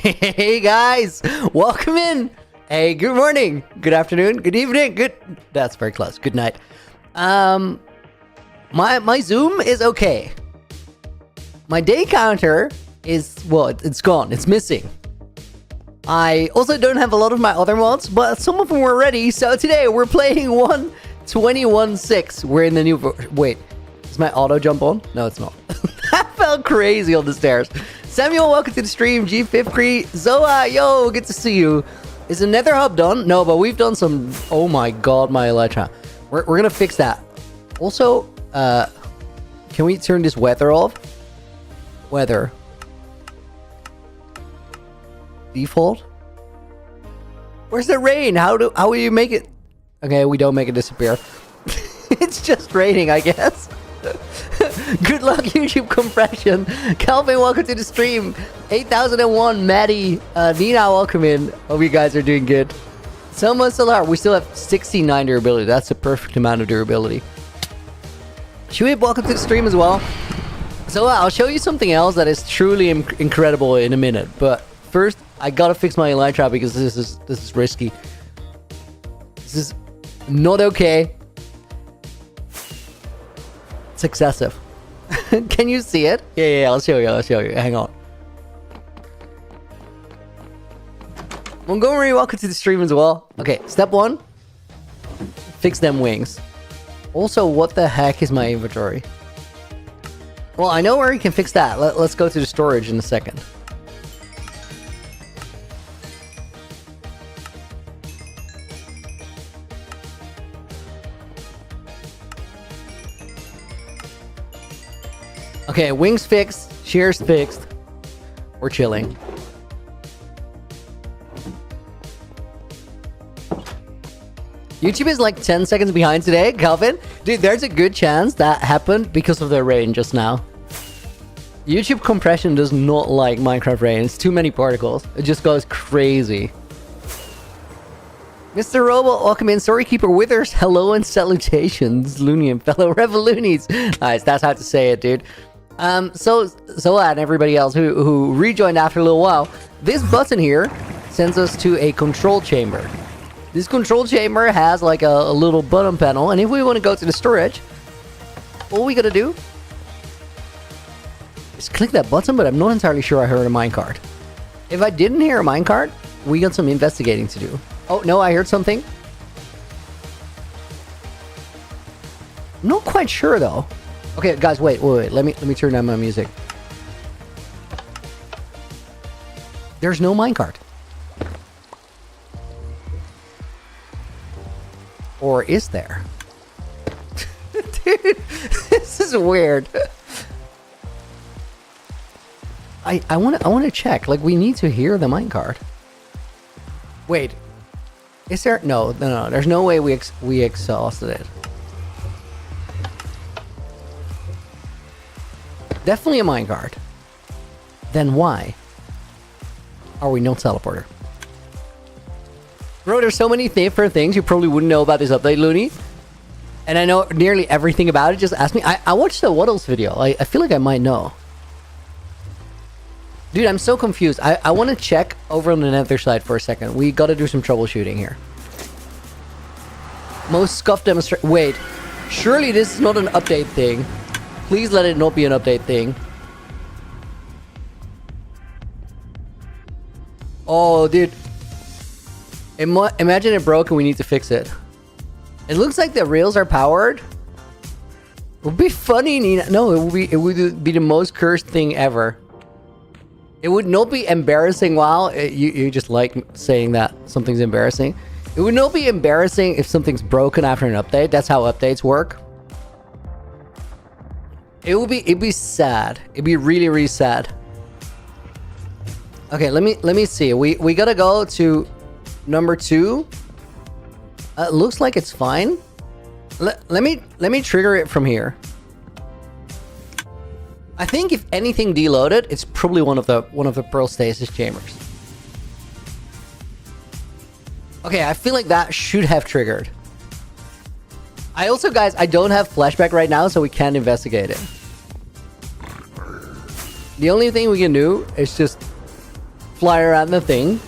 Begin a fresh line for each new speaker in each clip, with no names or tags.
Hey guys, welcome in. Hey, good morning, good afternoon, good evening, that's very close. Good night. My Zoom is okay. My day counter is, well, it's gone. It's missing. I also don't have a lot of my other mods, but some of them were ready. So today we're playing 1.21.6. We're in the new wait, is my auto jump on? No, it's not. That felt crazy on the stairs. Samuel, welcome to the stream. G53, Zoa, yo, good to see you. Is the nether hub done? No, but we've done some. Oh my god, my Elytra. We're gonna fix that. Also, can we turn this weather off? Weather. Default. Where's the rain? How will you make it? Okay, we don't make it disappear. It's just raining, I guess. Good luck, YouTube compression. Calvin, welcome to the stream. 8001, Maddie, Nina, welcome in. Hope you guys are doing good. Selma Solar, we still have 69 durability. That's the perfect amount of durability. Shuib, welcome to the stream as well. So I'll show you something else that is truly incredible in a minute. But first, I gotta fix my Elytra because this is risky. This is not okay. It's excessive. Can you see it? Yeah, I'll show you. Hang on. Montgomery, welcome to the stream as well. Okay, step one. Fix them wings. Also, what the heck is my inventory? Well, I know where you can fix that. Let's go to the storage in a second. Okay, wings fixed, shears fixed. We're chilling. YouTube is like 10 seconds behind today, Calvin. Dude, there's a good chance that happened because of the rain just now. YouTube compression does not like Minecraft rain. It's too many particles. It just goes crazy. Mr. Robo, welcome in. Storykeeper Withers, hello and salutations. Looney and fellow Revoluonies. Nice, that's how to say it, dude. So and everybody else who rejoined after a little while, this button here sends us to a control chamber. This control chamber has like a little button panel, and if we want to go to the storage, all we gotta do is click that button, but I'm not entirely sure I heard a minecart. If I didn't hear a minecart, we got some investigating to do. Oh, no, I heard something. Not quite sure, though. Okay, guys, wait. Let me turn down my music. There's no minecart. Or is there? Dude, this is weird. I want to check. Like, we need to hear the minecart. Wait. Is there? No. There's no way we exhausted it. Definitely a minecart. Then why are we no teleporter? Bro, there's so many different things you probably wouldn't know about this update, Looney. And I know nearly everything about it. Just ask me. I watched the Waddles video. I feel like I might know. Dude, I'm so confused. I want to check over on the nether side for a second. We got to do some troubleshooting here. Most scuff demonstration. Wait. Surely this is not an update thing. Please let it not be an update thing. Oh, dude. Imagine it broke and we need to fix it. It looks like the rails are powered. It would be funny, Nina. No, it would be the most cursed thing ever. It would not be embarrassing. Wow, you just like saying that something's embarrassing. It would not be embarrassing if something's broken after an update. That's how updates work. It'd be sad. It'd be really, really sad. Okay, let me see. We gotta go to number 2. Looks like it's fine. Let me trigger it from here. I think if anything deloaded, it's probably one of the pearl stasis chambers. Okay, I feel like that should have triggered. I also, guys, I don't have flashback right now, so we can't investigate it. The only thing we can do is just fly around the thing,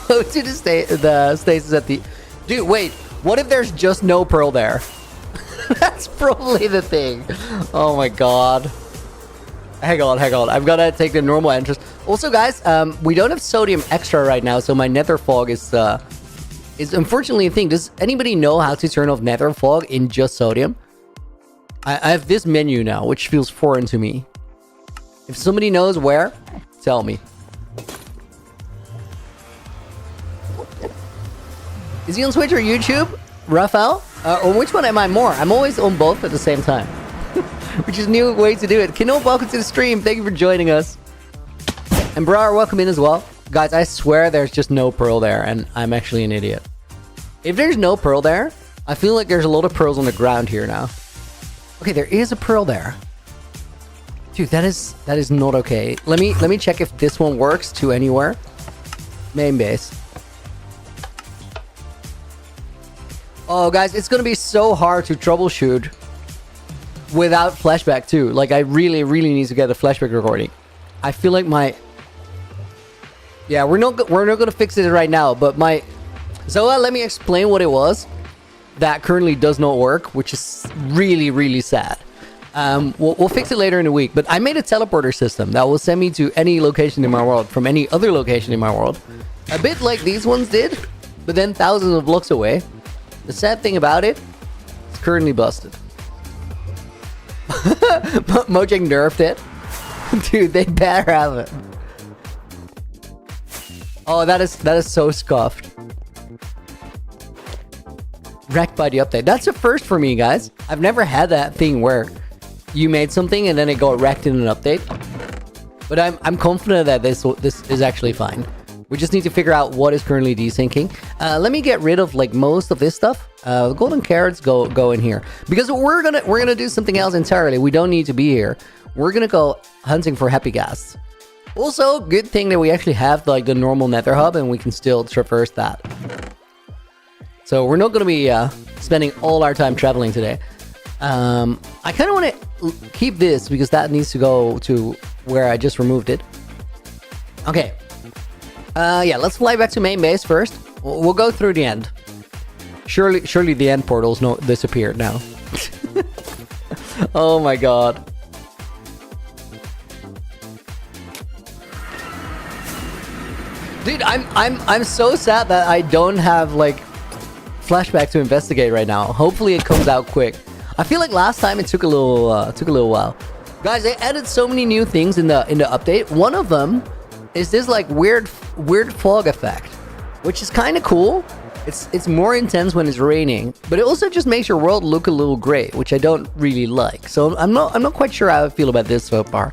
go to the stasis at the... Dude, wait. What if there's just no pearl there? That's probably the thing. Oh my god. Hang on. I'm gonna take the normal entrance. Also, guys, we don't have sodium extra right now, so my nether fog is unfortunately a thing. Does anybody know how to turn off nether fog in just sodium? I have this menu now, which feels foreign to me. If somebody knows where, tell me. Is he on Twitch or YouTube, Raphael? Or which one am I more? I'm always on both at the same time. Which is a new way to do it. Kino, welcome to the stream. Thank you for joining us. And Brar, welcome in as well. Guys, I swear there's just no pearl there, and I'm actually an idiot. If there's no pearl there, I feel like there's a lot of pearls on the ground here now. Okay, there is a pearl there. Dude, that is not okay. Let me check if this one works to anywhere. Main base. Oh, guys, it's gonna be so hard to troubleshoot without flashback too. Like, I really need to get a flashback recording. I feel like my... Yeah, we're not gonna fix it right now, but my... So let me explain what it was that currently does not work, which is really sad. We'll fix it later in the week, but I made a teleporter system that will send me to any location in my world from any other location in my world. A bit like these ones did, but then thousands of blocks away. The sad thing about it, it's currently busted. Mojang nerfed it. Dude, they better have it. Oh, that is so scuffed. Wrecked by the update. That's a first for me, guys. I've never had that thing where you made something and then it got wrecked in an update. But I'm confident that this is actually fine. We just need to figure out what is currently desyncing. Let me get rid of like most of this stuff. The golden carrots go in here because we're gonna do something else entirely. We don't need to be here. We're gonna go hunting for happy gas. Also, good thing that we actually have like the normal nether hub and we can still traverse that. So we're not gonna be spending all our time traveling today. I kind of want to keep this because that needs to go to where I just removed it. Okay. Yeah, let's fly back to main base first. We'll go through the end. Surely the end portals disappeared now. Oh my god. Dude, I'm so sad that I don't have like flashback to investigate right now. Hopefully it comes out quick. I feel like last time it took a little while. Guys, they added so many new things in the update. One of them is this like weird fog effect, which is kind of cool. It's more intense when it's raining, but it also just makes your world look a little gray, which I don't really like. So I'm not quite sure how I feel about this so far.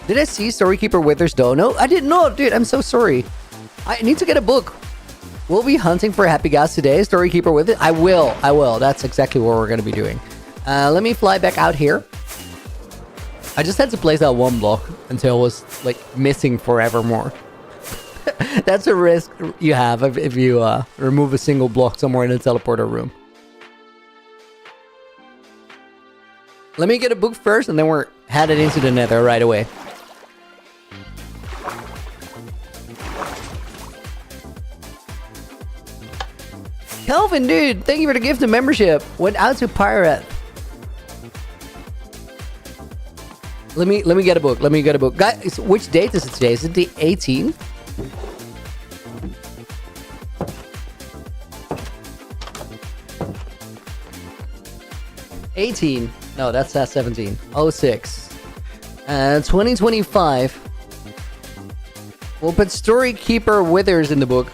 Did I see Storykeeper Withers though? No, I did not, dude. I'm so sorry. I need to get a book. We'll be hunting for happy gas today. Storykeeper Withers. I will. That's exactly what we're gonna be doing. Let me fly back out here. I just had to place that one block until it was like missing forevermore. That's a risk you have if you remove a single block somewhere in the teleporter room. Let me get a book first and then we're headed into the nether right away. Kelvin, dude, thank you for the gift of membership. Went out to Pirate. Let me get a book. Guys, which date is it today? Is it the 18th? No, that's 17. 06. 2025. We'll put Storykeeper Withers in the book.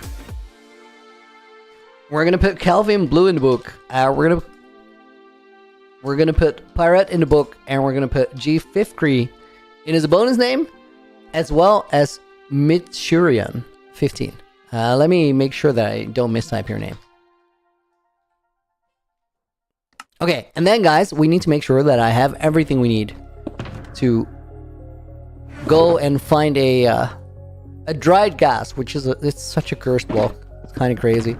We're gonna put Calvin Blue in the book. We're gonna put Pirate in the book, and we're gonna put G Fifkree in as a bonus name, as well as Mitchurian 15. Let me make sure that I don't mistype your name. Okay, and then guys, we need to make sure that I have everything we need to go and find a dried gas, which is it's such a cursed block. It's kind of crazy.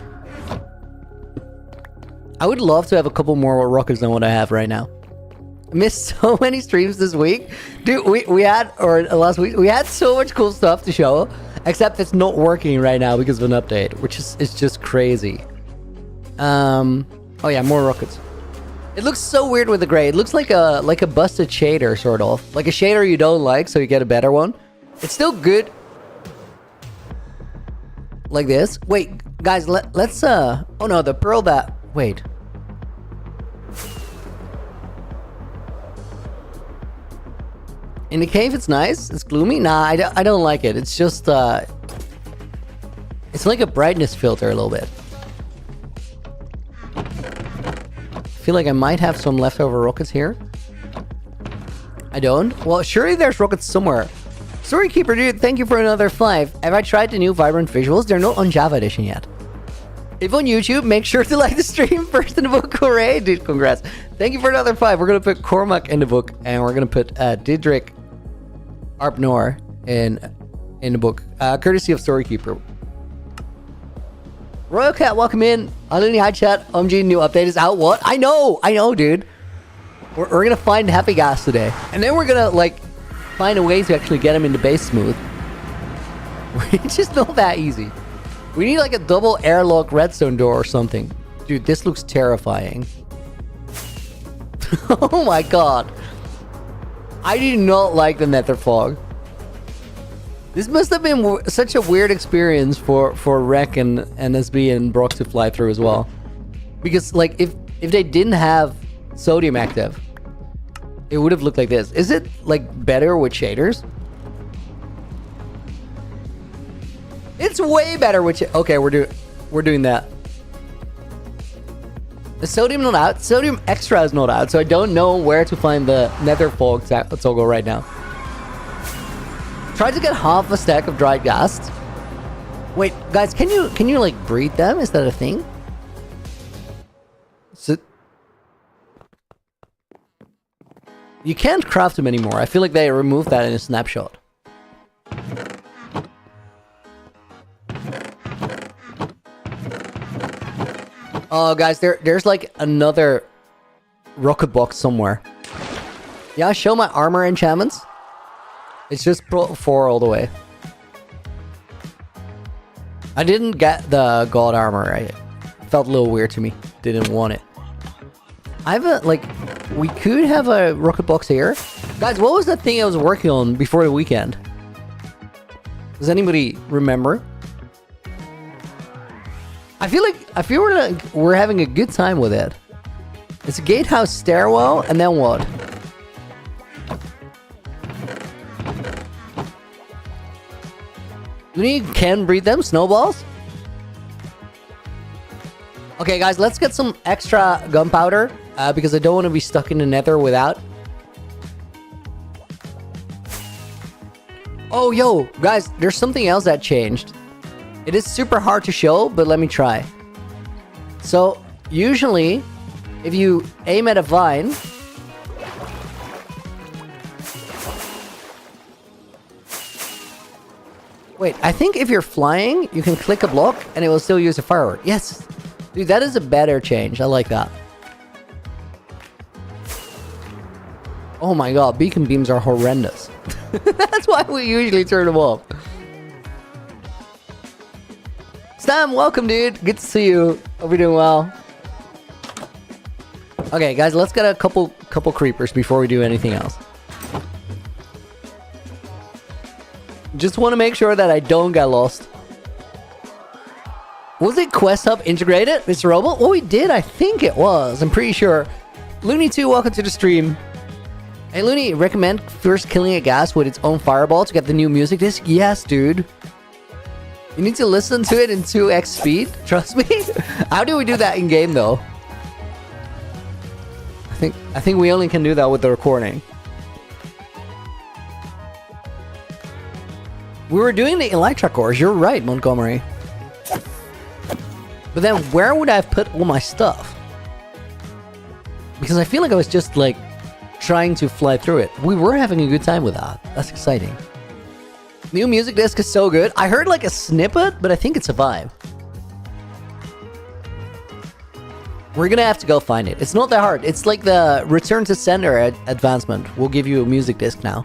I would love to have a couple more rockets than what I have right now. I missed so many streams this week. Dude, we had, or last week, we had so much cool stuff to show. Except it's not working right now because of an update, which is it's just crazy. Oh yeah, more rockets. It looks so weird with the gray. It looks like a busted shader, sort of. Like a shader you don't like, so you get a better one. It's still good. Like this. Wait, guys, let's oh no, the pearl that wait. In the cave it's nice. It's gloomy. Nah, I don't like it. It's just it's like a brightness filter a little bit. I feel like I might have some leftover rockets here. I don't. Well, surely there's rockets somewhere. Storykeeper dude, thank you for another 5. Have I tried the new vibrant visuals? They're not on Java Edition yet. If on YouTube, make sure to like the stream first in the book. Hooray, dude, congrats. Thank you for another 5. We're gonna put Cormac in the book, and we're gonna put Didrik Arpnor in the book, courtesy of Storykeeper. Royal Cat, welcome in. Aluni, hi chat. OMG, new update is out. What? I know, dude. We're gonna find Happy Gas today, and then we're gonna like find a way to actually get him into base smooth. It's just not that easy. We need like a double airlock redstone door or something. Dude, this looks terrifying. Oh my god. I do not like the nether fog. This must have been such a weird experience for Rek and SB and Brock to fly through as well. Because like if they didn't have sodium active, it would have looked like this. Is it like better with shaders? It's way better with okay, we're doing that. The sodium not out. Sodium extra is not out, so I don't know where to find the nether fog toggle right now. Try to get half a stack of dried gas. Wait, guys, can you like breed them? Is that a thing? So you can't craft them anymore. I feel like they removed that in a snapshot. Oh, guys, there's like another rocket box somewhere. Yeah, show my armor enchantments. It's just Pro 4 all the way. I didn't get the god armor. It felt a little weird to me. Didn't want it. I have a, like, we could have a rocket box here. Guys, what was the thing I was working on before the weekend? Does anybody remember? I feel like we're having a good time with it. It's a gatehouse stairwell, and then what? You can breed them snowballs. Okay, guys, let's get some extra gunpowder because I don't want to be stuck in the nether without. Oh, yo, guys, there's something else that changed. It is super hard to show, but let me try. So, usually, if you aim at a vine... Wait, I think if you're flying, you can click a block and it will still use a firework. Yes! Dude, that is a better change. I like that. Oh my god, beacon beams are horrendous. That's why we usually turn them off. Stam, welcome, dude. Good to see you. Hope you're doing well. Okay, guys, let's get a couple creepers before we do anything else. Just want to make sure that I don't get lost. Was it Quest Hub integrated, Mr. Robo? Well, we did. I think it was. I'm pretty sure. Looney2, welcome to the stream. Hey, Looney, recommend first killing a gas with its own fireball to get the new music disc? Yes, dude. You need to listen to it in 2x speed. Trust me. How do we do that in game, though? I think we only can do that with the recording. We were doing the Electra cores. You're right, Montgomery. But then where would I have put all my stuff? Because I feel like I was just like trying to fly through it. We were having a good time with that. That's exciting. New music disc is so good. I heard like a snippet, but I think it's a vibe. We're gonna have to go find it. It's not that hard. It's like the return to sender advancement. We'll give you a music disc now.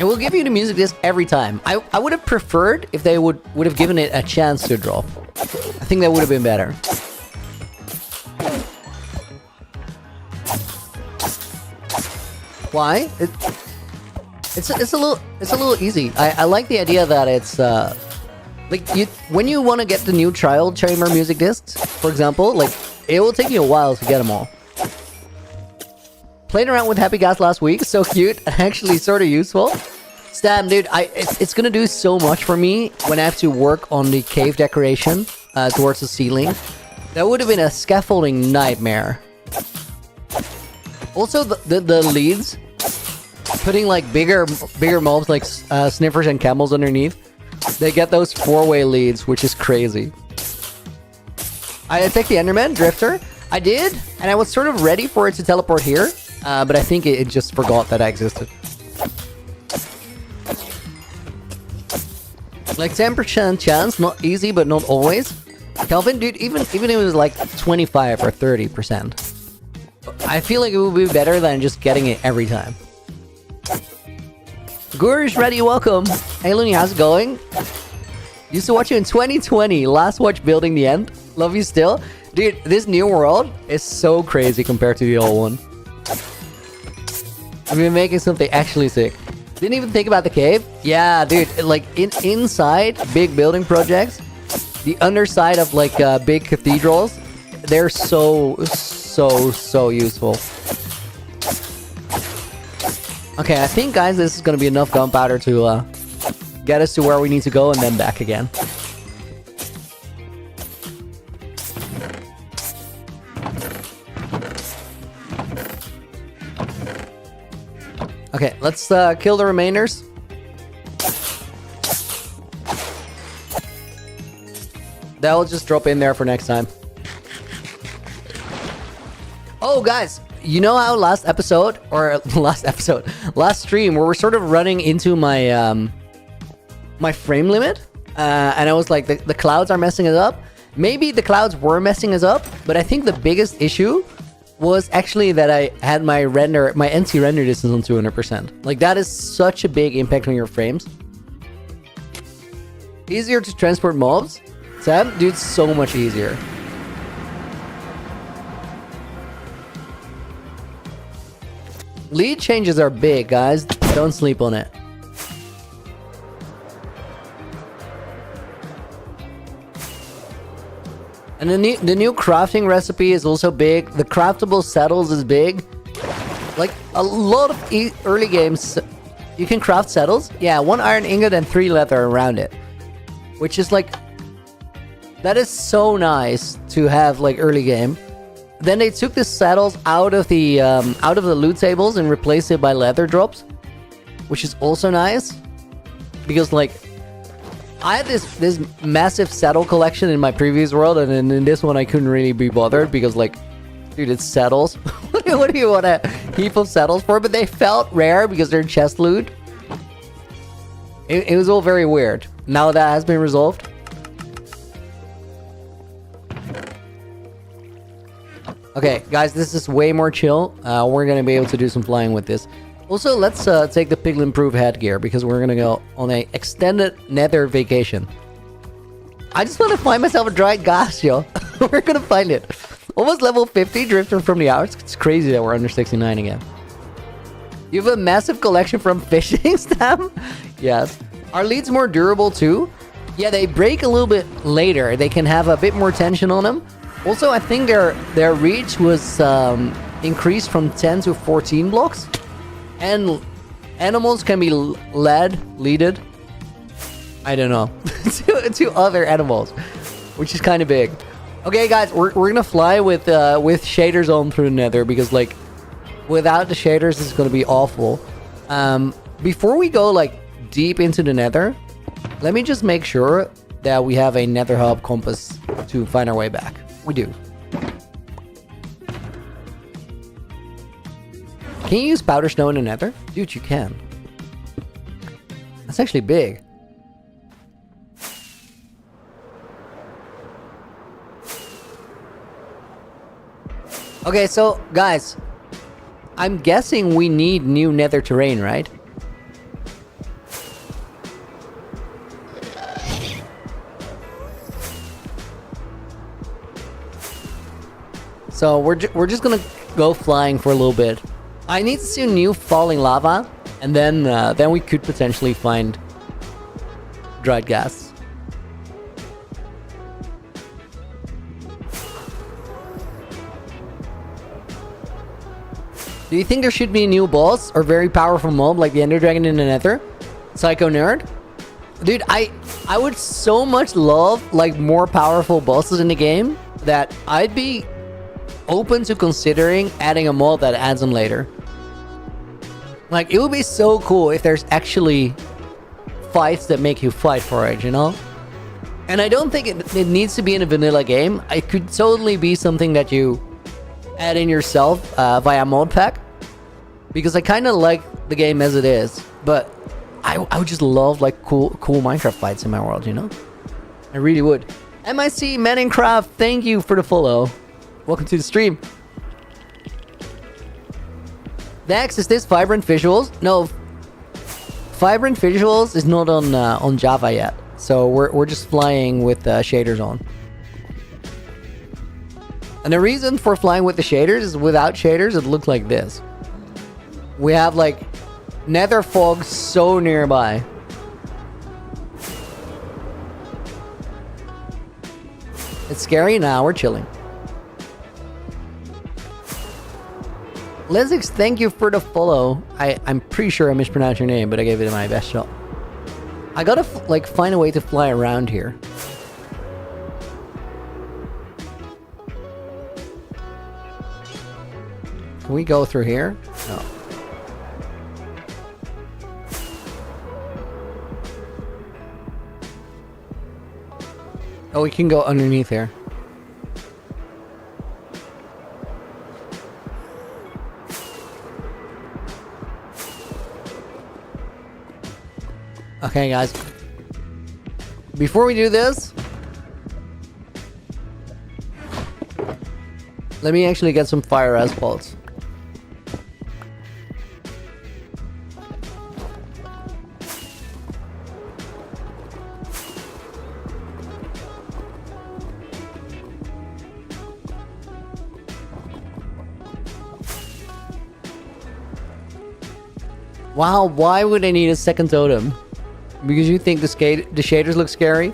It will give you the music disc every time. I would have preferred if they would have given it a chance to drop. I think that would have been better. Why? It's a little easy. I like the idea that it's like when you want to get the new trial chamber music discs, for example, like it will take you a while to get them all. Playing around with Happy Gas last week, so cute, actually sort of useful. Stam, dude, it's gonna do so much for me when I have to work on the cave decoration towards the ceiling. That would have been a scaffolding nightmare. Also, the leads, putting like bigger mobs like sniffers and camels underneath, they get those 4-way leads, which is crazy. I attacked the Enderman Drifter. I did, and I was sort of ready for it to teleport here, but I think it just forgot that I existed. Like 10% chance, not easy, but not always. Kelvin, dude, even if it was like 25 or 30%. I feel like it would be better than just getting it every time. Guru's ready, welcome. Hey Looney, how's it going? Used to watch you in 2020. Last watch Building the End. Love you still. Dude, this new world is so crazy compared to the old one. I've been making something actually sick. Didn't even think about the cave. Yeah, dude, like inside big building projects, the underside of like big cathedrals, they're so useful. Okay, I think, guys, this is gonna be enough gunpowder to get us to where we need to go and then back again. Okay, let's kill the remainders. That will just drop in there for next time. Oh, guys, you know how last stream, where we're sort of running into my my frame limit, and I was like, the clouds are messing us up. Maybe the clouds were messing us up, but I think the biggest issue was actually that I had my NC render distance on 200%. Like, that is such a big impact on your frames. Easier to transport mobs? Sam, dude, so much easier. Lead changes are big, guys. Don't sleep on it. And the new crafting recipe is also big. The craftable saddles is big. Like, a lot of early games, you can craft saddles. Yeah, 1 iron ingot and 3 leather around it. Which is like... That is so nice to have, like, early game. Then they took the saddles out of the loot tables and replaced it by leather drops. Which is also nice. Because, like... I had this massive saddle collection in my previous world, and in this one I couldn't really be bothered because, like, dude, it's saddles. What do you want a heap of saddles for? But they felt rare because they're chest loot. It was all very weird. Now that has been resolved. Okay, guys, this is way more chill. We're gonna be able to do some flying with this. Also, let's take the Piglin Proof headgear because we're gonna go on a extended nether vacation. I just want to find myself a dried gas, yo. We're gonna find it. Almost level 50, Drifter from the Hours. It's crazy that we're under 69 again. You have a massive collection from fishing, Stam? Yes. Are leads more durable too? Yeah, they break a little bit later. They can have a bit more tension on them. Also, I think their reach was increased from 10 to 14 blocks. And animals can be leaded. I don't know. to other animals, which is kind of big. Okay, guys, we're gonna fly with shaders on through the nether because, like, without the shaders, it's gonna be awful. Before we go, like, deep into the nether, let me just make sure that we have a nether hub compass to find our way back. We do. Can you use powder snow in the nether? Dude, you can. That's actually big. Okay, so, guys, I'm guessing we need new nether terrain, right? So we're just gonna go flying for a little bit. I need to see new falling lava, and then we could potentially find dried gas. Do you think there should be a new boss or very powerful mob like the Ender Dragon in the Nether? Psycho Nerd? Dude, I would so much love like more powerful bosses in the game that I'd be open to considering adding a mod that adds them later. Like, it would be so cool if there's actually fights that make you fight for it, you know? And I don't think it needs to be in a vanilla game. It could totally be something that you add in yourself via mod pack. Because I kind of like the game as it is. But I would just love like cool Minecraft fights in my world, you know? I really would. MIC Manningcraft, thank you for the follow. Welcome to the stream. Dex, is this Vibrant Visuals? No, Vibrant Visuals is not on Java yet, so we're just flying with shaders on. And the reason for flying with the shaders is without shaders, it looks like this. We have like nether fog so nearby. It's scary now. We're chilling. Lizix, thank you for the follow. I'm pretty sure I mispronounced your name, but I gave it my best shot. I gotta like find a way to fly around here. Can we go through here? No. Oh, we can go underneath here. Okay, guys. Before we do this, let me actually get some fire asphalts. Wow, why would I need a second totem? Because you think the shaders look scary?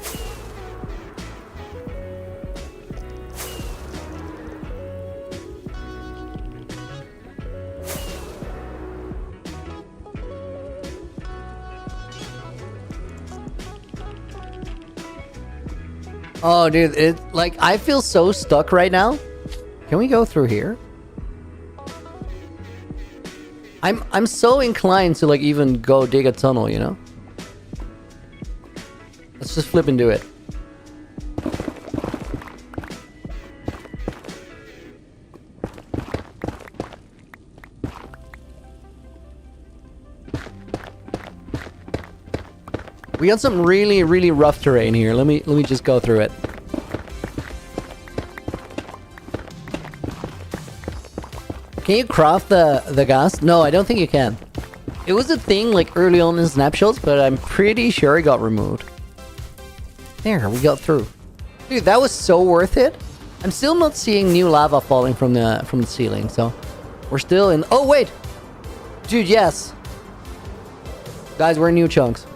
Oh, dude, like, I feel so stuck right now. Can we go through here? I'm so inclined to, like, even go dig a tunnel, you know? Let's just flip and do it. We got some really, really rough terrain here. Let me just go through it. Can you craft the gas? No, I don't think you can. It was a thing like early on in snapshots, but I'm pretty sure it got removed. There, we got through. Dude, that was so worth it. I'm still not seeing new lava falling from the ceiling, so we're still in. Oh wait, dude, yes, guys, we're in new chunks.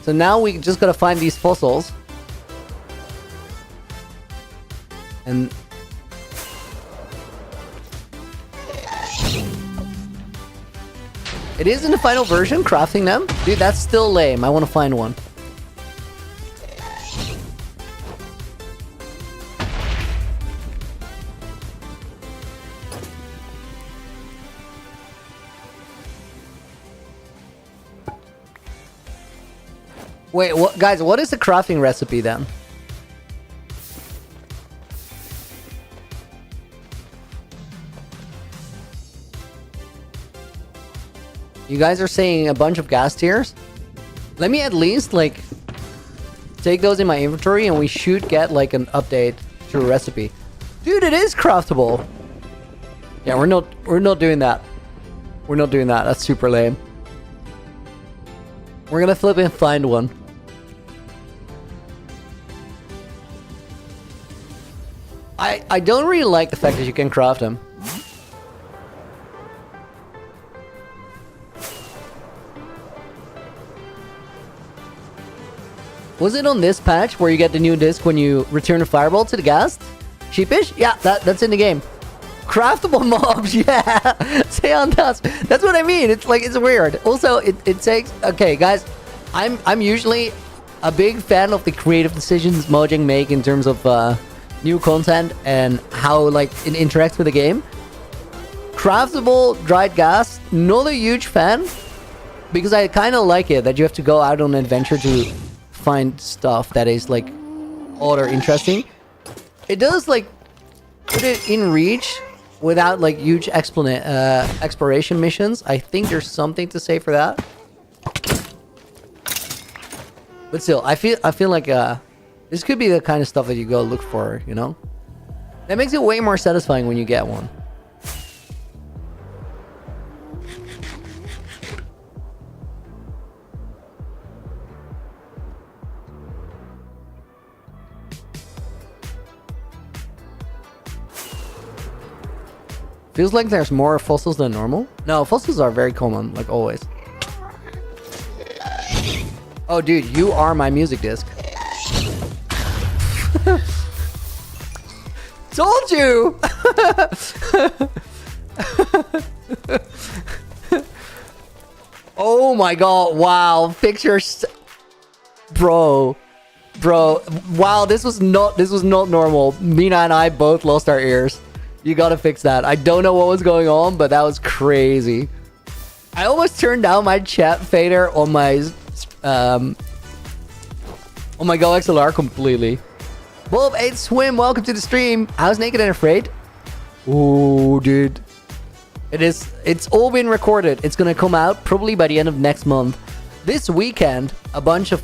So now we just gotta find these fossils. And it is in the final version, crafting them. Dude, that's still lame. I want to find one. Wait, what, guys, what is the crafting recipe then? You guys are saying a bunch of gas tiers? Let me at least, like, take those in my inventory and we should get, like, an update to a recipe. Dude, it is craftable! Yeah, we're not doing that. We're not doing that. That's super lame. We're gonna flip and find one. I don't really like the fact that you can craft them. Was it on this patch where you get the new disc when you return a fireball to the ghast? Sheepish? Yeah, that's in the game. Craftable mobs, yeah. Say on dust. That's what I mean. It's like, it's weird. Also, it takes... Okay, guys. I'm usually a big fan of the creative decisions Mojang make in terms of new content and how like it interacts with the game. Craftable dried ghast, not a huge fan. Because I kind of like it that you have to go out on an adventure to find stuff that is like odd or interesting. It does like put it in reach without like huge exploration missions. I think there's something to say for that. But still, I feel like this could be the kind of stuff that you go look for, you know? That makes it way more satisfying when you get one. Feels like there's more fossils than normal. No, fossils are very common, like always. Oh, dude, you are my music disc. Told you! Oh my god, wow. Pictures. Bro. Wow, this was not normal. Mina and I both lost our ears. You gotta fix that. I don't know what was going on, but that was crazy. I almost turned down my chat fader on my Go XLR completely. Bulb8 Swim, welcome to the stream. How's Naked and Afraid? Ooh, dude. It's all been recorded. It's gonna come out probably by the end of next month. This weekend, a bunch of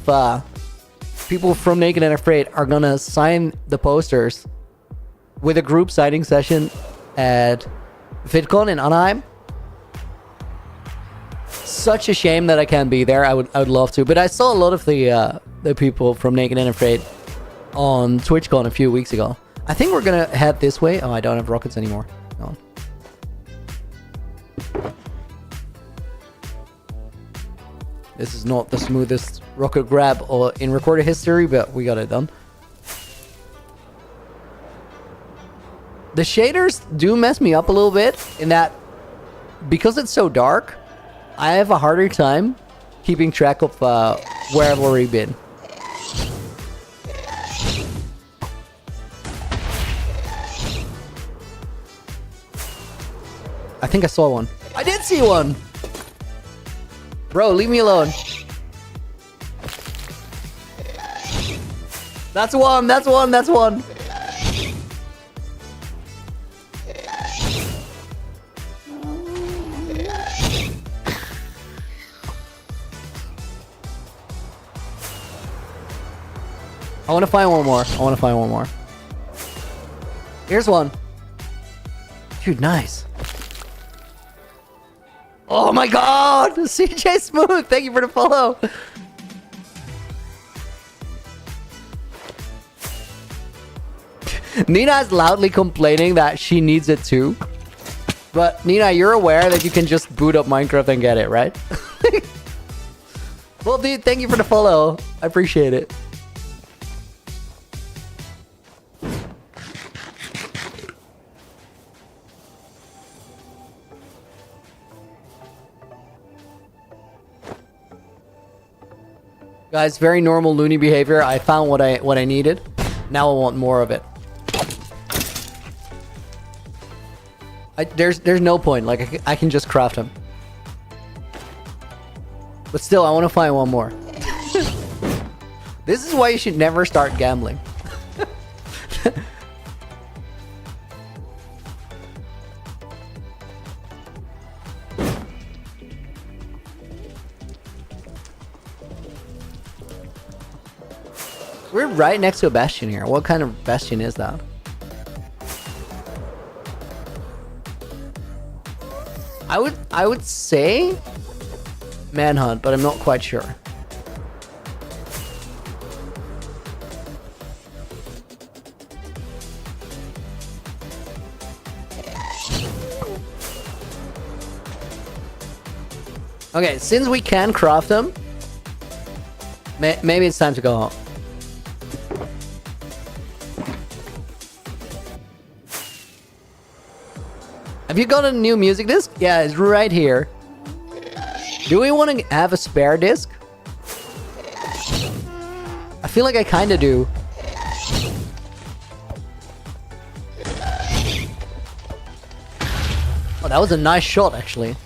people from Naked and Afraid are gonna sign the posters with a group signing session at VidCon in Anaheim. Such a shame that I can't be there. I would love to, but I saw a lot of the people from Naked and Afraid on TwitchCon a few weeks ago. I think we're gonna head this way. Oh, I don't have rockets anymore. No. This is not the smoothest rocket grab in recorded history, but we got it done. The shaders do mess me up a little bit in that because it's so dark, I have a harder time keeping track of where I've already been. I think I saw one. I did see one! Bro, leave me alone. That's one, that's one, that's one. I want to find one more. Here's one. Dude, nice. Oh my god! CJ Smooth, thank you for the follow. Nina is loudly complaining that she needs it too. But Nina, you're aware that you can just boot up Minecraft and get it, right? Well, dude, thank you for the follow. I appreciate it. Guys, very normal loony behavior. I found what I needed. Now I want more of it. There's no point. Like I can just craft them. But still, I want to find one more. This is why you should never start gambling. We're right next to a bastion here. What kind of bastion is that? I would say manhunt, but I'm not quite sure. Okay, since we can craft them, maybe it's time to go home. Have you got a new music disc? Yeah, it's right here. Do we want to have a spare disc? I feel like I kind of do. Oh, that was a nice shot, actually.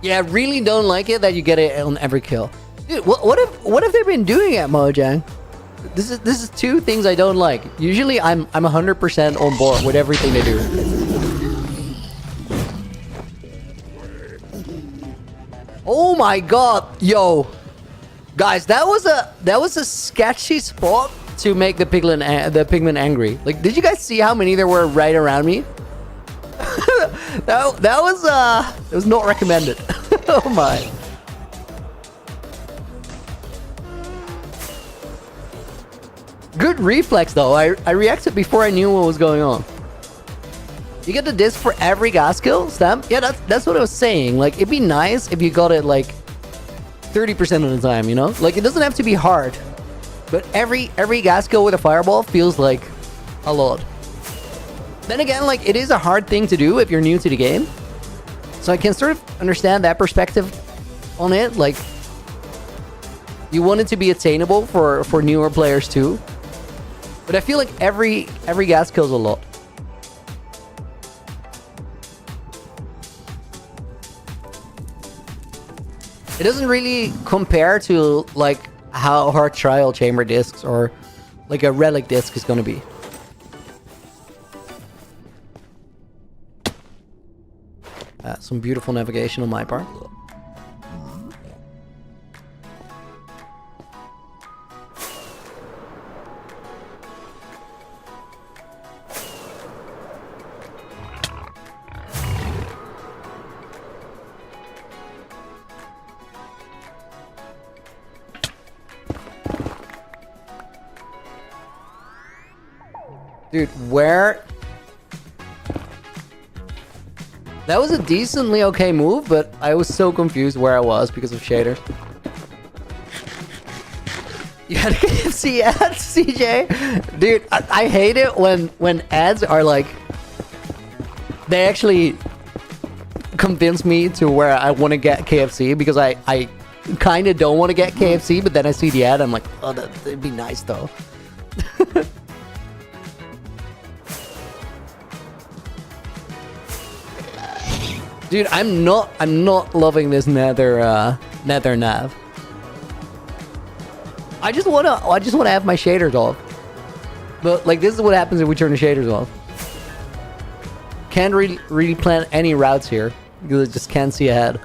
Yeah, I really don't like it that you get it on every kill. Dude, what have they been doing at Mojang? This is two things I don't like. Usually I'm 100% on board with everything they do. Oh my god, yo. Guys, that was a sketchy spot to make the pigman angry. Like, did you guys see how many there were right around me? It was not recommended. Oh my. Good reflex though. I reacted before I knew what was going on. You get the disc for every gas kill, Stamp? Yeah, that's what I was saying. Like, it'd be nice if you got it like 30% of the time, you know? Like, it doesn't have to be hard. But every gas kill with a fireball feels like a lot. Then again, like, it is a hard thing to do if you're new to the game. So I can sort of understand that perspective on it. Like, you want it to be attainable for newer players too. But I feel like every gas kills a lot. It doesn't really compare to like how hard trial chamber discs or like a relic disc is going to be. Some beautiful navigation on my part. Dude, where... That was a decently okay move, but I was so confused where I was because of shaders. You had a KFC ads, CJ? Dude, I hate it when ads are like... They actually convince me to where I want to get KFC because I kind of don't want to get KFC, but then I see the ad, I'm like, oh, that'd be nice though. Dude, I'm not loving this nether nav. I just wanna have my shaders off. But like, this is what happens if we turn the shaders off. Can't really plan any routes here because I just can't see ahead.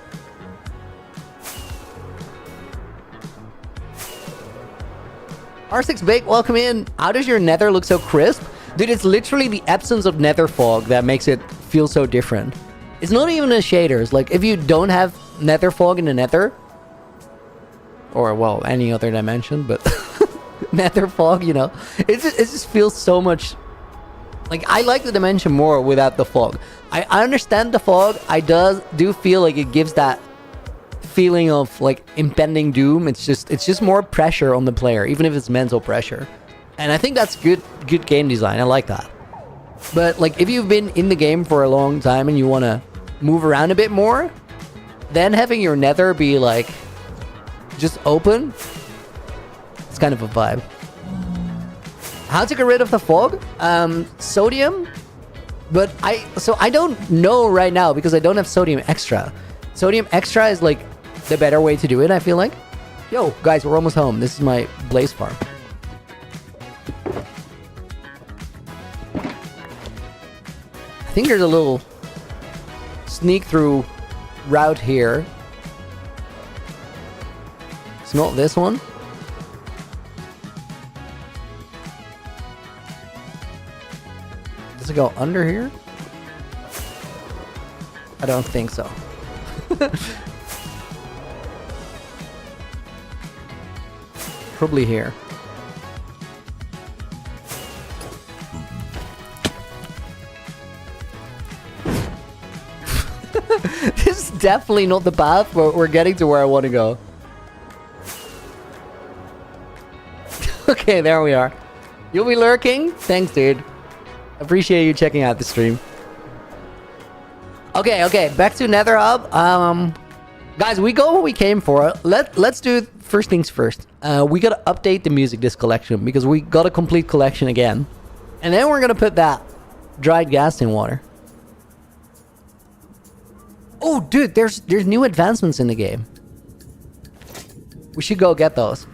R6 Bake, welcome in. How does your nether look so crisp? Dude, it's literally the absence of nether fog that makes it feel so different. It's not even the shaders. Like, if you don't have nether fog in the nether, or, well, any other dimension, but nether fog, you know, it just feels so much... Like, I like the dimension more without the fog. I understand the fog. I do feel like it gives that feeling of, like, impending doom. It's just more pressure on the player, even if it's mental pressure. And I think that's good game design. I like that. But, like, if you've been in the game for a long time and you want to move around a bit more, then having your nether be, like, just open, it's kind of a vibe. How to get rid of the fog? Sodium? But I don't know right now because I don't have sodium extra. Sodium extra is, like, the better way to do it, I feel like. Yo, guys, we're almost home. This is my blaze farm. I think there's a little sneak through route here. It's not this one. Does it go under here? I don't think so. Probably here. This is definitely not the path, but we're getting to where I want to go. Okay, there we are. You'll be lurking? Thanks, dude. Appreciate you checking out the stream. Okay, back to Nether Hub. Guys, we got what we came for. Let's do first things first. We gotta update the music disc collection because we got a complete collection again. And then we're gonna put that dried gas in water. Oh, dude, there's new advancements in the game. We should go get those.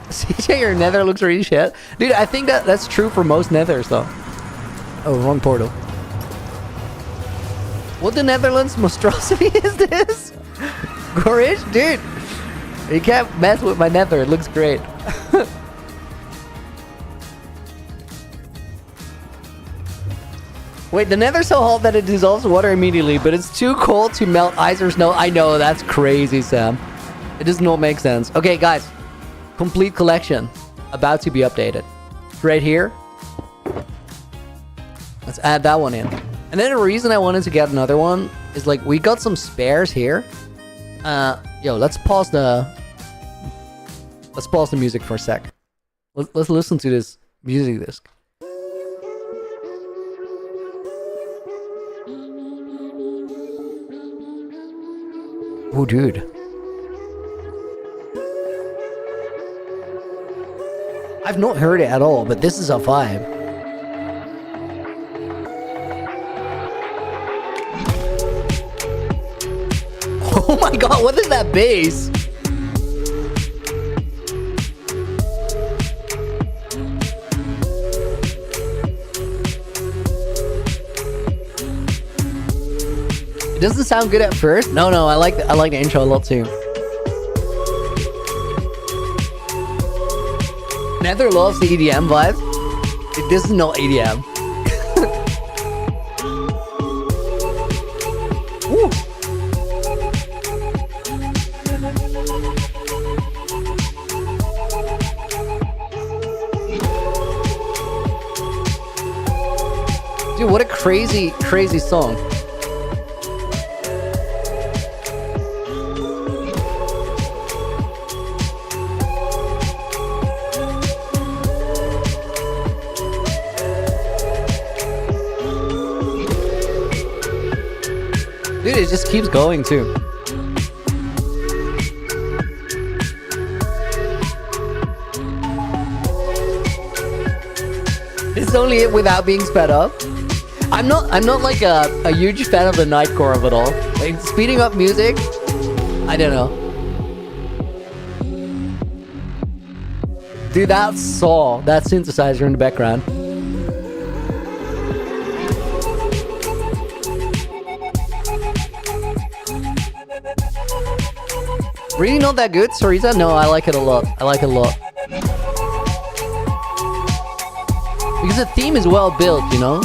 CJ, your nether looks really shit. Dude, I think that's true for most nethers, though. Oh, wrong portal. What the Netherlands monstrosity is this? Gorish? Dude, you can't mess with my nether. It looks great. Wait, the nether's so hot that it dissolves water immediately, but it's too cold to melt ice or snow. I know, that's crazy, Sam. It does not make sense. Okay, guys. Complete collection. About to be updated. Right here. Let's add that one in. And then the reason I wanted to get another one is like we got some spares here. Let's pause the music for a sec. Let's listen to this music disc. Oh, dude. I've not heard it at all, but this is a vibe. Oh my god, what is that bass? It doesn't sound good at first. No, I like the intro a lot too. Nether loves the EDM vibe. This is not EDM. Woo. Dude, what a crazy song. Dude, it just keeps going too. It's only it without being sped up. I'm not like a huge fan of the nightcore of it all. Like speeding up music, I don't know. Dude, that saw, that synthesizer in the background. Really not that good, Sarita? No, I like it a lot. I like it a lot. Because the theme is well built, you know?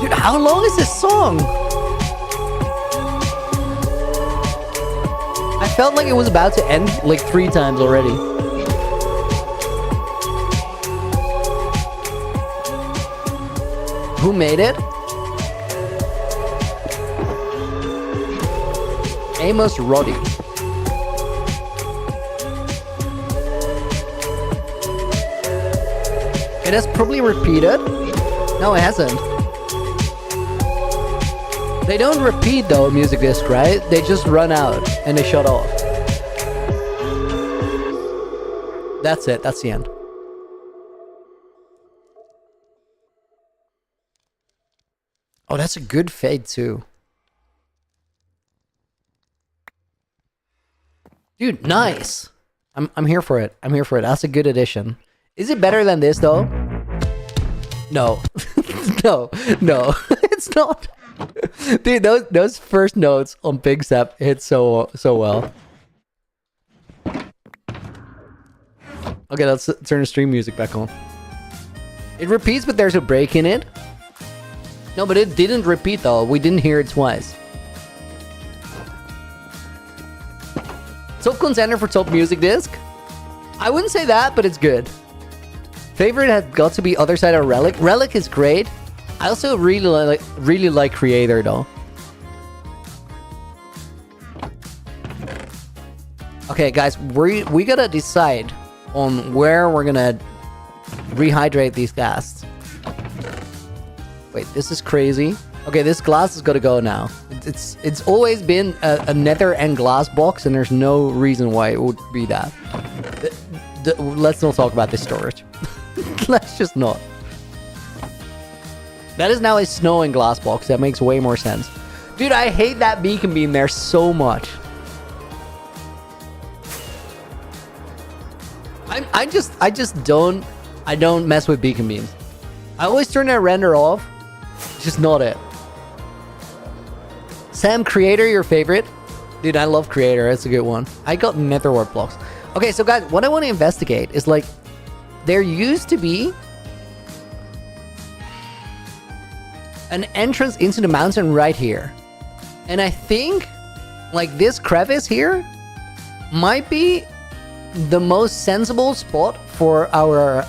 Dude, how long is this song? I felt like it was about to end like 3 times already. Who made it? Amos Roddy. It has probably repeated. No, it hasn't. They don't repeat though, music disc, right? They just run out and they shut off. That's it. That's the end. Oh, that's a good fade too. Dude, nice. I'm here for it. I'm here for it. That's a good addition. Is it better than this though? No. no. It's not. Dude, those first notes on Big Step hit so well. Okay, let's turn the stream music back on. It repeats, but there's a break in it. No, but it didn't repeat though. We didn't hear it twice. Top contender for top music disc? I wouldn't say that, but it's good. Favorite has got to be Other Side of Relic. Relic is great. I also really like Creator though. Okay, guys, we gotta decide on where we're gonna rehydrate these ghasts. Wait, this is crazy. Okay, this glass is gonna go now. It's always been a nether and glass box, and there's no reason why it would be that. Let's not talk about this storage. Let's just not. That is now a snow and glass box. That makes way more sense. Dude, I hate that beacon beam there so much. I just don't mess with beacon beams. I always turn that render off. Just not it. Sam, Creator, your favorite? Dude, I love Creator. That's a good one. I got netherwart blocks. Okay, so guys, what I want to investigate is like, there used to be an entrance into the mountain right here. And I think like this crevice here might be the most sensible spot for our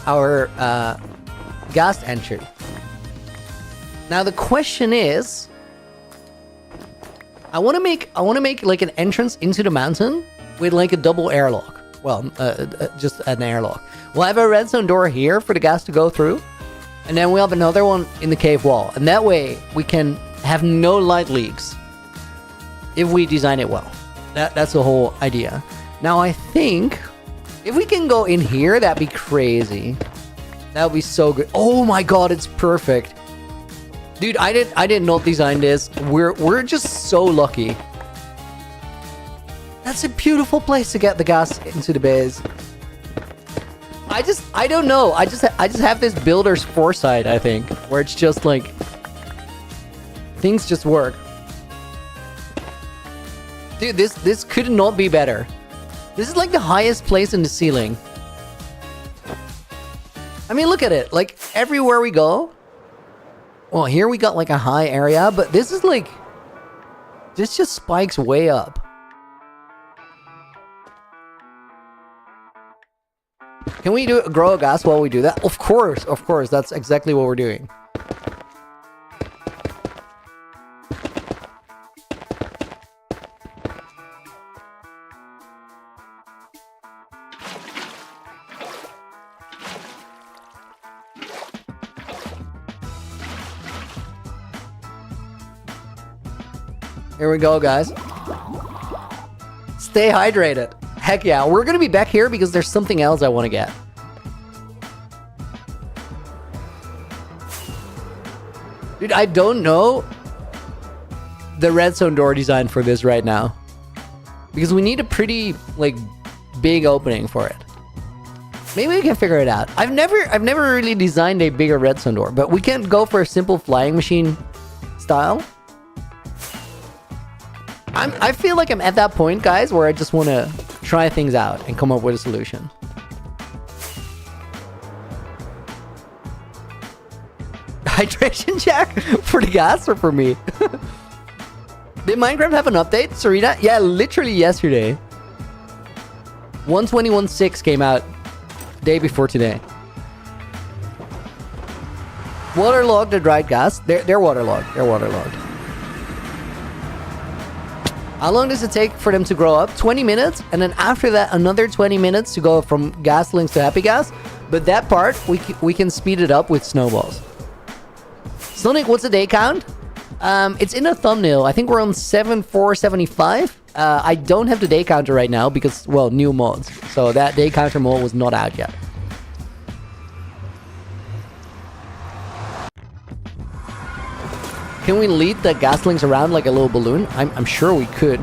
ghast entry. Now the question is, I want to make like an entrance into the mountain with like a double airlock. Well, just an airlock. We'll have a redstone door here for the ghast to go through, and then we'll have another one in the cave wall. And that way we can have no light leaks if we design it well. That's the whole idea. Now I think if we can go in here, that'd be crazy. That would be so good. Oh my god, it's perfect. Dude, I did not design this. We're just so lucky. That's a beautiful place to get the ghast into the base. I don't know. I just have this builder's foresight, I think, where it's just like things just work. Dude, this could not be better. This is like the highest place in the ceiling. I mean, look at it. Like everywhere we go. Well, here we got like a high area, but this is like, this just spikes way up. Can we grow a ghast while we do that? Of course, that's exactly what we're doing. Here we go, guys. Stay hydrated. Heck yeah, we're gonna be back here because there's something else I want to get. Dude, I don't know the redstone door design for this right now, because we need a pretty like big opening for it. Maybe we can figure it out. I've never really designed a bigger redstone door, but we can go for a simple flying machine style. I feel like I'm at that point, guys, where I just want to try things out and come up with a solution. Hydration check for the ghast or for me? Did Minecraft have an update, Serena? Yeah, literally yesterday. 121.6 came out day before today. Waterlogged the dried ghast. They're waterlogged. They're waterlogged. How long does it take for them to grow up? 20 minutes, and then after that, another 20 minutes to go from gaslings to happy ghast. But that part, we can speed it up with snowballs. Sonic, what's the day count? It's in a thumbnail. I think we're on 7475. I don't have the day counter right now because, well, new mods. So that day counter mod was not out yet. Can we lead the gaslings around like a little balloon? I'm sure we could.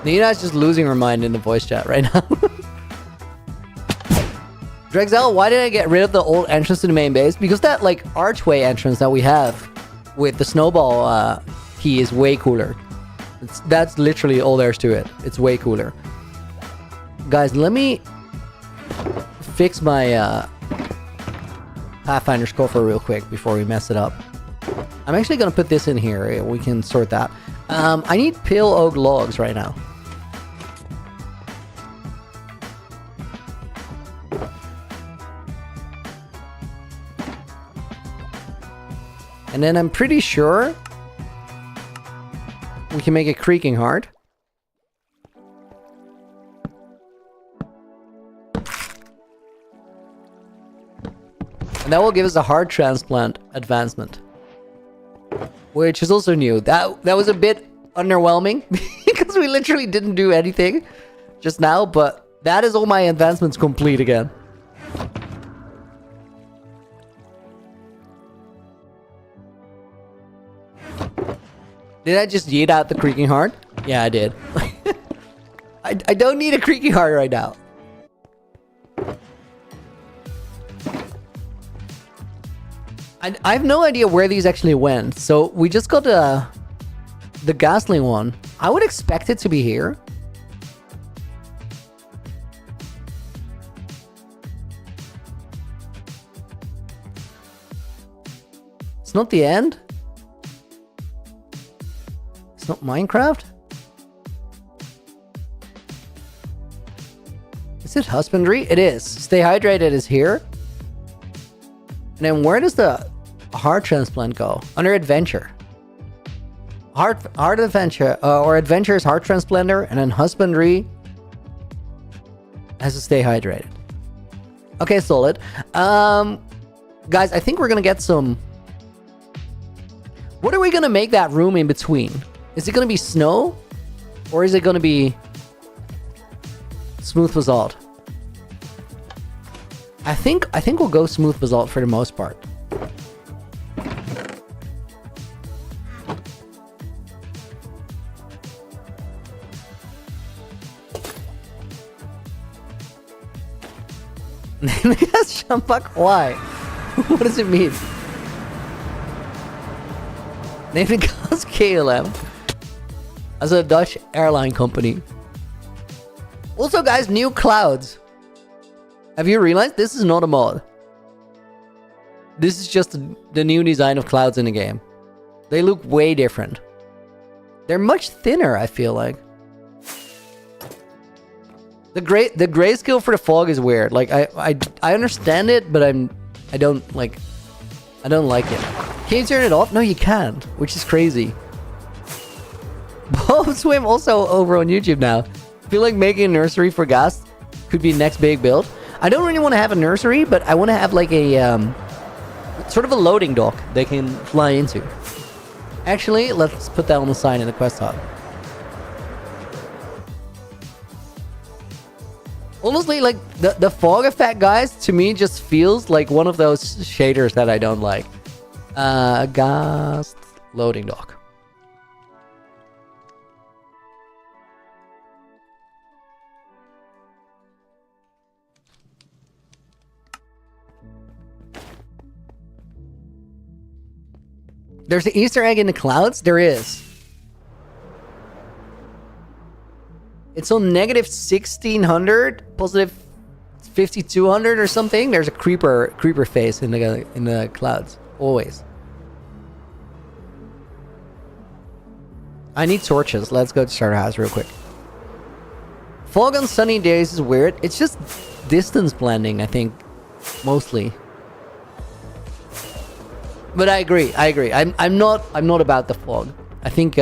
Nina's just losing her mind in the voice chat right now. Drexel, why did I get rid of the old entrance to the main base? Because that like archway entrance that we have with the snowball key is way cooler. That's literally all there's to it. It's way cooler. Guys, let me fix my Pathfinder's coffer real quick before we mess it up. I'm actually gonna put this in here. We can sort that. I need pale oak logs right now. And then I'm pretty sure we can make a creaking heart. And that will give us a heart transplant advancement. Which is also new. That was a bit underwhelming because we literally didn't do anything just now, but that is all my advancements complete again. Did I just yeet out the creaking heart? Yeah, I did. I don't need a creaking heart right now. I have no idea where these actually went. So we just got the Gasling one. I would expect it to be here. It's not the end. It's not Minecraft. Is it husbandry? It is. Stay hydrated is here. And then where does the heart transplant go? Under adventure. Heart adventure, or adventure is heart transplanter, and then husbandry has to stay hydrated. Okay, solid. Guys, I think we're gonna get some. What are we gonna make that room in between? Is it gonna be snow, or is it gonna be smooth basalt? I think we'll go smooth basalt for the most part. Yes, Champak. Why? What does it mean? Named it KLM as a Dutch airline company. Also, guys, new clouds. Have you realized this is not a mod? This is just the new design of clouds in the game. They look way different. They're much thinner, I feel like. The grayscale for the fog is weird. Like I understand it, but I don't like it. Can you turn it off? No, you can't, which is crazy. Bob Swim also over on YouTube now. I feel like making a nursery for Ghast could be next big build. I don't really want to have a nursery, but I want to have like a sort of a loading dock they can fly into. Actually, let's put that on the sign in the quest hub. Honestly, like the fog effect, guys, to me just feels like one of those shaders that I don't like. Ghast loading dock. There's an Easter egg in the clouds? There is. It's on negative 1600, positive 5200 or something. There's a creeper face in the clouds. Always. I need torches. Let's go to starter house real quick. Fog on sunny days is weird. It's just distance blending, I think, mostly. But I agree. I'm not about the fog. I think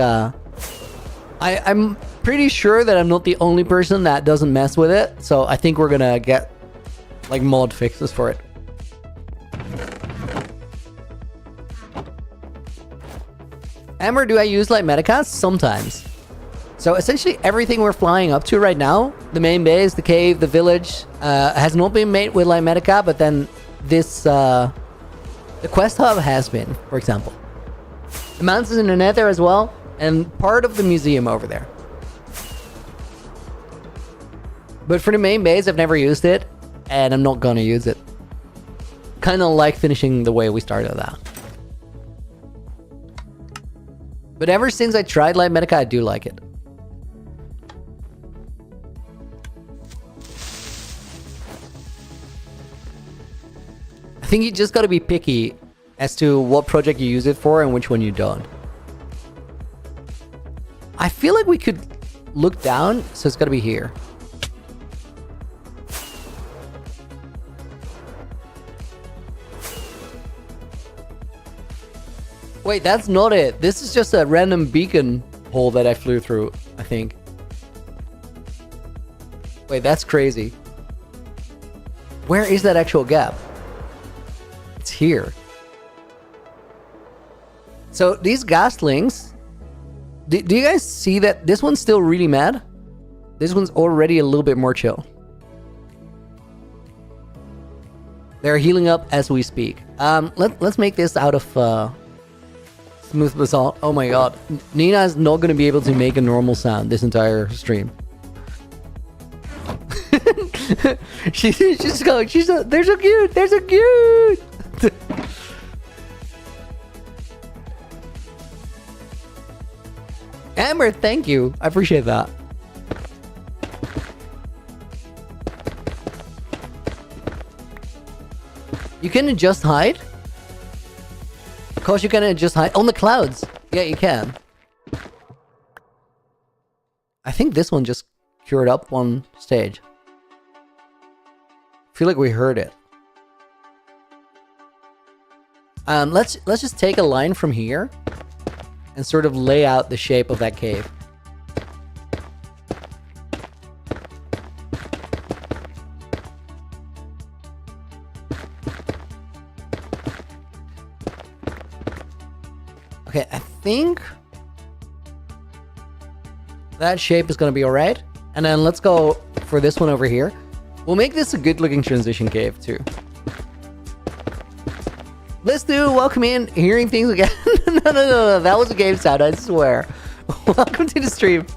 I'm pretty sure that I'm not the only person that doesn't mess with it. So I think we're gonna get like mod fixes for it. Amber, do I use light metacast? Sometimes. So essentially everything we're flying up to right now, the main base, the cave, the village, has not been made with light metacast, but then this the quest hub has been, for example. The mountains in the nether as well, and part of the museum over there. But for the main base, I've never used it, and I'm not gonna use it. Kind of like finishing the way we started out. But ever since I tried Light Medica, I do like it. I think you just gotta be picky as to what project you use it for and which one you don't. I feel like we could look down, so it's gotta be here. Wait, that's not it. This is just a random beacon hole that I flew through, I think. Wait, that's crazy. Where is that actual gap? It's here. So these gaslings, do you guys see that this one's still really mad? This one's already a little bit more chill. They're healing up as we speak. Let's make this out of smooth basalt. Oh my god. Nina is not going to be able to make a normal sound this entire stream. she's just going, they're so cute, they're so cute. Amber, thank you. I appreciate that. You can adjust height? Of course you can adjust height. On the clouds. Yeah, you can. I think this one just cured up one stage. I feel like we heard it. Let's just take a line from here and sort of lay out the shape of that cave. Okay, I think that shape is gonna be alright. And then let's go for this one over here. We'll make this a good looking transition cave too. Let's do welcome in, hearing things again. No, that was a game sound, I swear. Welcome to the stream.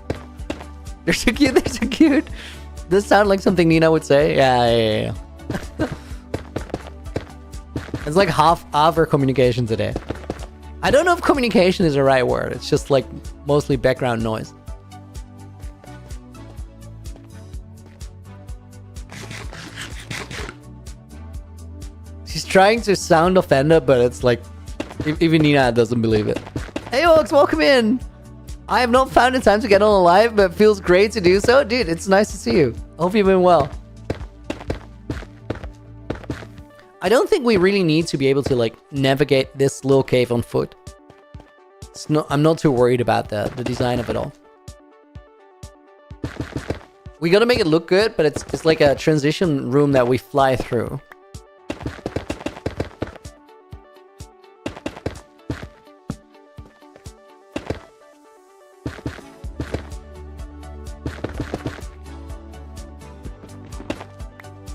They're so cute, they're so cute. Does sound like something Nina would say? Yeah. It's like half our communication today. I don't know if communication is the right word. It's just like mostly background noise. She's trying to sound offended, but it's like even Nina doesn't believe it. Hey Oaks, welcome in. I have not found the time to get on a live, but it feels great to do so. Dude, it's nice to see you. Hope you've been well. I don't think we really need to be able to like navigate this little cave on foot. I'm not too worried about the design of it all. We gotta make it look good, but it's like a transition room that we fly through.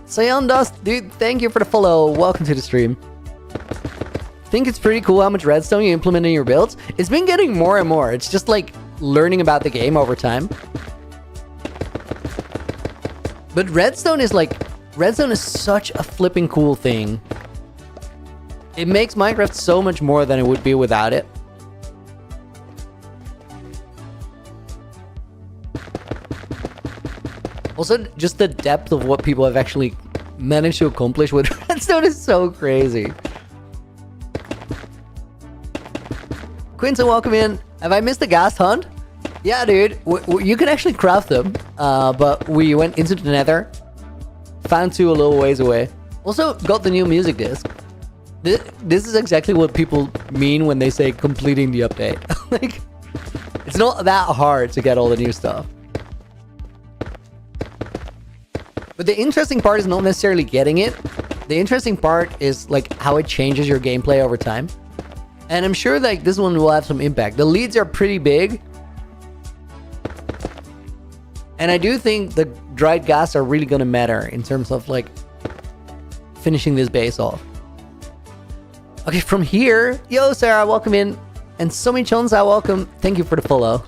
Sayon Dust, dude, thank you for the follow. Welcome to the stream. Think it's pretty cool how much redstone you implement in your builds? It's been getting more and more. It's just like learning about the game over time. But redstone is such a flipping cool thing. It makes Minecraft so much more than it would be without it. Also, just the depth of what people have actually managed to accomplish with redstone is so crazy. Quinton, welcome in. Have I missed the ghast hunt? Yeah, dude. You can actually craft them, but we went into the nether, found two a little ways away. Also, got the new music disc. This is exactly what people mean when they say completing the update. Like, it's not that hard to get all the new stuff. But the interesting part is not necessarily getting it. The interesting part is like how it changes your gameplay over time. And I'm sure like this one will have some impact. The leads are pretty big. And I do think the dried gas are really gonna matter in terms of like finishing this base off. Okay, from here, yo Sarah, welcome in. And Somi Chonsa, welcome. Thank you for the follow.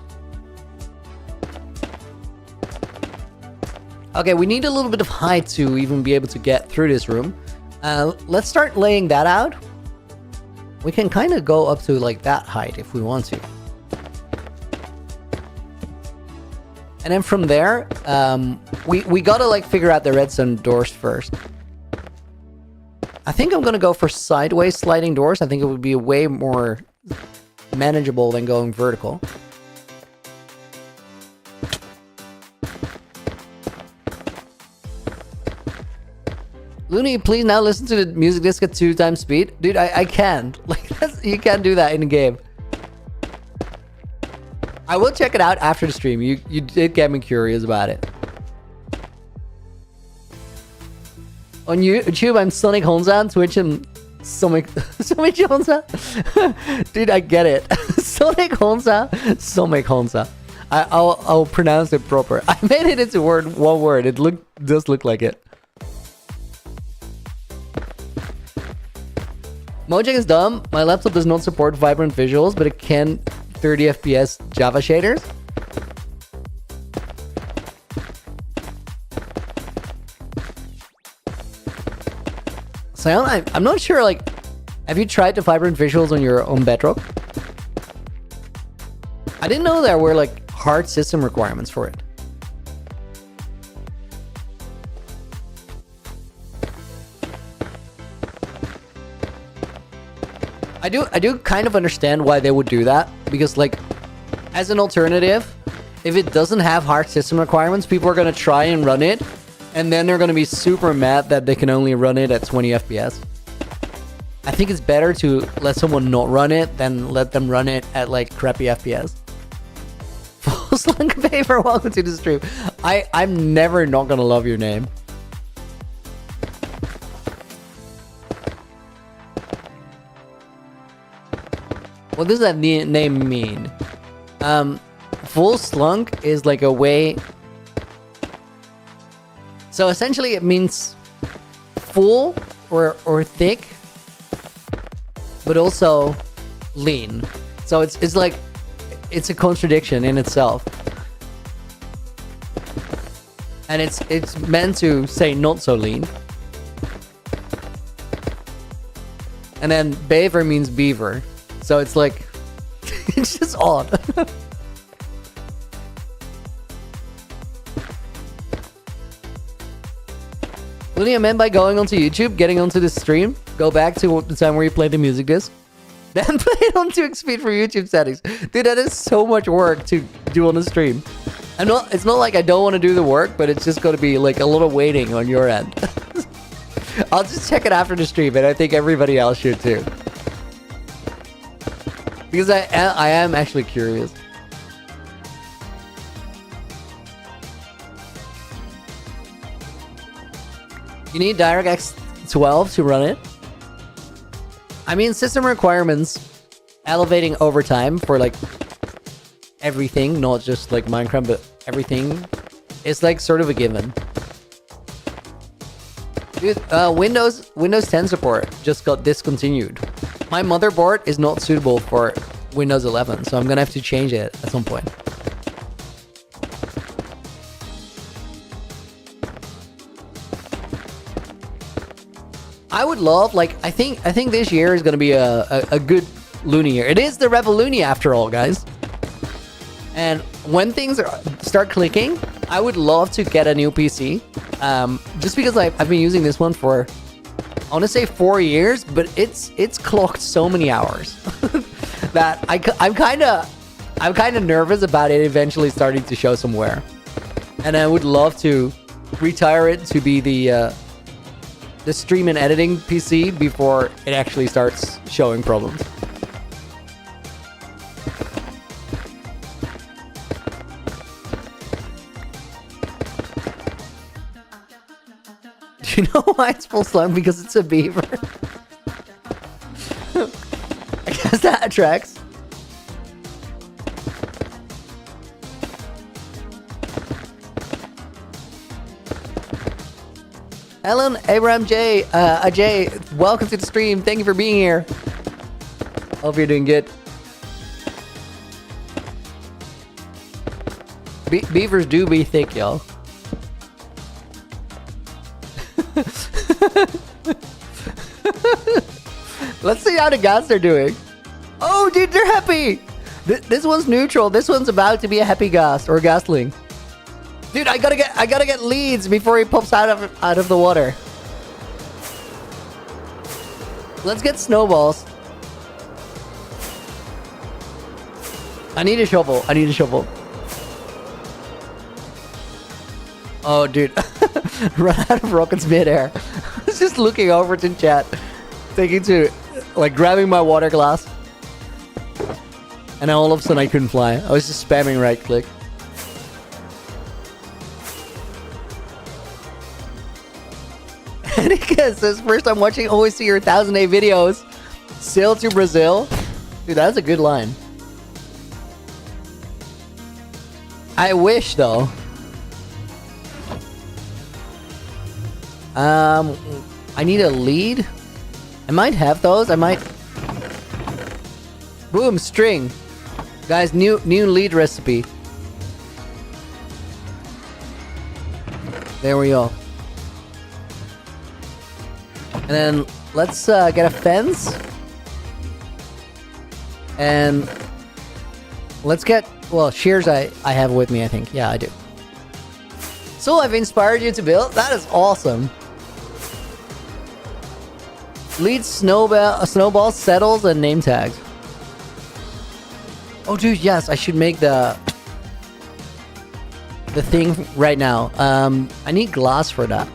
Okay, we need a little bit of height to even be able to get through this room. Let's start laying that out. We can kind of go up to like that height if we want to. And then from there, we gotta like figure out the redstone doors first. I think I'm gonna go for sideways sliding doors. I think it would be way more manageable than going vertical. Looney, please now listen to the music disc at 2x speed. Dude, I can't. Like, You can't do that in the game. I will check it out after the stream. You did get me curious about it. On YouTube, I'm Sonic Honza. On Twitch, I'm Sonic Honza. Dude, I get it. Sonic Honza. Sonic Honza. I'll pronounce it proper. I made it into one word. It does look like it. Mojang is dumb. My laptop does not support vibrant visuals, but it can 30 FPS Java shaders. So I'm not sure, like, have you tried the vibrant visuals on your own Bedrock? I didn't know there were, like, hard system requirements for it. I do kind of understand why they would do that, because, like, as an alternative, if it doesn't have hard system requirements, people are going to try and run it, and then they're going to be super mad that they can only run it at 20 FPS. I think it's better to let someone not run it than let them run it at, like, crappy FPS. Full Slunk Paper, welcome to the stream. I'm never not going to love your name. What does that name mean? Full slunk is like a way... So essentially it means full or thick, but also lean. So it's like, it's a contradiction in itself. And it's meant to say not so lean. And then beaver means beaver. So it's like, it's just odd. What do you mean by going onto YouTube, getting onto the stream, go back to the time where you played the music disc, then play it on 2x speed for YouTube settings? Dude, that is so much work to do on the stream. It's not like I don't want to do the work, but it's just going to be like a lot of waiting on your end. I'll just check it after the stream, and I think everybody else should too. Because I am actually curious. You need DirectX 12 to run it. I mean, system requirements elevating over time for like everything, not just like Minecraft, but everything, is like sort of a given. Dude, Windows 10 support just got discontinued. My motherboard is not suitable for Windows 11, so I'm gonna have to change it at some point. I would love, like, I think this year is gonna be a good Looney year. It is the Revolunia after all, guys. And when things start clicking, I would love to get a new PC. Just because I've been using this one for, I want to say 4 years, but it's clocked so many hours that I'm kind of nervous about it eventually starting to show some wear, and I would love to retire it to be the stream and editing PC before it actually starts showing problems. Do you know why it's full slung? Because it's a beaver. I guess that tracks. Ellen, Abraham J, Ajay, welcome to the stream. Thank you for being here. Hope you're doing good. Beavers do be thick, y'all. Let's see how the guys are doing. Oh, dude, they're happy. This one's neutral. This one's about to be a happy ghast or ghastling. Dude, I gotta get leads before he pops out of the water. Let's get snowballs. I need a shovel. Oh, dude. Run out of rockets midair. I was just looking over to chat, thinking to, like, grabbing my water glass. And all of a sudden I couldn't fly. I was just spamming right click. Anika says, first time watching, always see your 1000A videos. Sail to Brazil. Dude, that's a good line. I wish, though. I need a lead. I might have those. I might... Boom, string. Guys, new lead recipe. There we go. And then let's get a fence. And let's get... Well, shears I have with me, I think. Yeah, I do. So I've inspired you to build? That is awesome. Lead snowball, settles, and name tags. Oh, dude, yes, I should make the thing right now. I need glass for that.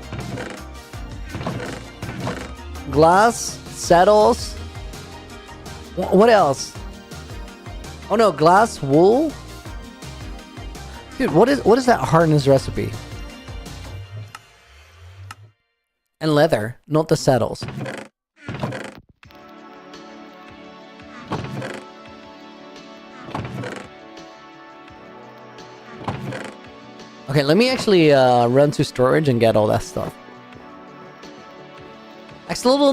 Glass, settles. What else? Oh no, glass, wool. Dude, what is that hardness recipe? And leather, not the settles. Okay, let me actually run to storage and get all that stuff. Axolotl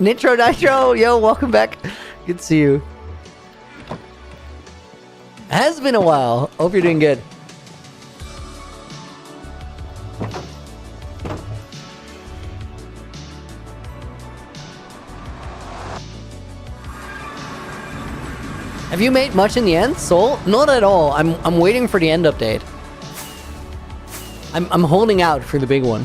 Nitro, yo, welcome back. Good to see you. Has been a while. Hope you're doing good. Have you made much in the end, Soul? Not at all. I'm waiting for the end update. I'm holding out for the big one.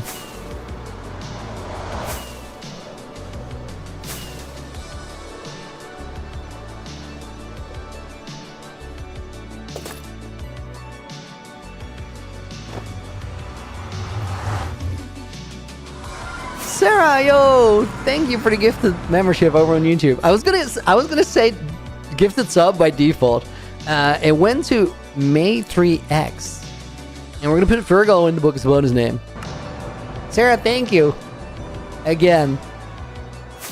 Sarah, yo, thank you for the gifted membership over on YouTube. I was gonna say gifted sub by default. It went to May 3X. And we're gonna put Virgo in the book as bonus name. Sarah, thank you. Again.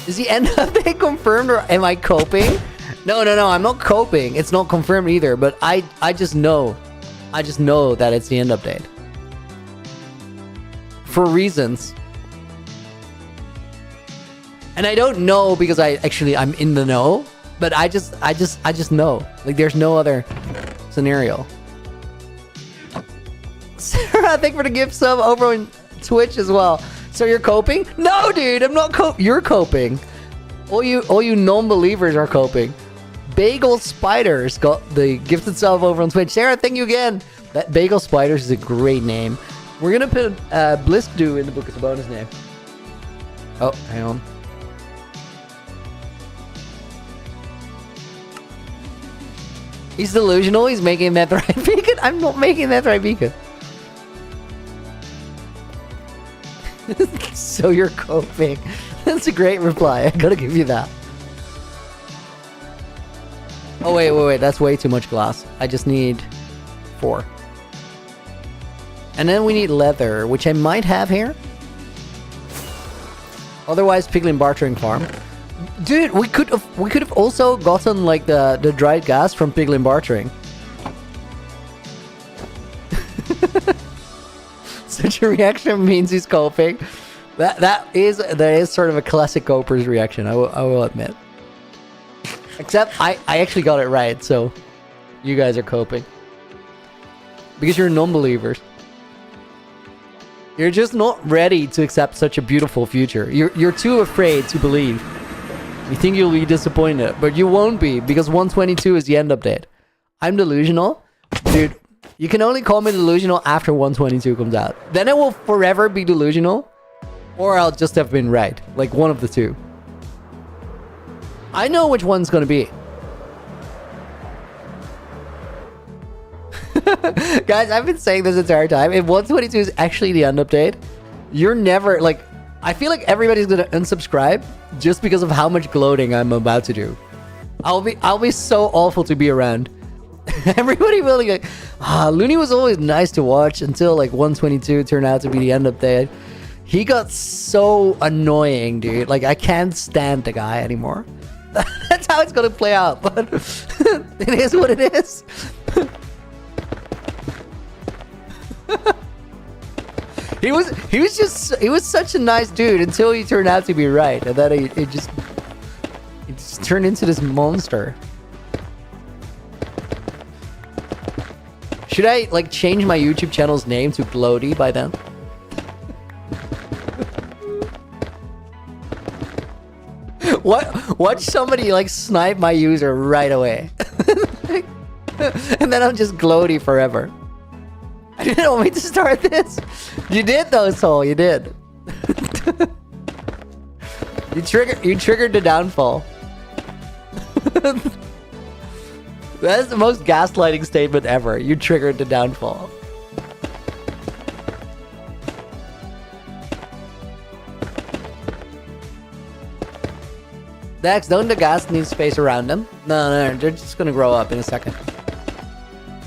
Is the end update confirmed or am I coping? No, I'm not coping. It's not confirmed either, but I just know. I just know that it's the end update. For reasons. And I don't know because I'm in the know, but I just know. Like there's no other scenario. Sarah, thank you for the gift sub over on Twitch as well. So you're coping? No, dude, I'm not coping. You're coping. All you non-believers are coping. Bagel Spiders got the gifted sub over on Twitch. Sarah, thank you again. That Bagel Spiders is a great name. We're gonna put Bliskdew in the book as a bonus name. Oh, hang on. He's delusional. He's making Netherite Beacon. I'm not making Netherite Beacon. So you're coping. That's a great reply. I gotta give you that. Oh, wait. That's way too much glass. I just need 4. And then we need leather, which I might have here. Otherwise, Piglin Bartering Farm. Dude, we could have also gotten like the dried gas from Piglin Bartering. Such a reaction means he's coping. That is sort of a classic coper's reaction. I will admit. Except I actually got it right, so you guys are coping because you're non-believers. You're just not ready to accept such a beautiful future. You're too afraid to believe. You think you'll be disappointed, but you won't be because 122 is the end update. I'm delusional, dude. You can only call me delusional after 122 comes out. Then I will forever be delusional, or I'll just have been right. Like one of the two. I know which one's gonna be. Guys, I've been saying this entire time. If 122 is actually the end update, you're never like. I feel like everybody's gonna unsubscribe just because of how much gloating I'm about to do. I'll be so awful to be around. Everybody will be like, Looney was always nice to watch until like 122 turned out to be the end of day. He got so annoying, dude. Like, I can't stand the guy anymore. That's how it's gonna play out, but it is what it is. He was such a nice dude until he turned out to be right, and then it just turned into this monster. Should I like change my YouTube channel's name to Gloaty by then? Watch somebody like snipe my user right away. And then I'm just Gloaty forever. I didn't want me to start this. You did though, Soul. You did. You triggered the downfall. That's the most gaslighting statement ever. You triggered the downfall. Dex, don't the ghast need space around them? No, they're just gonna grow up in a second.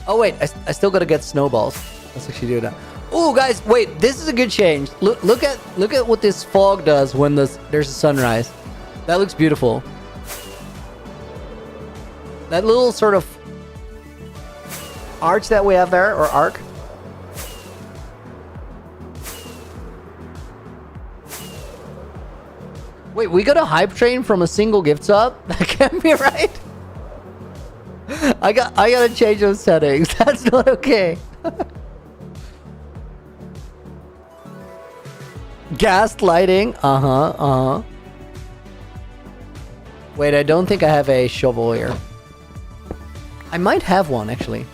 Oh wait, I still gotta get snowballs. Let's actually do that. Oh guys, wait, this is a good change. Look at what this fog does when there's a sunrise. That looks beautiful. That little sort of arch that we have there, or arc. Wait, we got a hype train from a single gift sub? That can't be right. I gotta change those settings. That's not okay. Gaslighting. Wait, I don't think I have a shovel here. I might have one actually.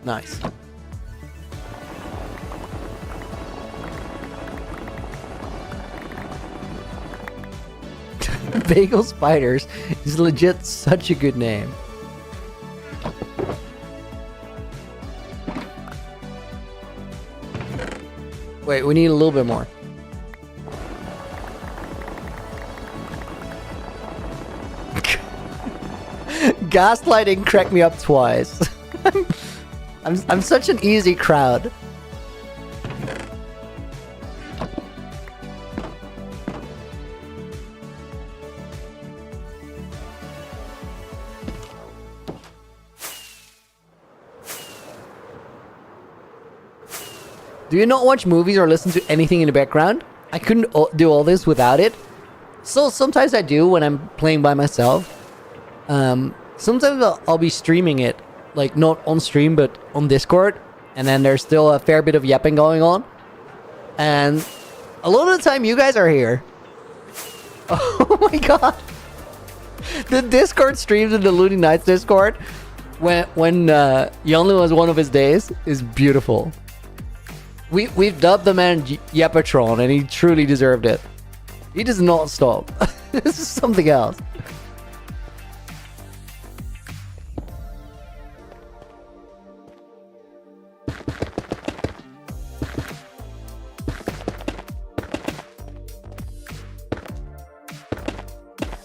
Nice. Bagel Spiders is legit such a good name. Wait, we need a little bit more. Gaslighting cracked me up twice. I'm such an easy crowd. Do you not watch movies or listen to anything in the background? I couldn't do all this without it. So sometimes I do when I'm playing by myself. Sometimes I'll be streaming it, like not on stream but on Discord, and then there's still a fair bit of yapping going on. And a lot of the time you guys are here. Oh my god. The Discord streams in the Looney Nights Discord when Yonlu was one of his days is beautiful. We've dubbed the man Yapatron, and he truly deserved it. He does not stop. This is something else.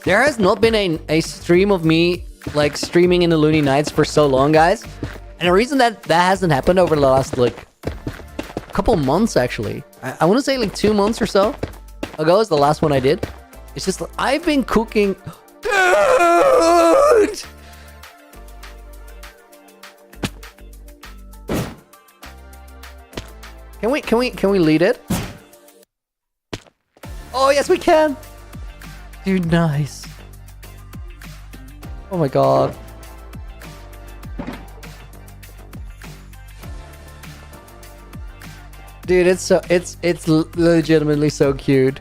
There has not been a stream of me like streaming in the Looney Nights for so long, guys. And the reason that hasn't happened over the last like couple months, actually, I want to say like 2 months or so ago is the last one I did. It's just I've been cooking. Dude! Can we lead it? Oh yes, we can. Dude, nice. Oh my god. Dude, it's legitimately so cute.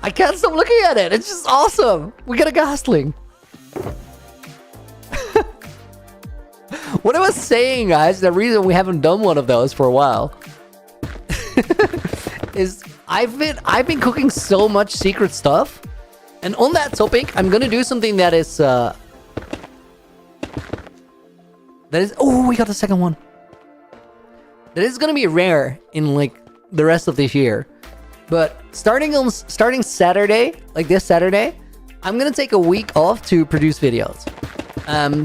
I can't stop looking at it. It's just awesome. We got a Gastling. What I was saying, guys, the reason we haven't done one of those for a while is I've been cooking so much secret stuff, and on that topic, I'm gonna do something that is oh, we got the second one. that is gonna be rare in like the rest of this year. But starting Saturday, like this Saturday, I'm gonna take a week off to produce videos.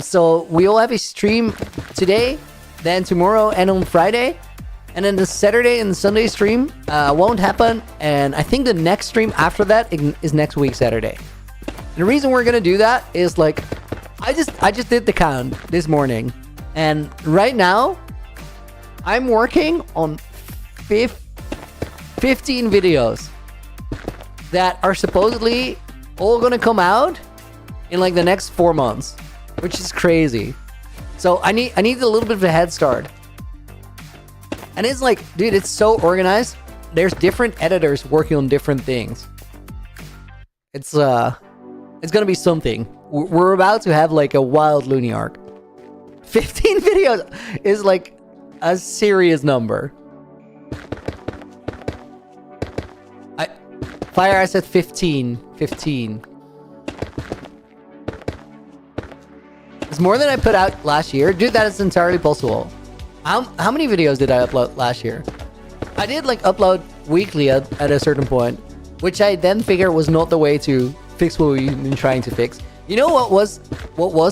So we'll have a stream today, then tomorrow, and on Friday. And then the Saturday and the Sunday stream won't happen. And I think the next stream after that is next week, Saturday. And the reason we're gonna do that is like, I just did the count this morning. And right now, I'm working on 15 videos that are supposedly all gonna come out in like the next 4 months, which is crazy. So I need a little bit of a head start. And it's like, dude, it's so organized. There's different editors working on different things. It's gonna be something. We're about to have like a wild Looney arc. 15 videos is like a serious number. Fire, I said 15. 15. It's more than I put out last year. Dude, that is entirely possible. How many videos did I upload last year? I did like upload weekly at a certain point, which I then figured was not the way to fix what we've been trying to fix. You know what was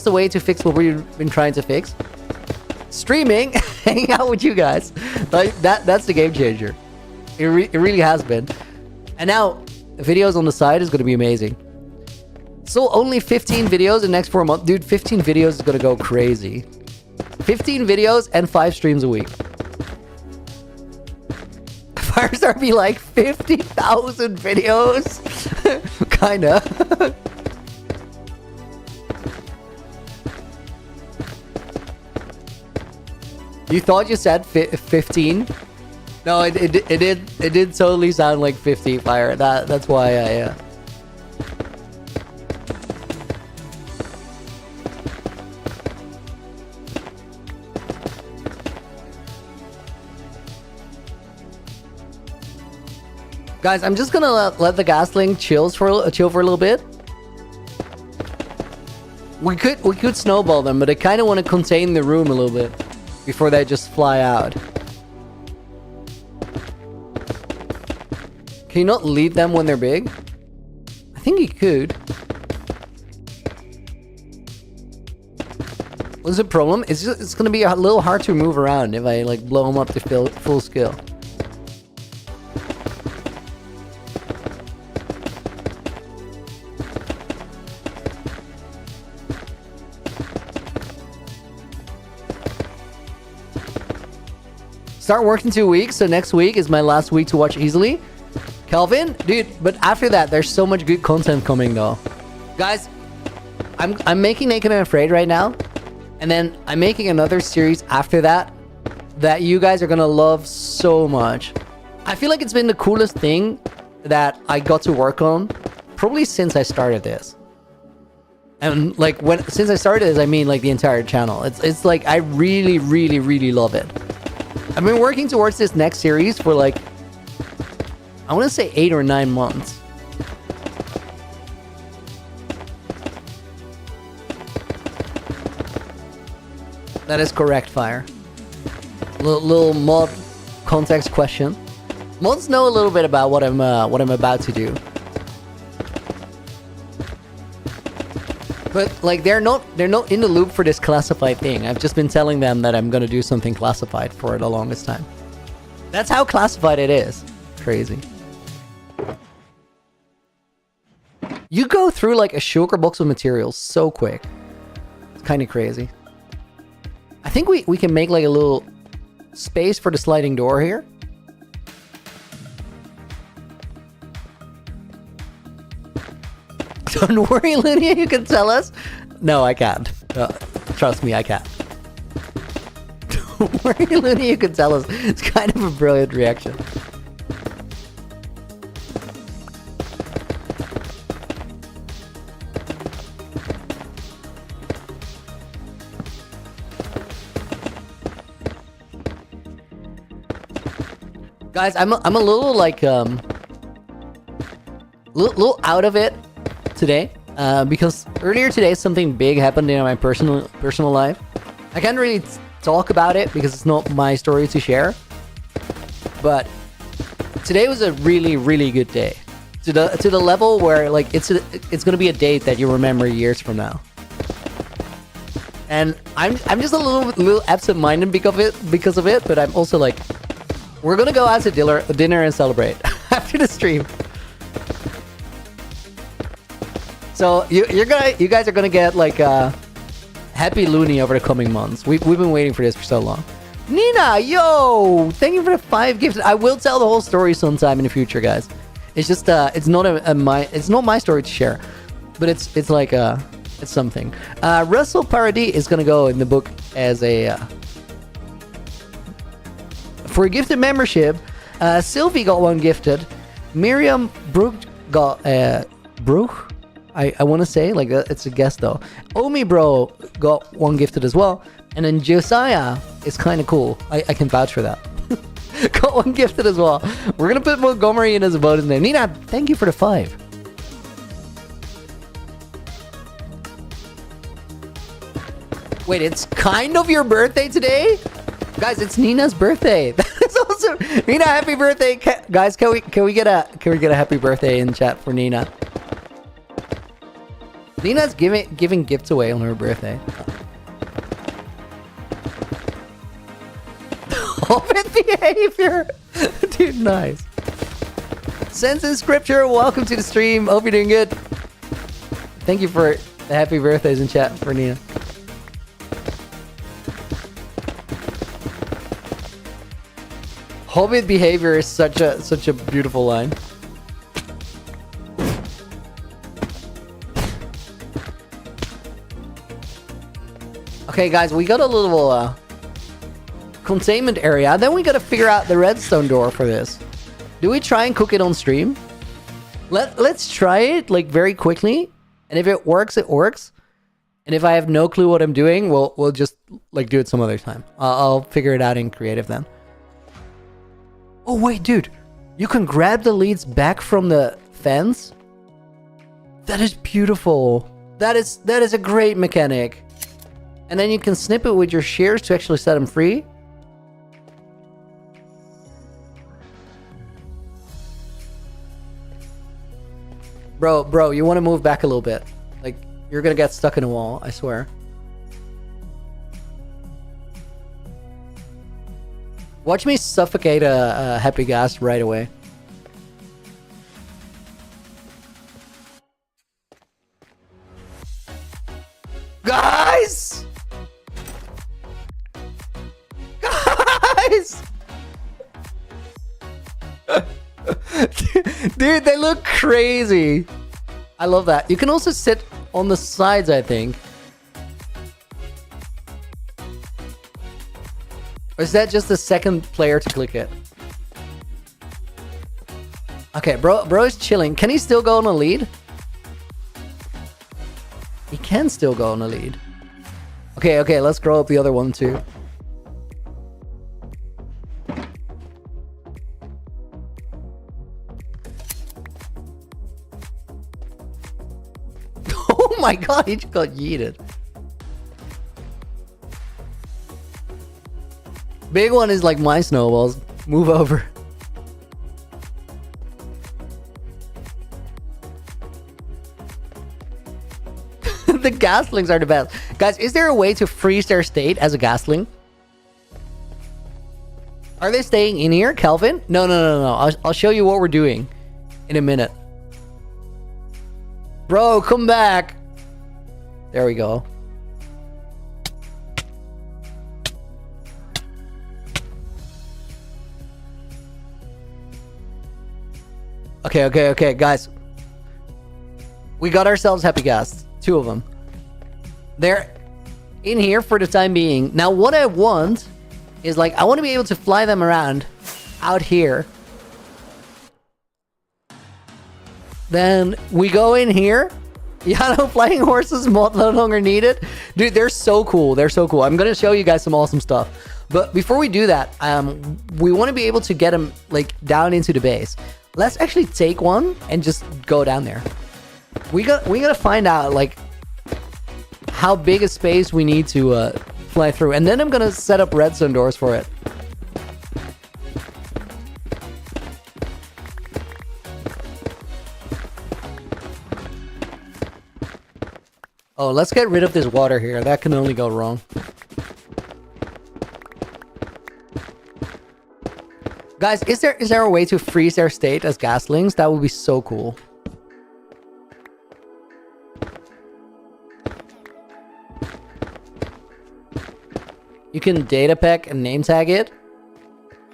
the way to fix what we've been trying to fix? Streaming, hanging out with you guys. Like that's the game changer. It really has been. And now videos on the side is going to be amazing. So only 15 videos in the next 4 months. Dude, 15 videos is going to go crazy. 15 videos and 5 streams a week. Firestar be like 50,000 videos. Kinda. You thought you said 15? No, it did totally sound like 50, Fire. That's why I Guys, I'm just gonna let the gasling chill for a little bit. We could snowball them, but I kind of want to contain the room a little bit before they just fly out. Can you not leave them when they're big? I think you could. What's the problem? It's gonna be a little hard to move around if I like blow them up to full skill. Start working 2 weeks, so next week is my last week to watch easily. Kelvin, dude, but after that, there's so much good content coming though. Guys, I'm making Naked and Afraid right now, and then I'm making another series after that you guys are gonna love so much. I feel like it's been the coolest thing that I got to work on probably since I started this. And like since I started this, I mean like the entire channel. It's like I really, really, really love it. I've been working towards this next series for like, I want to say 8 or 9 months. That is correct, Fire. Little mod context question. Mods know a little bit about what I'm about to do. But like they're not in the loop for this classified thing. I've just been telling them that I'm gonna do something classified for the longest time. That's how classified it is. Crazy. You go through like a shulker box of materials so quick. It's kind of crazy. I think we can make like a little space for the sliding door here. Don't worry, Lydia, you can tell us. No, I can't. Trust me, I can't. Don't worry, Lydia, you can tell us. It's kind of a brilliant reaction. Guys, I'm a little like little out of it today, because earlier today something big happened in my personal life. I can't really talk about it because it's not my story to share. But today was a really, really good day. To the level where like it's gonna be a date that you remember years from now. And I'm just a little absent-minded because of it, but I'm also like, we're gonna go out to dinner and celebrate after the stream. So you guys are gonna get like happy Looney over the coming months. We've been waiting for this for so long. Nina, yo, thank you for the 5 gifts. I will tell the whole story sometime in the future, guys. It's just it's not it's not my story to share, but it's like it's something. Russell Paradis is gonna go in the book as a for a gifted membership. Sylvie got 1 gifted. Miriam Brook got Brook. I want to say like it's a guess though. Omi Bro got 1 gifted as well, and then Josiah is kind of cool. I can vouch for that. Got 1 gifted as well. We're gonna put Montgomery in as a bonus name. Nina, thank you for the 5. Wait, it's kind of your birthday today, guys. It's Nina's birthday. That's awesome. Nina, happy birthday, guys. Can we get a happy birthday in chat for Nina? Nina's giving gifts away on her birthday. Open behavior. Dude, nice. Sense in Scripture, welcome to the stream. Hope you're doing good. Thank you for the happy birthdays in chat for Nina. Hobbit behavior is such a beautiful line. Okay, guys, we got a little containment area. Then we got to figure out the redstone door for this. Do we try and cook it on stream? Let's try it like very quickly, and if it works, it works. And if I have no clue what I'm doing, we'll just like do it some other time. I'll figure it out in creative then. Oh wait, dude, you can grab the leads back from the fence. That is beautiful. That is a great mechanic. And then you can snip it with your shears to actually set them free. Bro, you want to move back a little bit. Like, you're gonna get stuck in a wall, I swear. Watch me suffocate a happy gas right away. Guys! Guys! Dude, they look crazy. I love that. You can also sit on the sides, I think. Or is that just the second player to click it? Okay, bro is chilling. Can he still go on a lead? He can still go on a lead. Okay, let's grow up the other one too. Oh my god, he just got yeeted. Big one is like my snowballs. Move over. The gaslings are the best. Guys, is there a way to freeze their state as a gasling? Are they staying in here, Kelvin? No. I'll show you what we're doing in a minute. Bro, come back. There we go. Okay, guys. We got ourselves happy gas. 2 of them. They're in here for the time being. Now, what I want is like, I want to be able to fly them around out here. Then we go in here. Yeah, no, flying horses no longer needed. Dude, they're so cool. They're so cool. I'm going to show you guys some awesome stuff. But before we do that, we want to be able to get them like down into the base. Let's actually take one and just go down there. We gotta find out like how big a space we need to fly through. And then I'm gonna set up redstone doors for it. Oh, let's get rid of this water here. That can only go wrong. Guys, is there a way to freeze their state as gaslings? That would be so cool. You can data pack and name tag it.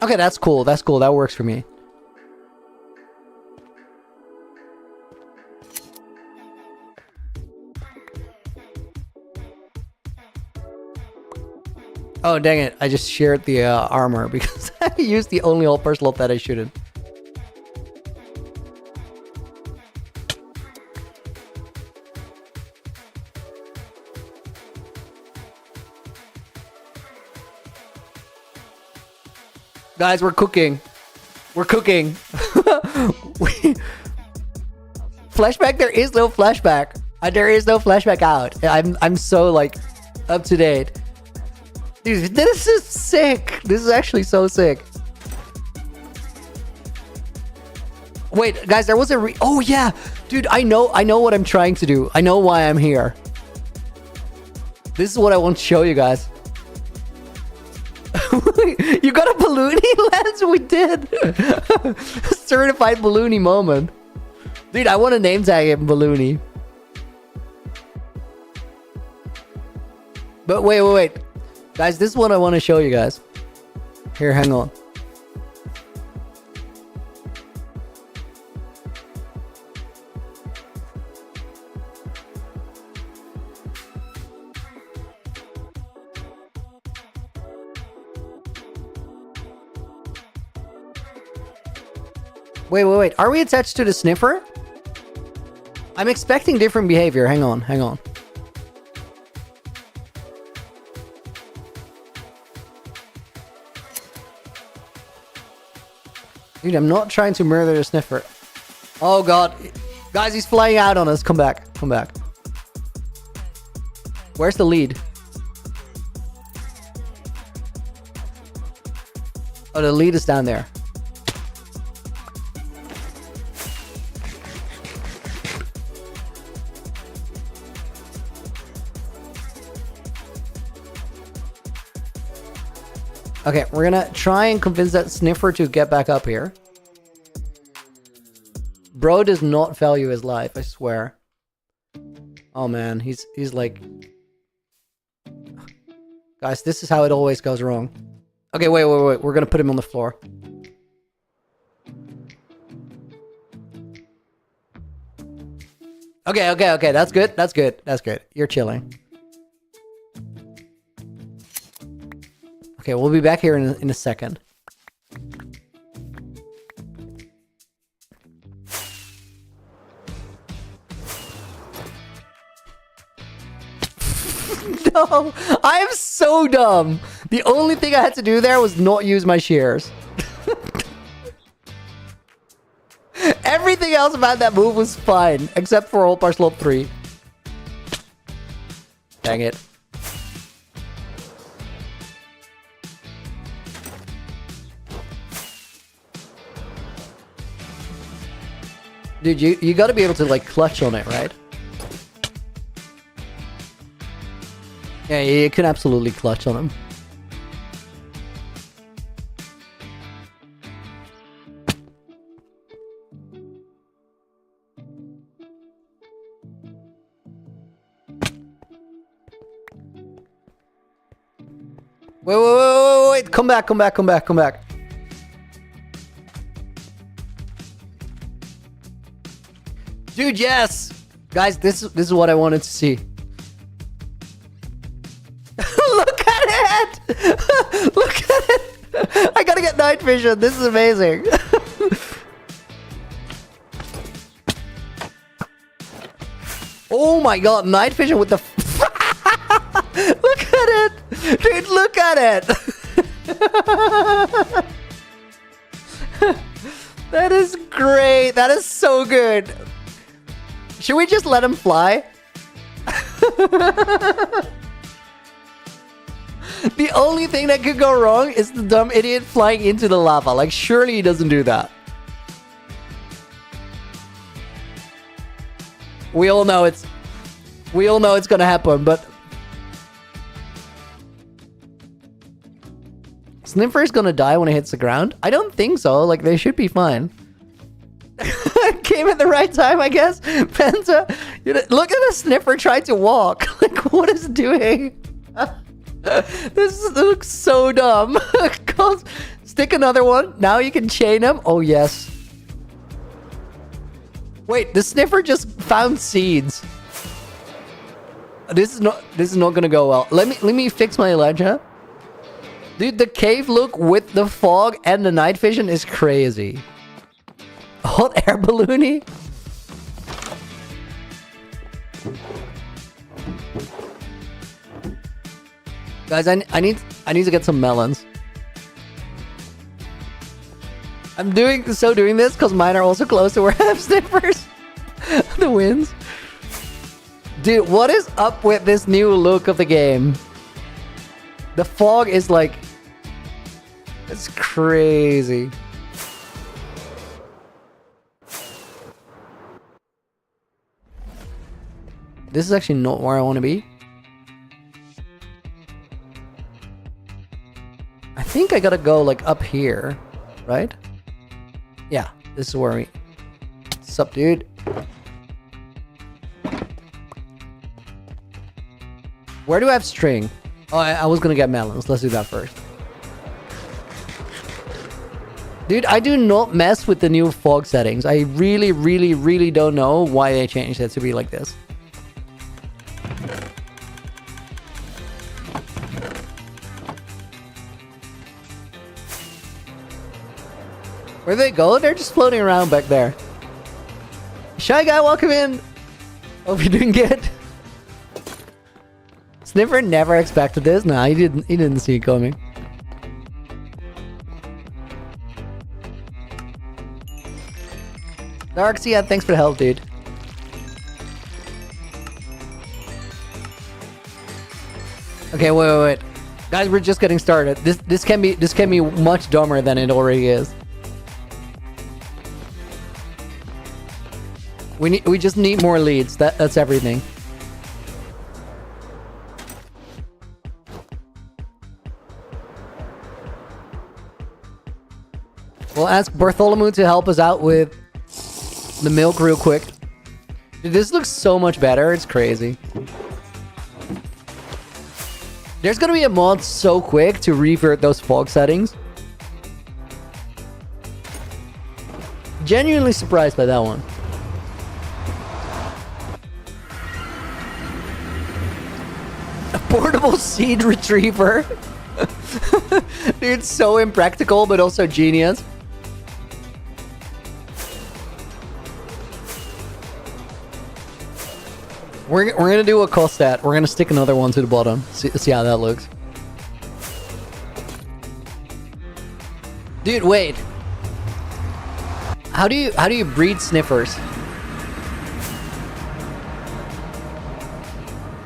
Okay, that's cool. That's cool. That works for me. Oh, dang it. I just shared the armor because I used the only all-per slot that I shouldn't. Guys, we're cooking. We're cooking. Flashback? There is no flashback. There is no flashback out. I'm so, like, up to date. Dude, this is sick. This is actually so sick. Wait, guys, there was a oh yeah, dude, I know what I'm trying to do. I know why I'm here. This is what I want to show you guys. You got a balloony, Lance? We did. Certified balloony moment. Dude, I want to name tag him balloony. But wait. Guys, this is what I want to show you guys. Here, hang on. Wait. Are we attached to the sniffer? I'm expecting different behavior. Hang on. Dude, I'm not trying to murder the sniffer. Oh god. Guys, he's flying out on us. Come back. Where's the lead? Oh, the lead is down there. Okay, we're gonna try and convince that sniffer to get back up here. Bro does not value his life, I swear. Oh man, he's like... Guys, this is how it always goes wrong. Okay, wait. We're gonna put him on the floor. Okay. That's good. You're chilling. Okay, we'll be back here in a second. No, I am so dumb. The only thing I had to do there was not use my shears. Everything else about that move was fine, except for all-par slot 3. Dang it. Dude, you gotta be able to, like, clutch on it, right? Yeah, you can absolutely clutch on him. Wait. Come back. Dude, yes! Guys, this is what I wanted to see. Look at it! Look at it! I gotta get night vision. This is amazing. Oh my god, night vision with the... Look at it! Dude, look at it! That is great. That is so good. Should we just let him fly? The only thing that could go wrong is the dumb idiot flying into the lava. Like, surely he doesn't do that. We all know it's gonna happen, but Sniffer's gonna die when it hits the ground? I don't think so. Like, they should be fine. Came at the right time, I guess. Penta, look at the Sniffer try to walk. Like, what is it doing? This looks so dumb. Stick another one. Now you can chain him. Oh, yes. Wait, the Sniffer just found seeds. This is not gonna go well. Let me fix my ledge, huh? Dude, the cave look with the fog and the night vision is crazy. Hot air balloony? Guys, I need to get some melons. I'm doing this because mine are also close to where I have Sniffers. The wins. Dude, what is up with this new look of the game? The fog is like... It's crazy. This is actually not where I want to be. I think I gotta go like up here, right? Yeah, this is where we... What's up, dude? Where do I have string? Oh, I was gonna get melons. Let's do that first. Dude, I do not mess with the new fog settings. I really, really, really don't know why they changed it to be like this. Where do they go? They're just floating around back there. Shy guy, welcome in. Hope you're doing good. Sniffer never expected this. Nah, he didn't see it coming. Darkseid, thanks for the help, dude. Okay, wait. Guys, we're just getting started. This can be much dumber than it already is. We just need more leads. That's everything. We'll ask Bartholomew to help us out with the milk real quick. Dude, this looks so much better. It's crazy. There's gonna be a mod so quick to revert those fog settings. Genuinely surprised by that one. A portable seed retriever. Dude, so impractical, but also genius. We're gonna do a cost stat. We're gonna stick another one to the bottom. See how that looks. Dude, wait. How do you breed sniffers?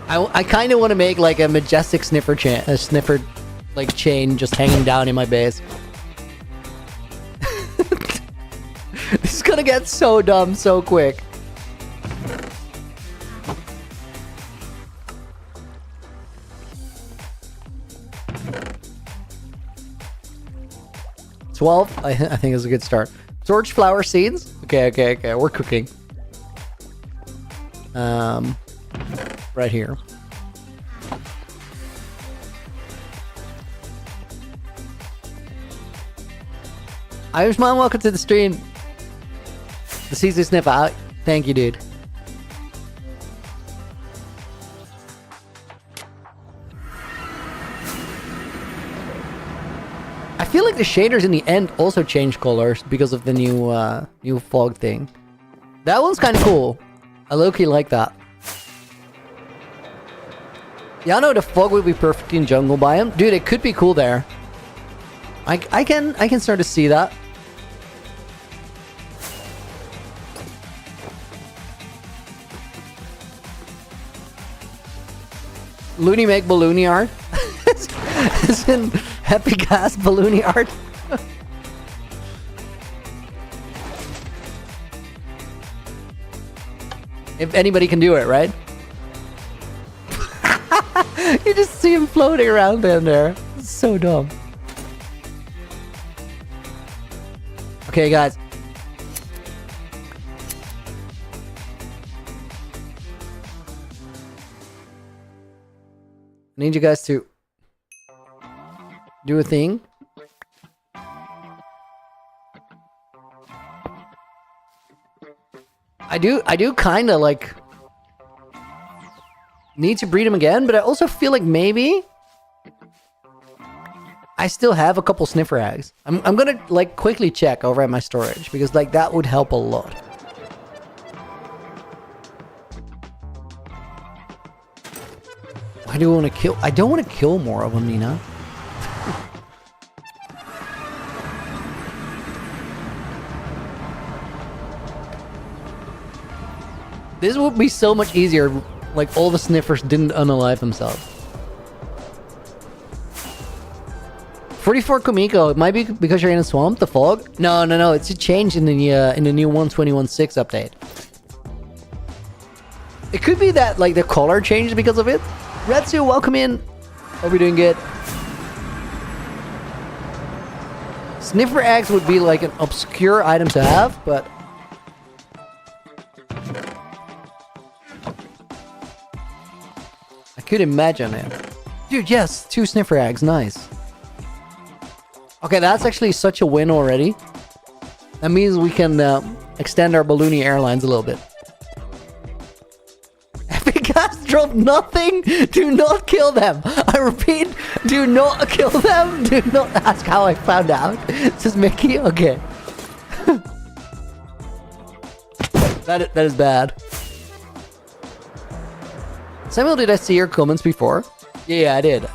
I kind of want to make like a majestic sniffer chain, a sniffer like chain just hanging down in my base. This is gonna get so dumb so quick. I think is a good start. Torch flower seeds. Okay. We're cooking. Right here. Irishman, welcome to the stream. The Caesar Sniff out. Thank you, dude. I feel like the shaders in the end also change colors because of the new fog thing. That one's kind of cool. I low-key like that. Yeah, I know the fog would be perfect in jungle biome. Dude, it could be cool there. I can start to see that. Looney make balloony art. As in Happy Gas Balloony art. If anybody can do it, right? You just see him floating around down there. It's so dumb. Okay, guys. I need you guys to do a thing. I do kind of like need to breed him again, but I also feel like maybe I still have a couple sniffer eggs. I'm gonna like quickly check over at my storage because like that would help a lot. Why do I want to kill? I don't want to kill more of them, Nina. This would be so much easier, like all the sniffers didn't unalive themselves. 44 Kumiko, it might be because you're in a swamp, the fog? No, it's a change in the new 121.6 update. It could be that like the color changed because of it. Retsu, welcome in. Hope you're doing good. Sniffer eggs would be like an obscure item to have, but I could imagine it. Dude, yes, 2 sniffer eggs, nice. Okay, that's actually such a win already. That means we can extend our Balloony Airlines a little bit. Epic Gas drop nothing! Do not kill them! I repeat, do not kill them! Do not ask how I found out. This is Mickey? Okay. That is bad. Samuel, did I see your comments before? Yeah, I did.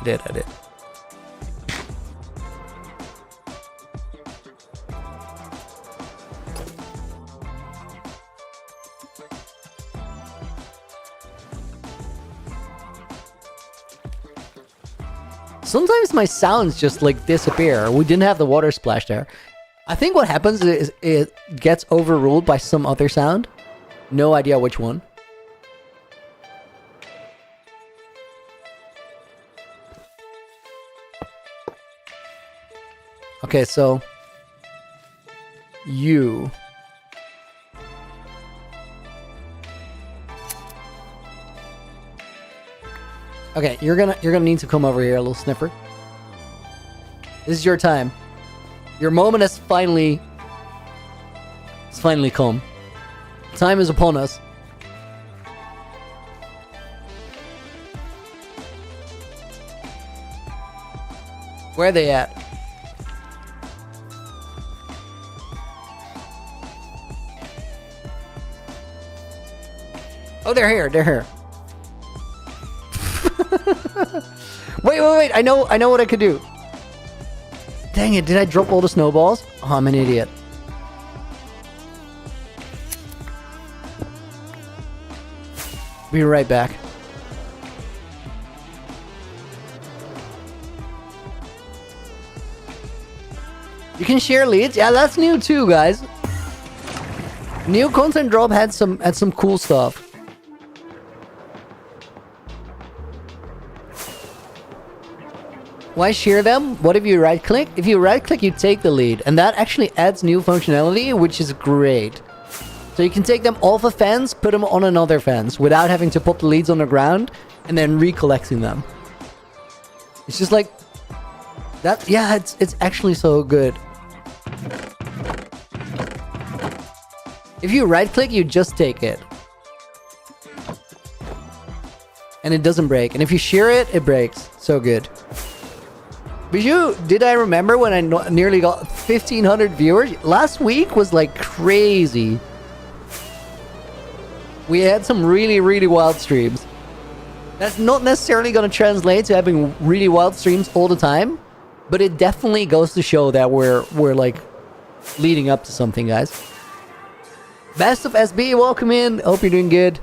Sometimes my sounds just like disappear. We didn't have the water splash there. I think what happens is it gets overruled by some other sound. No idea which one. Okay, so you. Okay, you're gonna need to come over here, little sniffer. This is your time. Your moment has finally come. Time is upon us. Where are they at? Oh, they're here. Wait. I know what I could do. Dang it, did I drop all the snowballs? Oh, I'm an idiot. Be right back. You can share leads? Yeah, that's new too, guys. New content drop had some cool stuff. Why share them? What if you right click? If you right click, you take the lead, and that actually adds new functionality, which is great. So you can take them off a fence, put them on another fence without having to put the leads on the ground and then recollecting them. It's just like that. Yeah, it's actually so good. If you right click, you just take it. And it doesn't break. And if you shear it, it breaks. So good. Bijou, did I remember when I nearly got 1,500 viewers? Last week was like crazy. We had some really, really wild streams. That's not necessarily going to translate to having really wild streams all the time, but it definitely goes to show that we're like leading up to something, guys. Best of SB, welcome in. Hope you're doing good.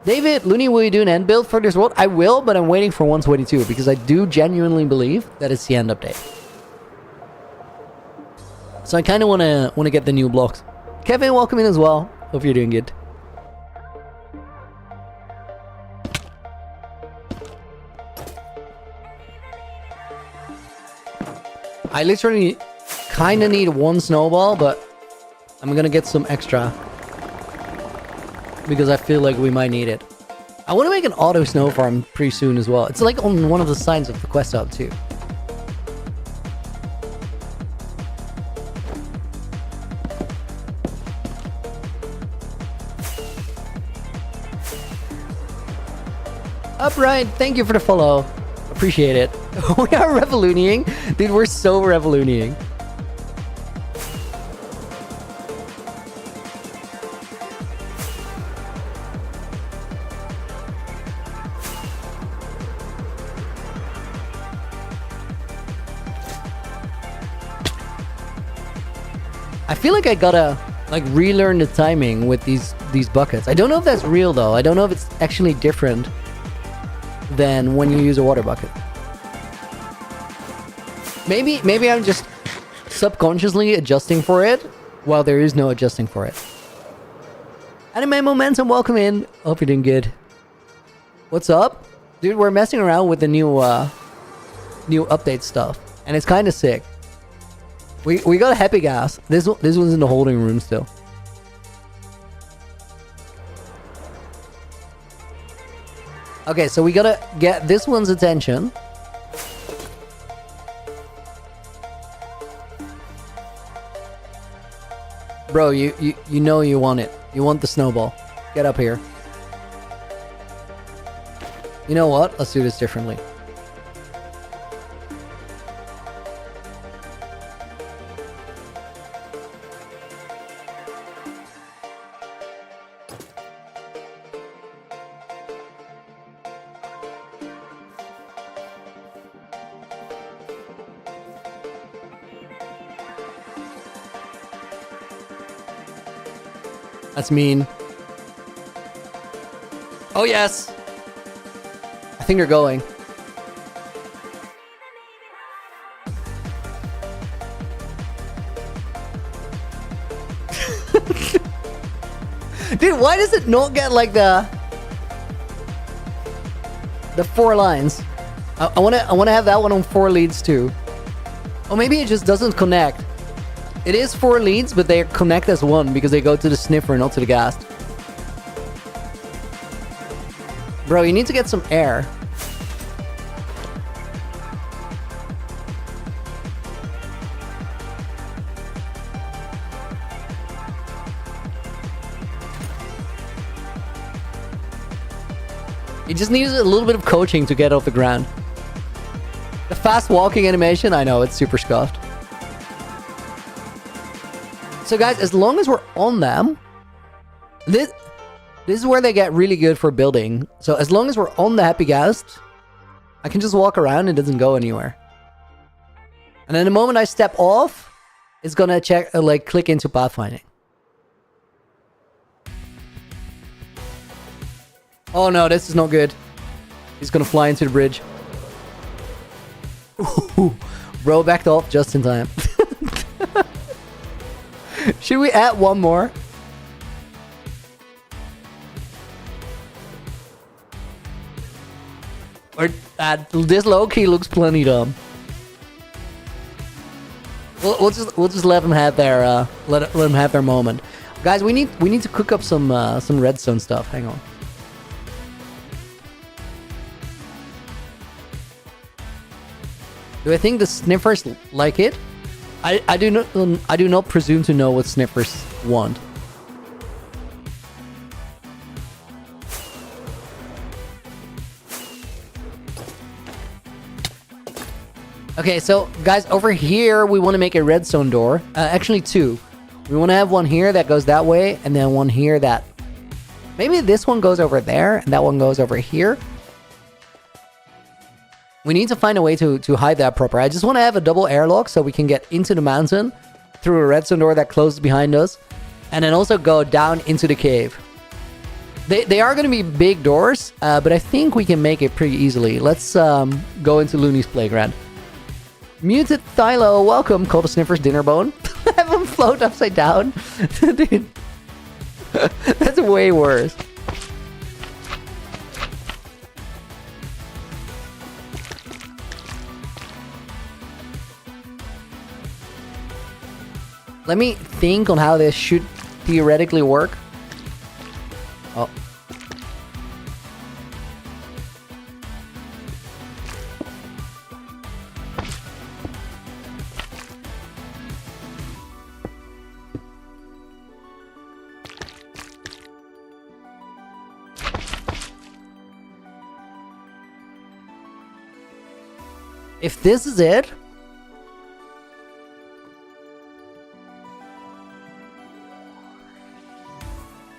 David, Looney, will you do an end build for this world? I will, but I'm waiting for 122 because I do genuinely believe that it's the end update. So I kind of want to get the new blocks. Kevin, welcome in as well. Hope you're doing good. I literally kind of need one snowball, but I'm gonna get some extra because I feel like we might need it. I want to make an auto snow farm pretty soon as well. It's like on one of the signs of the quest hub too. Upright, thank you for the follow. Appreciate it. We are revolooning. Dude, we're so revolooning. I feel like I gotta like relearn the timing with these buckets. I don't know if that's real though. I don't know if it's actually different than when you use a water bucket. Maybe I'm just subconsciously adjusting for it while there is no adjusting for it. Anime Momentum, welcome in. Hope you're doing good. What's up? Dude, we're messing around with the new update stuff. And it's kind of sick. We got a happy gas. This one's in the holding room still. Okay, so we gotta get this one's attention. Bro, you know you want it. You want the snowball. Get up here. You know what? Let's do this differently. That's mean. Oh, yes. I think they're going. Dude, why does it not get like the 4 lines? I wanna have that one on 4 leads too. Oh, maybe it just doesn't connect. It is 4 leads, but they connect as one because they go to the sniffer, not to the ghast. Bro, you need to get some air. It just needs a little bit of coaching to get off the ground. The fast walking animation, I know, it's super scuffed. So guys, as long as we're on them, this is where they get really good for building. So as long as we're on the happy ghast, I can just walk around and it doesn't go anywhere. And then the moment I step off, it's gonna check click into pathfinding. Oh no, this is not good. He's gonna fly into the bridge. Ooh, bro backed off just in time. Should we add one more? Or this low key looks plenty dumb. We'll just let them have their let them have their moment, guys. We need to cook up some redstone stuff. Hang on. Do I think the sniffers like it? I do not presume to know what sniffers want. Okay, so guys, over here we want to make a redstone door. Actually 2. We want to have one here that goes that way, and then one here that... Maybe this one goes over there, and that one goes over here. We need to find a way to hide that proper. I just want to have a double airlock so we can get into the mountain through a redstone door that closes behind us, and then also go down into the cave. They are going to be big doors, but I think we can make it pretty easily. Let's go into Looney's Playground. Muted Thylo, welcome. Cold Sniffer's Dinner Bone. Have him float upside down. Dude, that's way worse. Let me think on how this should theoretically work. Oh. If this is it,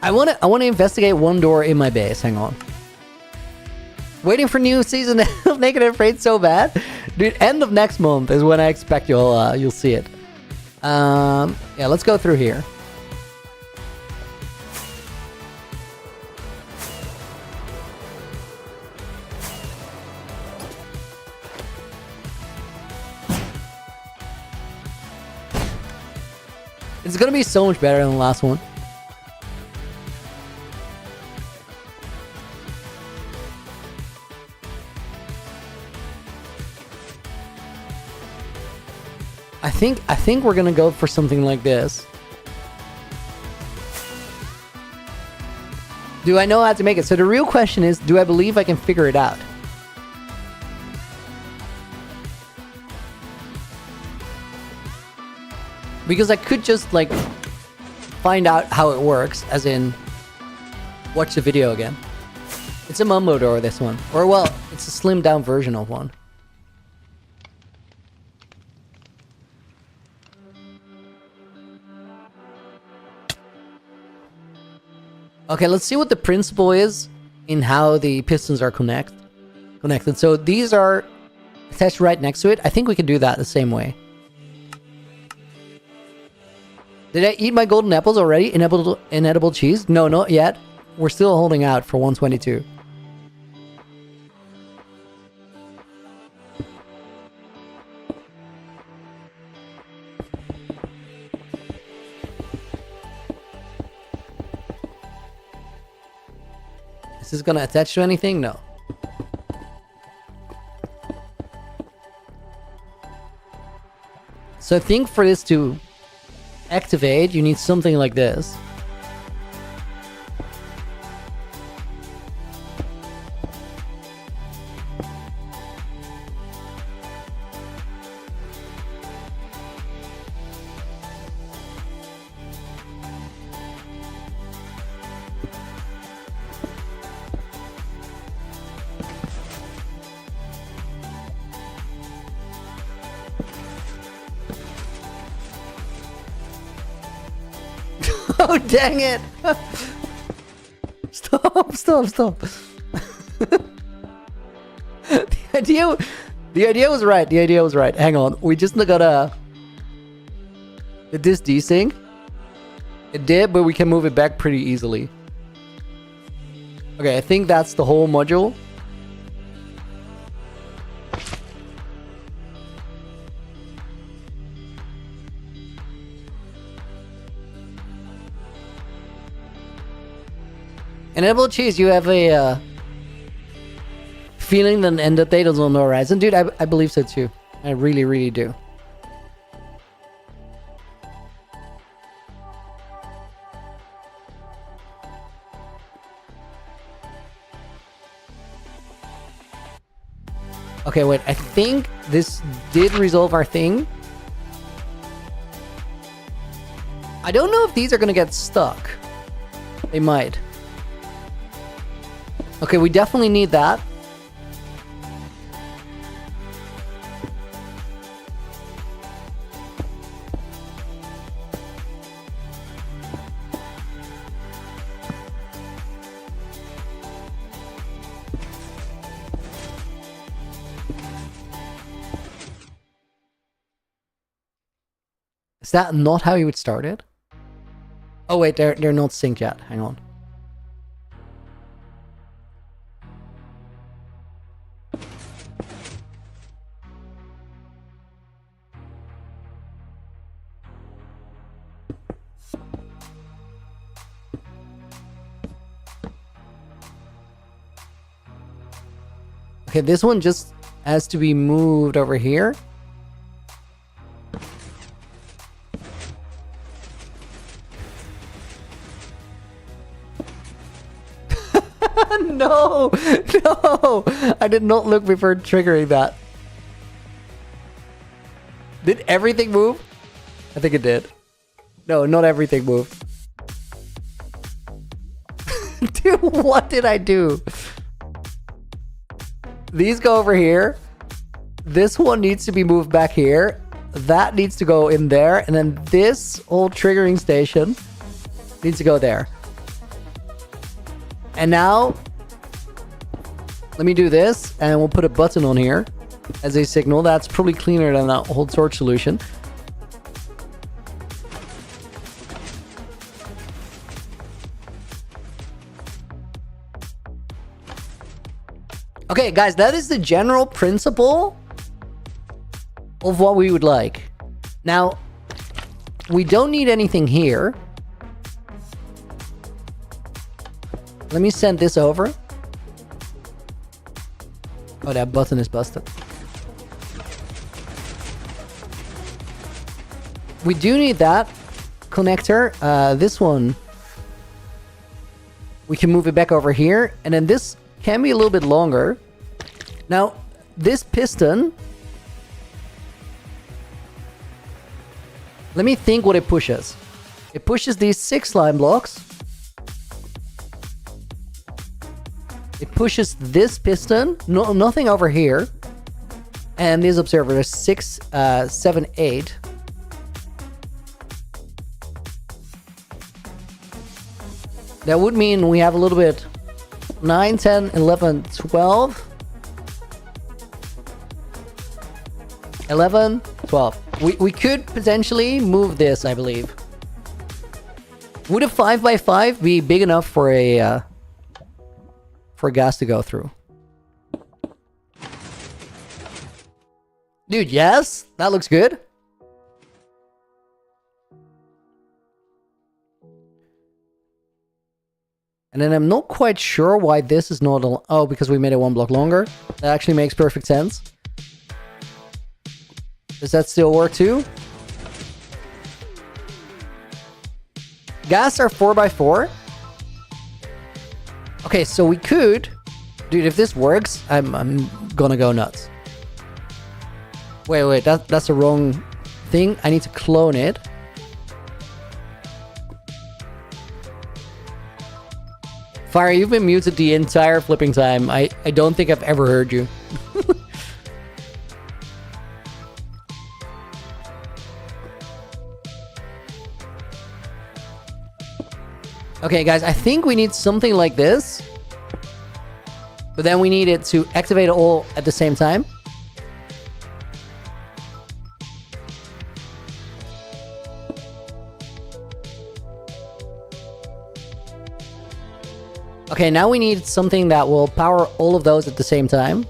I wanna investigate one door in my base. Hang on. Waiting for new season of Naked and Afraid so bad, dude. End of next month is when I expect you'll see it. Yeah, let's go through here. It's gonna be so much better than the last one. I think we're gonna go for something like this. Do I know how to make it? So the real question is, do I believe I can figure it out? Because I could just like find out how it works, as in watch the video again. It's a mumbo door, this one. Or well, it's a slimmed down version of one. Okay, let's see what the principle is in how the pistons are connected. So these are attached right next to it. I think we can do that the same way. Did I eat my golden apples already? Inedible cheese? No, not yet. We're still holding out for 122. Is this gonna attach to anything? No. So I think for this to activate, you need something like this. Oh, dang it! Stop. The idea was right. Hang on. We just gotta... Did this desync? It did, but we can move it back pretty easily. Okay, I think that's the whole module. Inedible cheese, you have a feeling that end of day is on the horizon. Dude, I believe so too. I really, really do. Okay, wait, I think this did resolve our thing. I don't know if these are gonna get stuck. They might. Okay, we definitely need that. Is that not how you would start it? Oh wait, they're not synced yet. Hang on. Okay, this one just has to be moved over here. No, no, I did not look before triggering that. Did everything move? I think it did. No, not everything moved. Dude, what did I do? These go over here. This one needs to be moved back here. That needs to go in there. And then this whole triggering station needs to go there. And now, let me do this. And we'll put a button on here as a signal. That's probably cleaner than that whole torch solution. Okay, guys, that is the general principle of what we would like. Now, we don't need anything here. Let me send this over. Oh, that button is busted. We do need that connector. This one, we can move it back over here. And then this can be a little bit longer. Now, this piston, let me think what it pushes. It pushes these 6 slime blocks. It pushes this piston, nothing over here. And this observer is 6, 7, 8. That would mean we have a little bit 9, 10, 11, 12. 11, 12. We could potentially move this, I believe. Would a 5x5 be big enough for a gas to go through? Dude, yes, that looks good. And then I'm not quite sure why this is not... Oh, because we made it 1 block longer. That actually makes perfect sense. Does that still work too? Gas are 4x4. Okay, so we could... Dude, if this works, I'm gonna go nuts. Wait, that's the wrong thing. I need to clone it. Fire, you've been muted the entire flipping time. I don't think I've ever heard you. Okay, guys, I think we need something like this. But then we need it to activate it all at the same time. Okay, now we need something that will power all of those at the same time.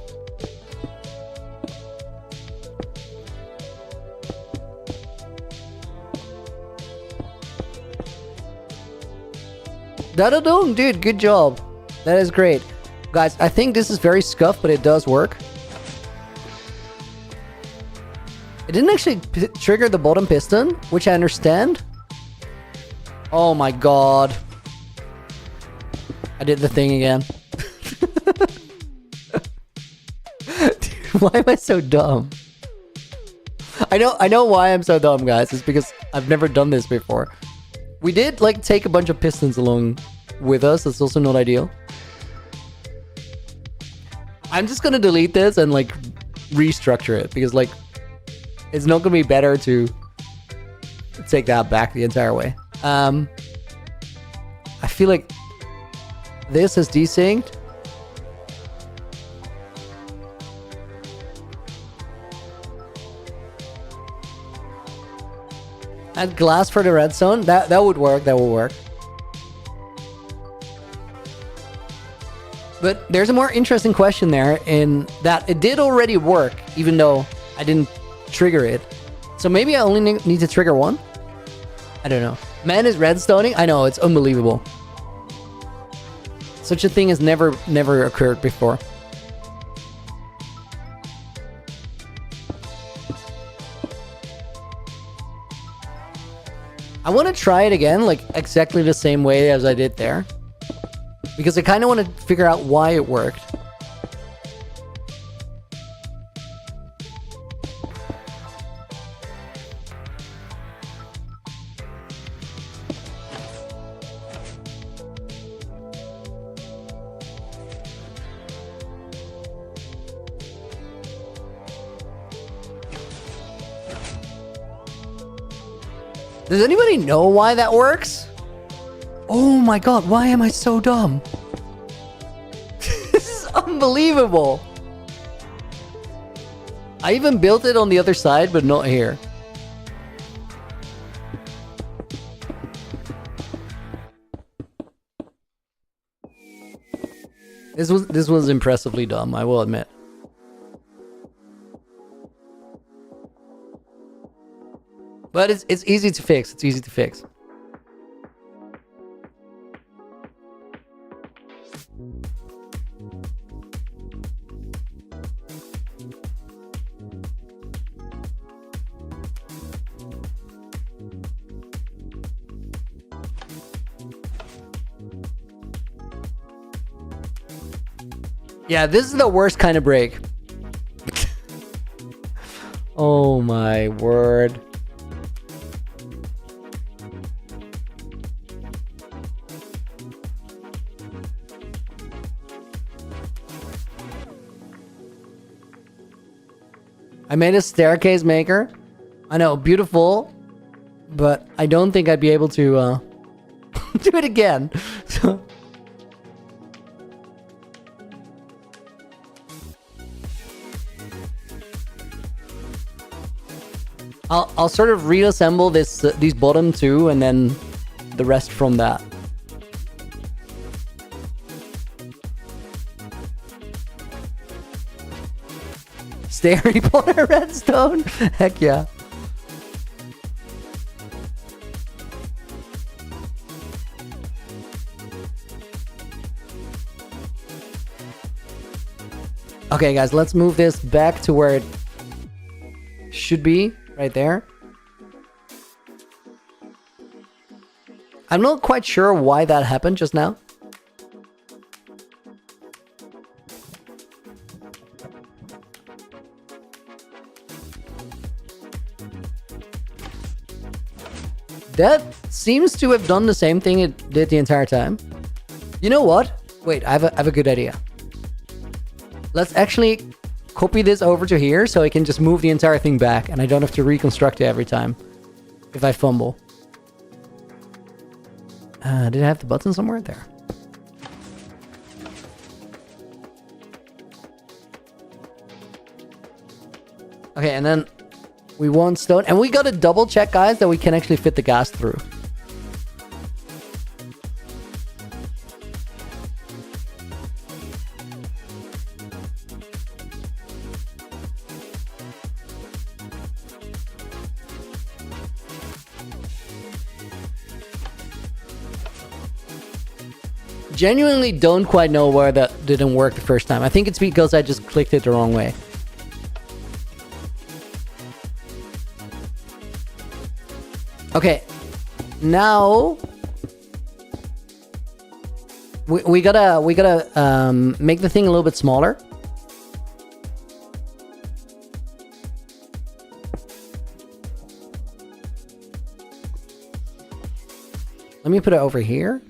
Da-da-dong, dude, good job. That is great. Guys, I think this is very scuffed, but it does work. It didn't actually trigger the bottom piston, which I understand. Oh my god. I did the thing again. Dude, why am I so dumb? I know why I'm so dumb, guys. It's because I've never done this before. We did, like, take a bunch of pistons along with us. That's also not ideal. I'm just gonna delete this and, like, restructure it. Because, like, it's not gonna be better to take that back the entire way. I feel like this is desynced. Add glass for the redstone. That would work. That will work. But there's a more interesting question there in that it did already work, even though I didn't trigger it. So maybe I only need to trigger one? I don't know. Man is redstoning? I know, it's unbelievable. Such a thing has never occurred before. I want to try it again, like exactly the same way as I did there. Because I kind of want to figure out why it worked. Does anybody know why that works? Oh my god, why am I so dumb? This is unbelievable. I even built it on the other side, but not here. This was impressively dumb, I will admit. But it's easy to fix. It's easy to fix. Yeah, this is the worst kind of break. Oh my word. I made a staircase maker. I know, beautiful, but I don't think I'd be able to do it again. So I'll sort of reassemble these bottom two, and then the rest from that. Stay Harry Potter redstone? Heck yeah. Okay, guys, let's move this back to where it should be, right there. I'm not quite sure why that happened just now. That seems to have done the same thing it did the entire time. You know what? Wait, I have a good idea. Let's actually copy this over to here so I can just move the entire thing back and I don't have to reconstruct it every time if I fumble. Did I have the button somewhere? There. Okay, and then we want stone. And we gotta double check, guys, that we can actually fit the gas through. Genuinely don't quite know why that didn't work the first time. I think it's because I just clicked it the wrong way. Okay, now we gotta make the thing a little bit smaller. Let me put it over here.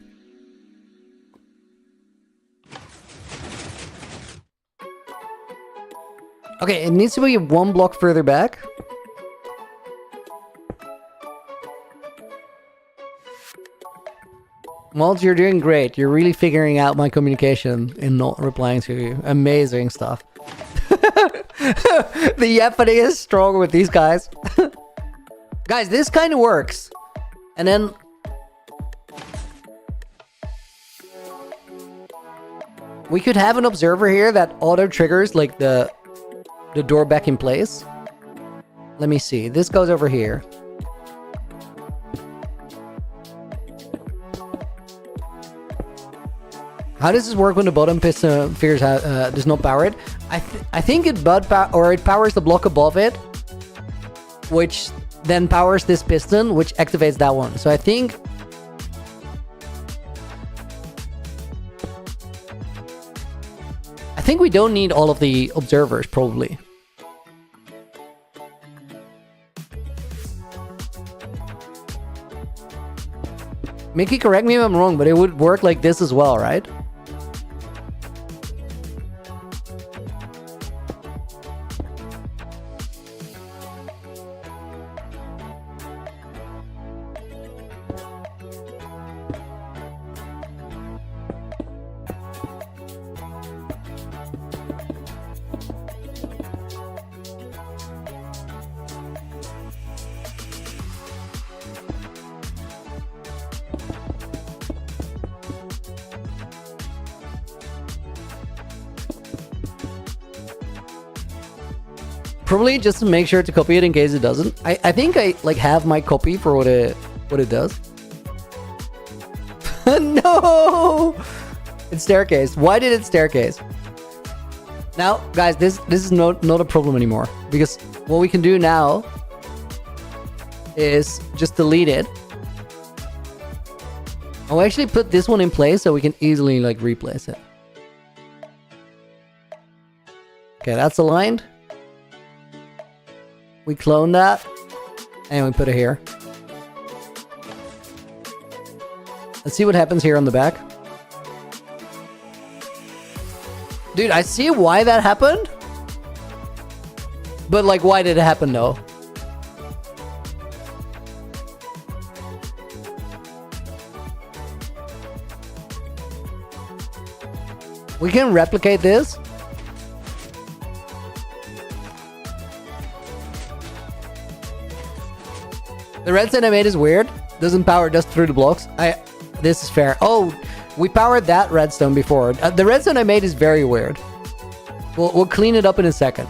Okay, it needs to be one block further back. Walt, you're doing great. You're really figuring out my communication in not replying to you. Amazing stuff. The Yepany is strong with these guys. Guys, this kind of works. And then we could have an observer here that auto triggers like the door back in place. Let me see. This goes over here. How does this work when the bottom piston figures out does not power it? I think it powers the block above it, which then powers this piston, which activates that one. So I think we don't need all of the observers, probably. Mickey, correct me if I'm wrong, but it would work like this as well, right? Probably just to make sure to copy it in case it doesn't. I think I like have my copy for what it does. No! It's staircase. Why did it staircase? Now, guys, this is not a problem anymore. Because what we can do now is just delete it. I'll actually put this one in place so we can easily like replace it. Okay, that's aligned. We clone that, and we put it here. Let's see what happens here on the back. Dude, I see why that happened. But, like, why did it happen, though? We can replicate this. The redstone I made is weird. Doesn't power just through the blocks. This is fair. Oh, we powered that redstone before. The redstone I made is very weird. We'll clean it up in a second.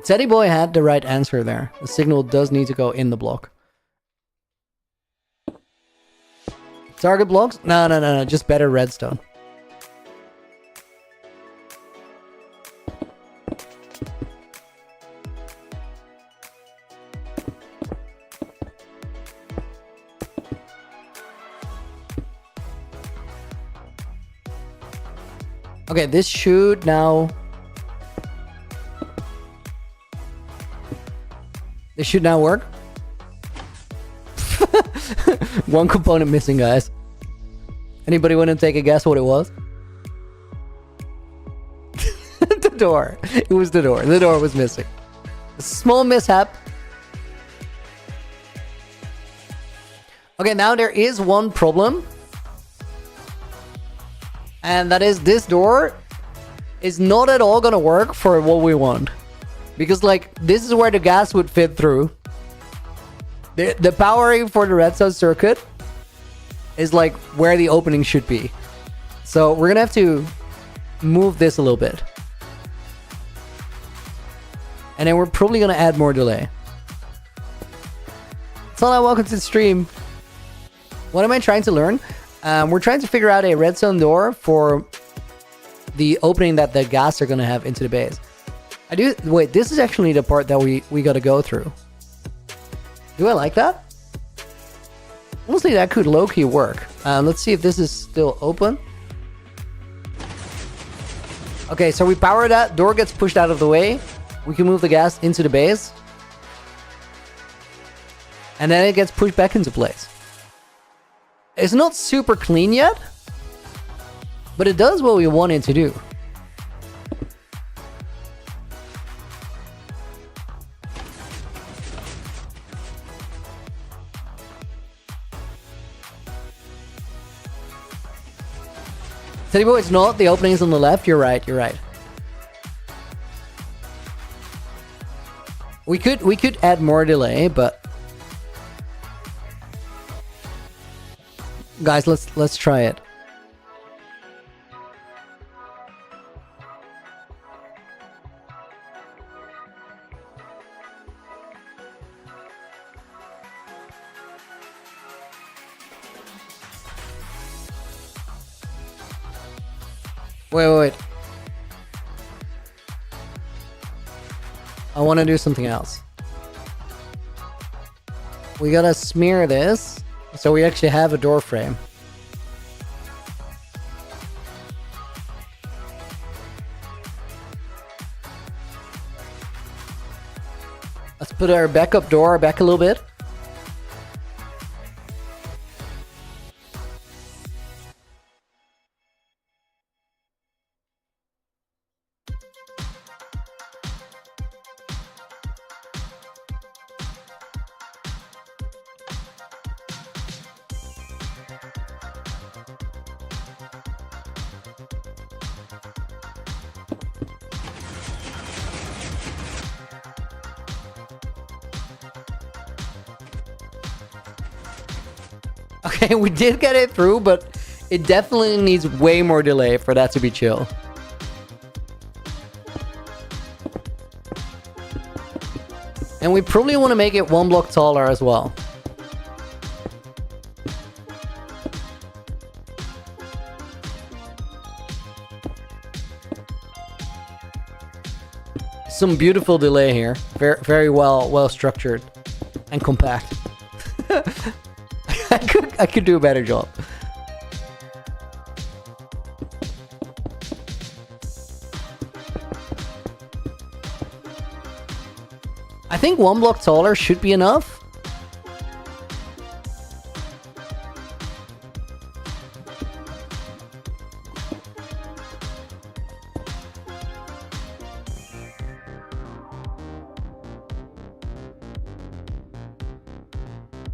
Teddy Boy had the right answer there. The signal does need to go in the block. Target blocks? No. Just better redstone. Okay, this should now... This should now work. One component missing, guys. Anybody want to take a guess what it was? The door. It was the door. The door was missing. A small mishap. Okay, now there is one problem. And that is this door is not at all gonna work for what we want. Because, like, this is where the gas would fit through. The powering for the redstone circuit is, like, where the opening should be. So we're gonna have to move this a little bit. And then we're probably gonna add more delay. Salah, welcome to the stream. What am I trying to learn? We're trying to figure out a redstone door for the opening that the gas are going to have into the base. Wait, this is actually the part that we got to go through. Do I like that? Honestly, that could low-key work. Let's see if this is still open. Okay, so we power that. Door gets pushed out of the way. We can move the gas into the base. And then it gets pushed back into place. It's not super clean yet, but it does what we want it to do. Teddy Boy, it's not. The opening is on the left. You're right. We could add more delay, but guys, let's try it. Wait. I want to do something else. We gotta smear this so we actually have a door frame. Let's put our backup door back a little bit. Okay, we did get it through, but it definitely needs way more delay for that to be chill. And we probably want to make it 1 block taller as well. Some beautiful delay here. Very well structured and compact. I could do a better job. I think 1 block taller should be enough.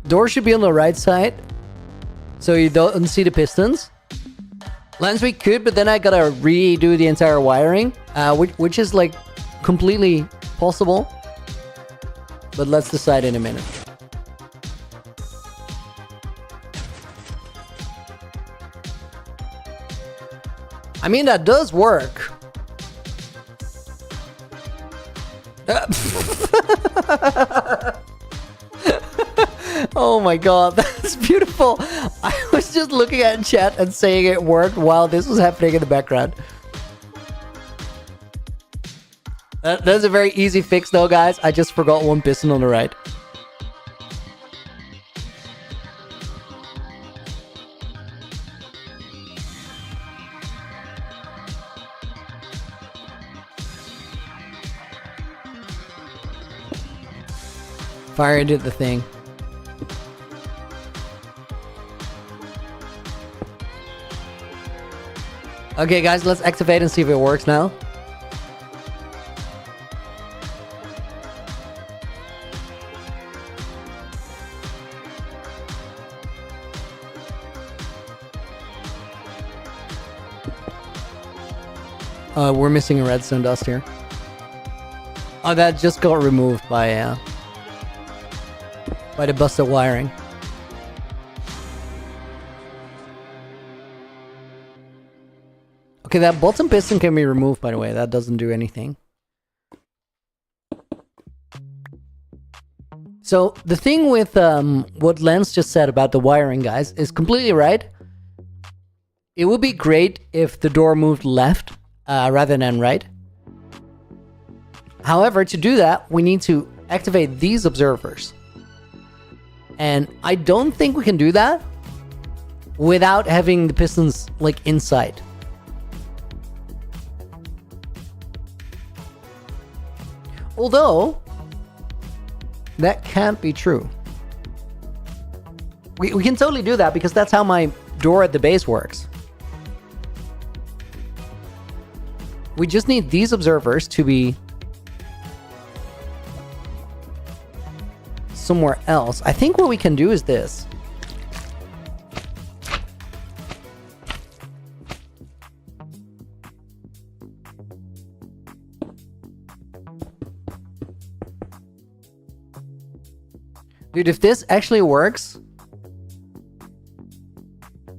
Door should be on the right side, so you don't see the pistons. Lens we could, but then I gotta redo the entire wiring, which is like completely possible. But let's decide in a minute. I mean, that does work. Oh my god, that's beautiful. I was just looking at chat and saying it worked while this was happening in the background. That's a very easy fix though, guys. I just forgot 1 piston on the right. Fire did the thing. Okay, guys, let's activate and see if it works now. We're missing a redstone dust here. Oh, that just got removed by the busted wiring. Okay, that bottom piston can be removed, by the way. That doesn't do anything. So, the thing with what Lance just said about the wiring, guys, is completely right. It would be great if the door moved left rather than right. However, to do that, we need to activate these observers. And I don't think we can do that without having the pistons, like, inside. Although, that can't be true. We can totally do that because that's how my door at the base works. We just need these observers to be somewhere else. I think what we can do is this. Dude, if this actually works,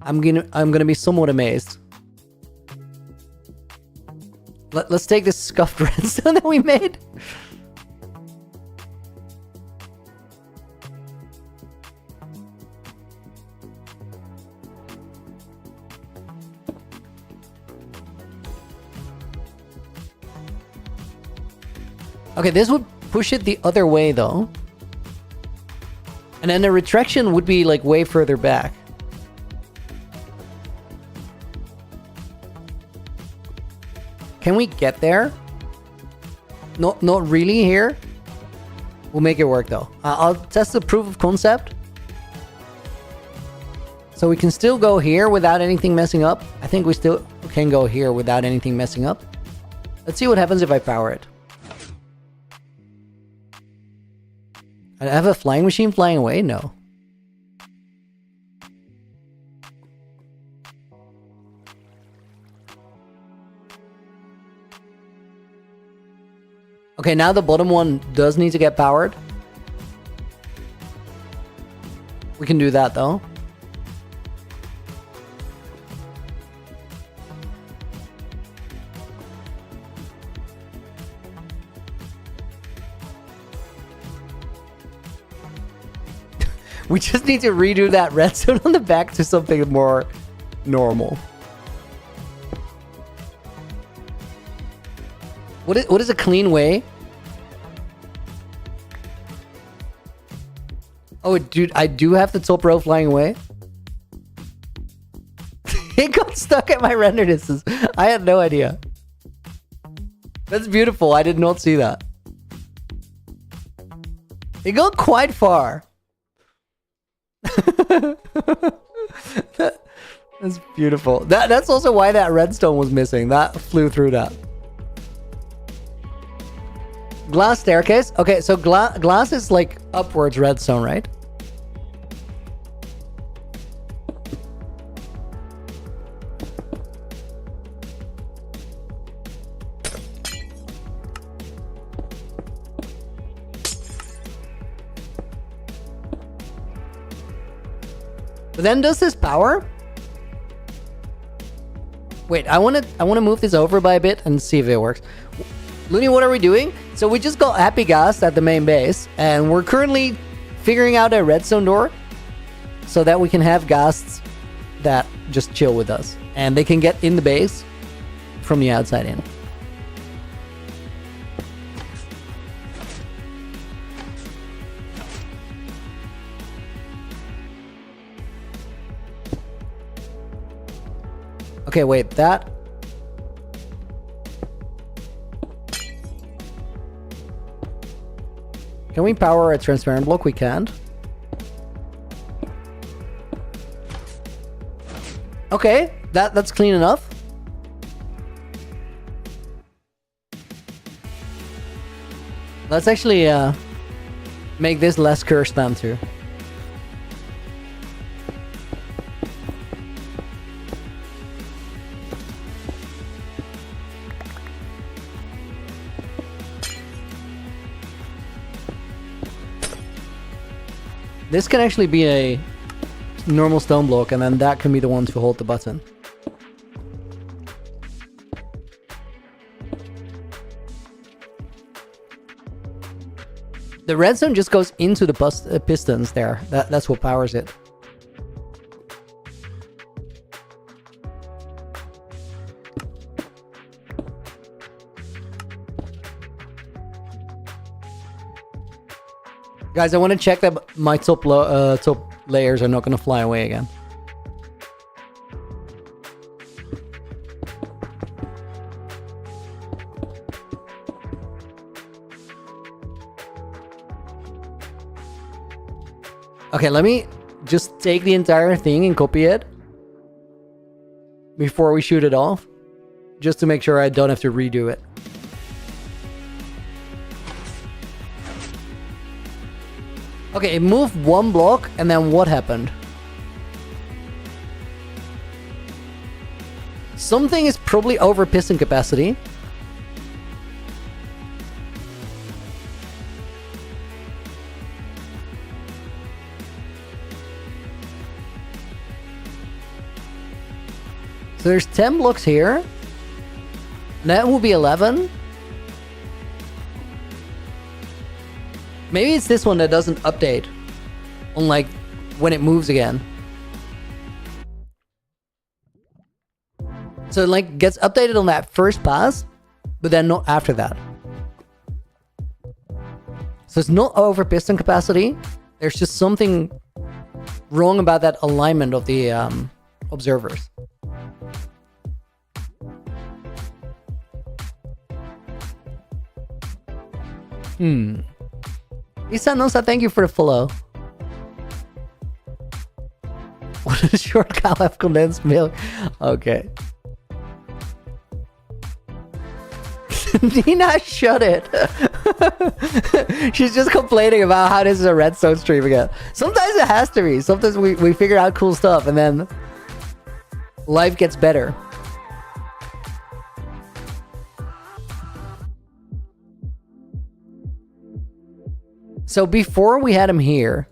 I'm gonna be somewhat amazed. Let's take this scuffed redstone that we made. Okay, this would push it the other way though. And then the retraction would be like way further back. Can we get there? Not really here. We'll make it work though. I'll test the proof of concept. So we can still go here without anything messing up. I think we still can go here without anything messing up. Let's see what happens if I power it. I have a flying machine flying away? No. Okay, now the bottom one does need to get powered. We can do that though. We just need to redo that redstone on the back to something more normal. What is a clean way? Oh, dude, I do have the top row flying away. It got stuck at my render distance. I had no idea. That's beautiful. I did not see that. It got quite far. That's beautiful. That's also why that redstone was missing. That flew through that. Glass staircase. Okay, so glass is like upwards redstone, right? But then does this power? Wait, I want to move this over by a bit and see if it works. Looney, what are we doing? So we just got happy gas at the main base, and we're currently figuring out a redstone door so that we can have ghasts that just chill with us, and they can get in the base from the outside in. Okay, wait, that... Can we power a transparent block? We can't. Okay, that's clean enough. Let's actually make this less cursed then too. This can actually be a normal stone block, and then that can be the one to hold the button. The redstone just goes into the pistons there. That's what powers it. Guys, I want to check that my top layers are not going to fly away again. Okay, let me just take the entire thing and copy it before we shoot it off, just to make sure I don't have to redo it. Okay, it moved one block, and then what happened? Something is probably over piston capacity. So there's 10 blocks here. That will be 11. Maybe it's this one that doesn't update on like when it moves again. So it like gets updated on that first pass, but then not after that. So it's not over piston capacity. There's just something wrong about that alignment of the observers. Isanosa, thank you for the follow. What does short cow have condensed milk? Okay. Nina, shut it. She's just complaining about how this is a redstone stream again. Sometimes it has to be. Sometimes we figure out cool stuff and then life gets better. So before we had him here,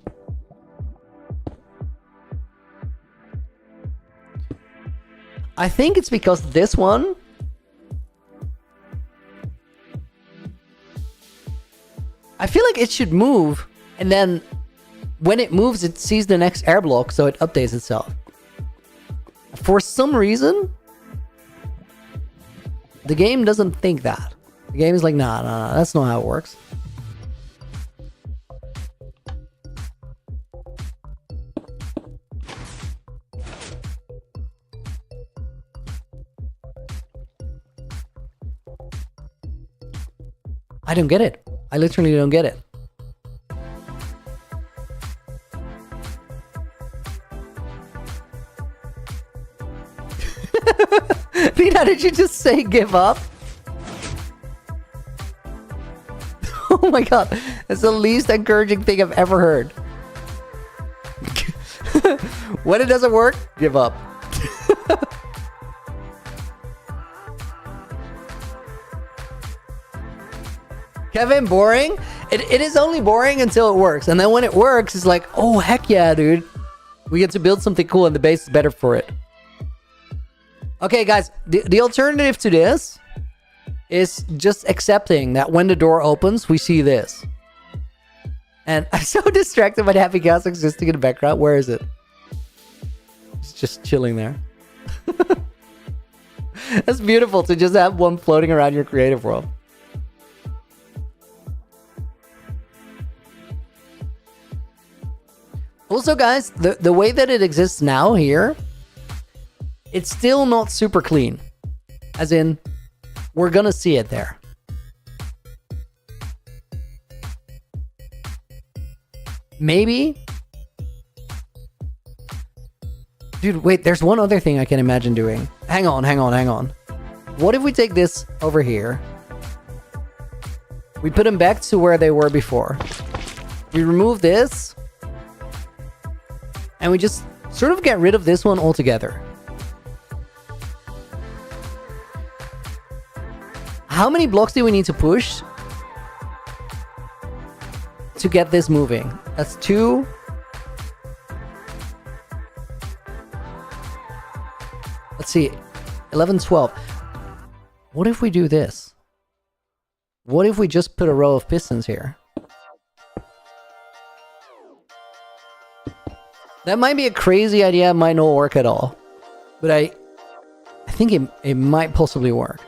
I think it's because this one, I feel like it should move, and then when it moves, it sees the next air block, so it updates itself. For some reason, the game doesn't think that. The game is like, nah, that's not how it works. I don't get it. I literally don't get it. Nina, did you just say give up? Oh my god. That's the least encouraging thing I've ever heard. When it doesn't work, give up. Kevin, boring? It is only boring until it works. And then when it works, it's like, oh, heck yeah, dude. We get to build something cool and the base is better for it. Okay, guys. The alternative to this is just accepting that when the door opens, we see this. And I'm so distracted by the happy gas existing in the background. Where is it? It's just chilling there. That's beautiful to just have one floating around your creative world. Also, guys, the way that it exists now here, it's still not super clean. As in, we're gonna see it there. Maybe? Dude, wait, there's one other thing I can imagine doing. Hang on. What if we take this over here? We put them back to where they were before. We remove this. And we just sort of get rid of this one altogether. How many blocks do we need to push to get this moving? That's 2. Let's see. 11, 12. What if we do this? What if we just put a row of pistons here? That might be a crazy idea, it might not work at all. But I think it might possibly work.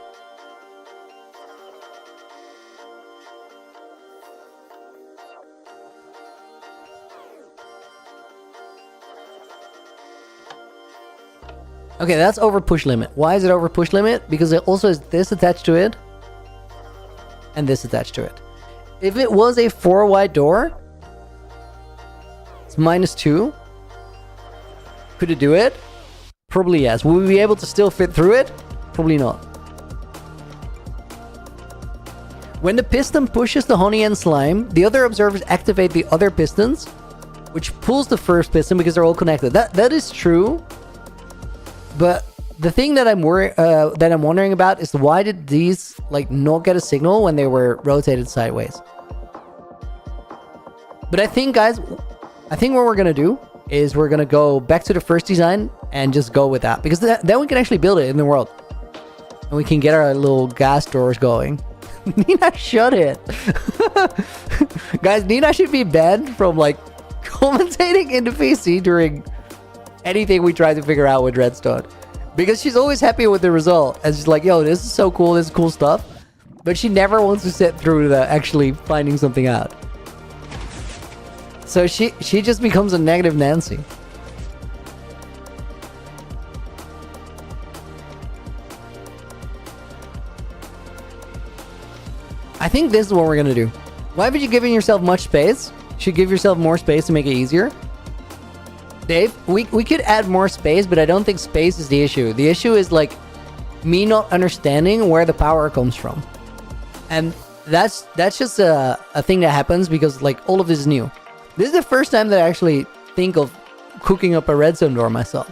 Okay, that's over push limit. Why is it over push limit? Because it also has this attached to it. And this attached to it. If it was a 4 wide door, it's -2. Could it do it? Probably yes. Will we be able to still fit through it? Probably not. When the piston pushes the honey and slime, the other observers activate the other pistons, which pulls the first piston because they're all connected. That is true. But the thing that I'm wondering about is why did these like not get a signal when they were rotated sideways? But I think, guys, what we're gonna do is we're gonna go back to the first design and just go with that, because then we can actually build it in the world and we can get our little gas doors going. Nina, shut it. Guys, Nina should be banned from like commentating in the PC during anything we try to figure out with redstone, because she's always happy with the result and she's like, yo, this is so cool, this is cool stuff, but she never wants to sit through the actually finding something out. So she just becomes a negative Nancy. I think this is what we're gonna do. Why haven't you given yourself much space? You should give yourself more space to make it easier. Dave, we could add more space, but I don't think space is the issue. The issue is like me not understanding where the power comes from. And that's just a thing that happens because like all of this is new. This is the first time that I actually think of cooking up a redstone door myself.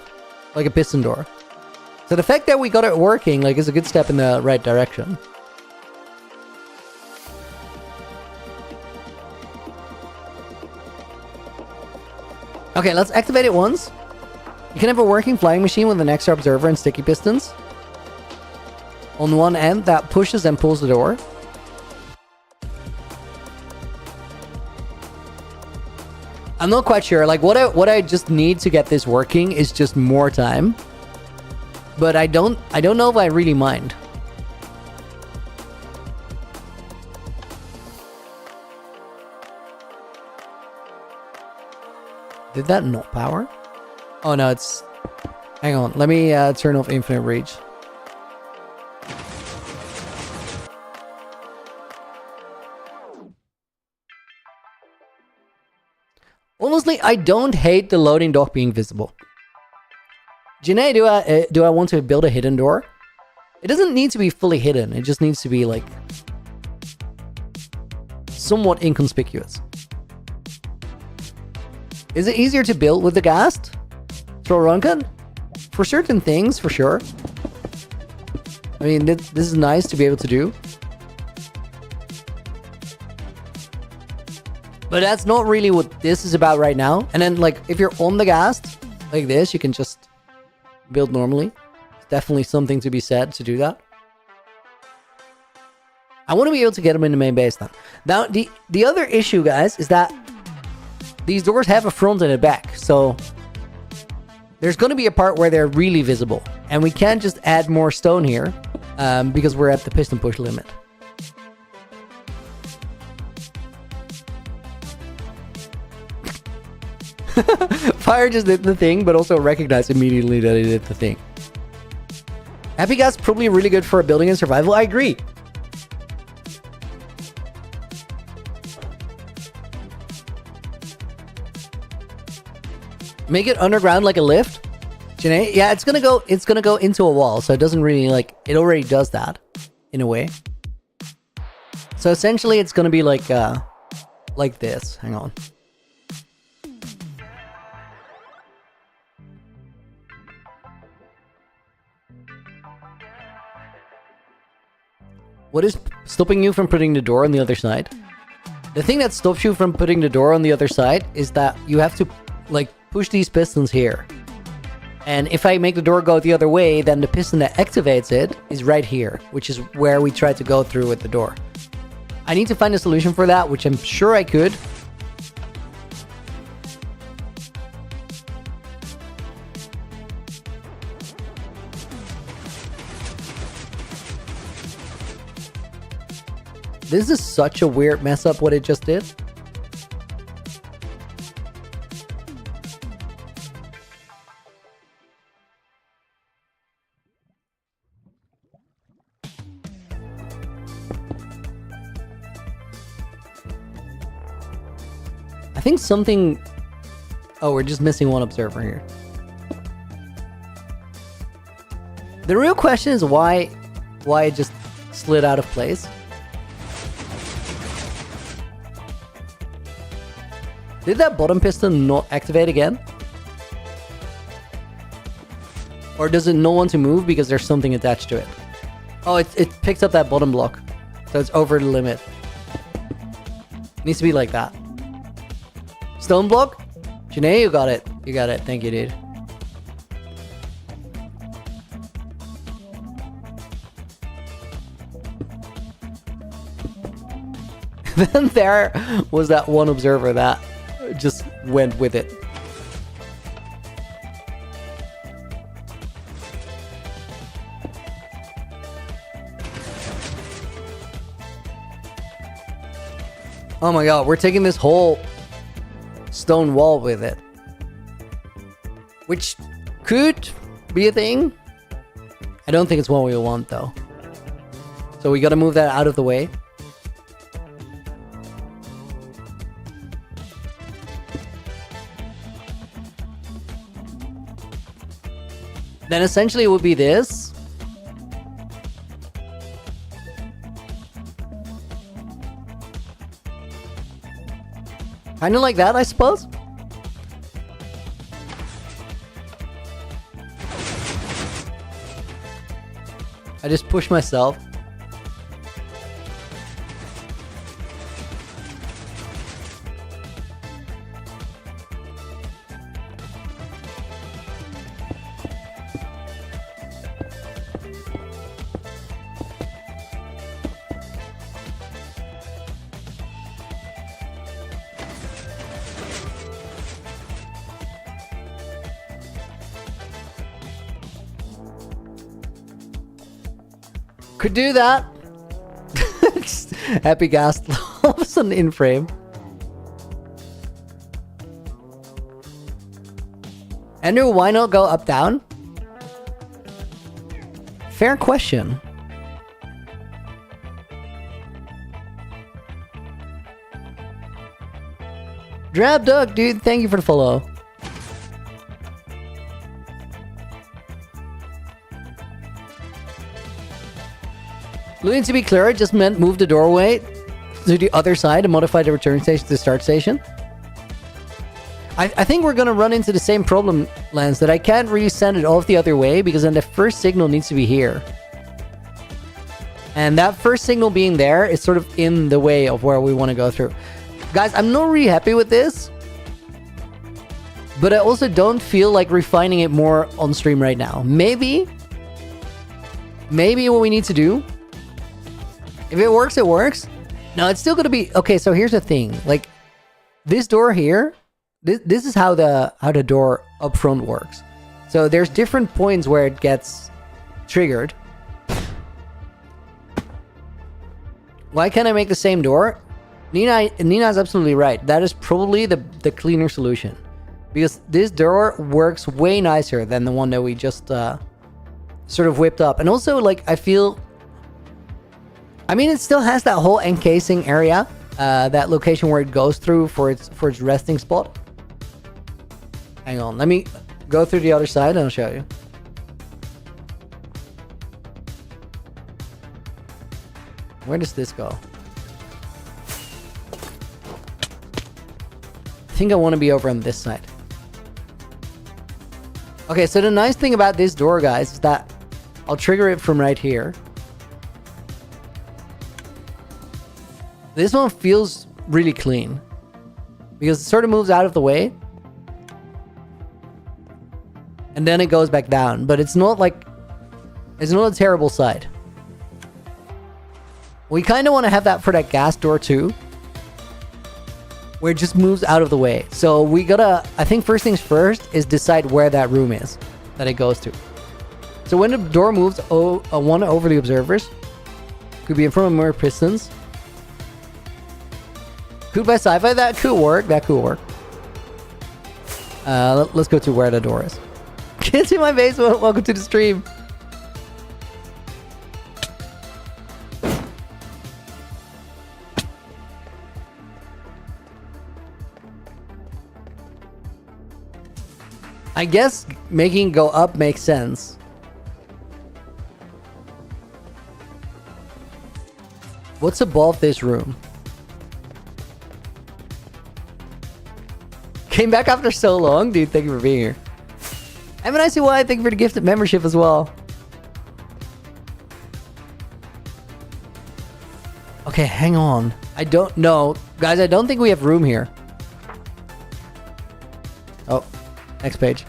Like a piston door. So the fact that we got it working like is a good step in the right direction. Okay, let's activate it once. You can have a working flying machine with an extra observer and sticky pistons. On one end that pushes and pulls the door. I'm not quite sure. Like what I just need to get this working is just more time. But I don't know if I really mind. Did that not power? Oh no, it's... Hang on, let me turn off infinite reach. Honestly, I don't hate the loading dock being visible. Janae, do I want to build a hidden door? It doesn't need to be fully hidden. It just needs to be like somewhat inconspicuous. Is it easier to build with the ghast? Throw run gun? For certain things, for sure. I mean, this is nice to be able to do. But that's not really what this is about right now. And then, like, if you're on the ghast, like this, you can just build normally. It's definitely something to be said to do that. I want to be able to get them in the main base then. Now, the other issue, guys, is that these doors have a front and a back, so there's going to be a part where they're really visible. And we can't just add more stone here, because we're at the piston push limit. Fire just did the thing, but also recognized immediately that it did the thing. Happy Gas probably really good for building and survival. I agree. Make it underground like a lift. Janae? Yeah, it's gonna go into a wall, so it doesn't really like it already does that in a way. So essentially it's gonna be like this. Hang on. What is stopping you from putting the door on the other side? The thing that stops you from putting the door on the other side is that you have to like push these pistons here. And if I make the door go the other way, then the piston that activates it is right here, which is where we try to go through with the door. I need to find a solution for that, which I'm sure I could. This is such a weird mess up what it just did. I think something... Oh, we're just missing one observer here. The real question is why it just slid out of place. Did that bottom piston not activate again? Or does it not want to move because there's something attached to it? Oh, it picked up that bottom block. So it's over the limit. It needs to be like that. Stone block? Janae, you got it. You got it. Thank you, dude. Then there was that one observer that just went with it. Oh my god, we're taking this whole stone wall with it. Which could be a thing. I don't think it's what we want though. So we gotta move that out of the way. Then essentially it would be this. Kind of like that, I suppose. I just push myself. Could do that. Happy gas all of a sudden in frame. Andrew, why not go up down? Fair question. Drab Duck, dude, thank you for the follow. Looting, to be clear, it just meant move the doorway to the other side and modify the return station to the start station. I think we're going to run into the same problem, Lance, that I can't really send it off the other way because then the first signal needs to be here. And that first signal being there is sort of in the way of where we want to go through. Guys, I'm not really happy with this. But I also don't feel like refining it more on stream right now. Maybe what we need to do, if it works, it works. No, it's still going to be... Okay, so here's the thing. Like, this door here, this is how the door up front works. So there's different points where it gets triggered. Why can't I make the same door? Nina's absolutely right. That is probably the cleaner solution. Because this door works way nicer than the one that we just sort of whipped up. And also, like, I feel... I mean, it still has that whole encasing area. That location where it goes through for its resting spot. Hang on. Let me go through the other side and I'll show you. Where does this go? I think I want to be over on this side. Okay, so the nice thing about this door, guys, is that I'll trigger it from right here. This one feels really clean because it sort of moves out of the way and then it goes back down, but it's not like, it's not a terrible side. We kind of want to have that for that gas door too, where it just moves out of the way. So we gotta, I think first things first is decide where that room is that it goes to. So when the door moves one over the observers, could be in front of more pistons. Could by sci-fi, that could work. That could work. Let's go to where the door is. Kids in my basement, welcome to the stream. I guess making it go up makes sense. What's above this room? Came back after so long, dude. Thank you for being here. M&ICY, thank you for the gifted membership as well. Okay, hang on. I don't know. Guys, I don't think we have room here. Oh, next page.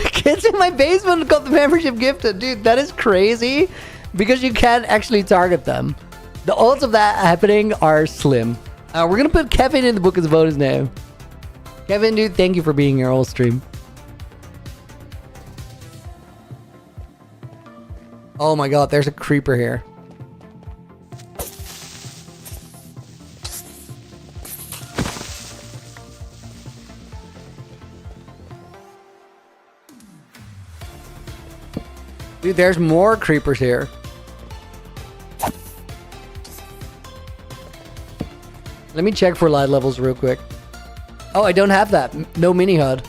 Kids in my basement got the membership gifted. Dude, that is crazy. Because you can't actually target them. The odds of that happening are slim. We're going to put Kevin in the book as a bonus name. Kevin, dude, thank you for being here all stream. Oh my god, there's a creeper here. Dude, there's more creepers here. Let me check for light levels real quick. Oh, I don't have that. No mini HUD.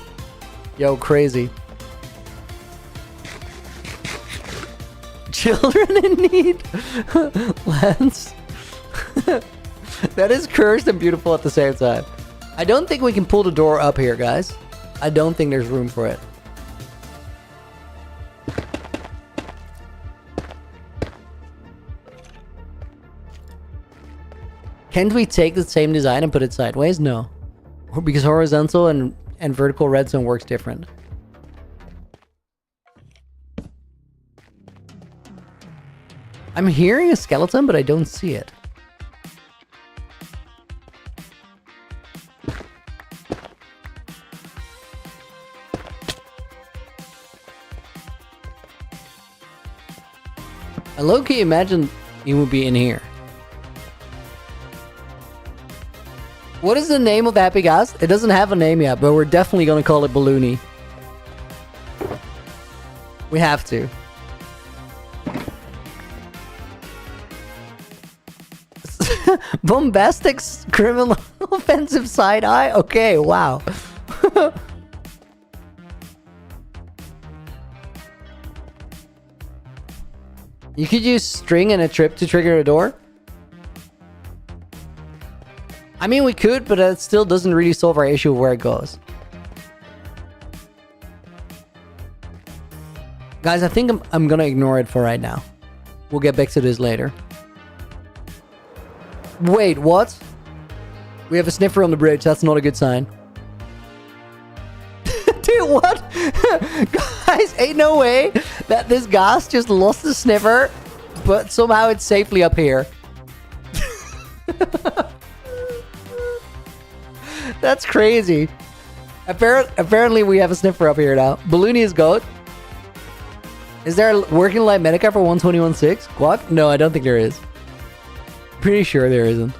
Yo, crazy. Children in need. Lance. That is cursed and beautiful at the same time. I don't think we can pull the door up here, guys. I don't think there's room for it. Can't we take the same design and put it sideways? No. Because horizontal and vertical redstone works different. I'm hearing a skeleton, but I don't see it. I low-key imagine he would be in here. What is the name of the happy gas? It doesn't have a name yet, but we're definitely gonna call it Balloony. We have to. Bombastic criminal offensive side eye? Okay, wow. You could use string and a trip to trigger a door? I mean, we could, but it still doesn't really solve our issue of where it goes. Guys, I think I'm gonna ignore it for right now. We'll get back to this later. Wait, what? We have a sniffer on the bridge. That's not a good sign. Dude, what? Guys, ain't no way that this gas just lost the sniffer, but somehow it's safely up here. That's crazy. Apparently we have a sniffer up here now. Balloony is goat. Is there a working light medica for 121.6? Guac? No, I don't think there is. Pretty sure there isn't.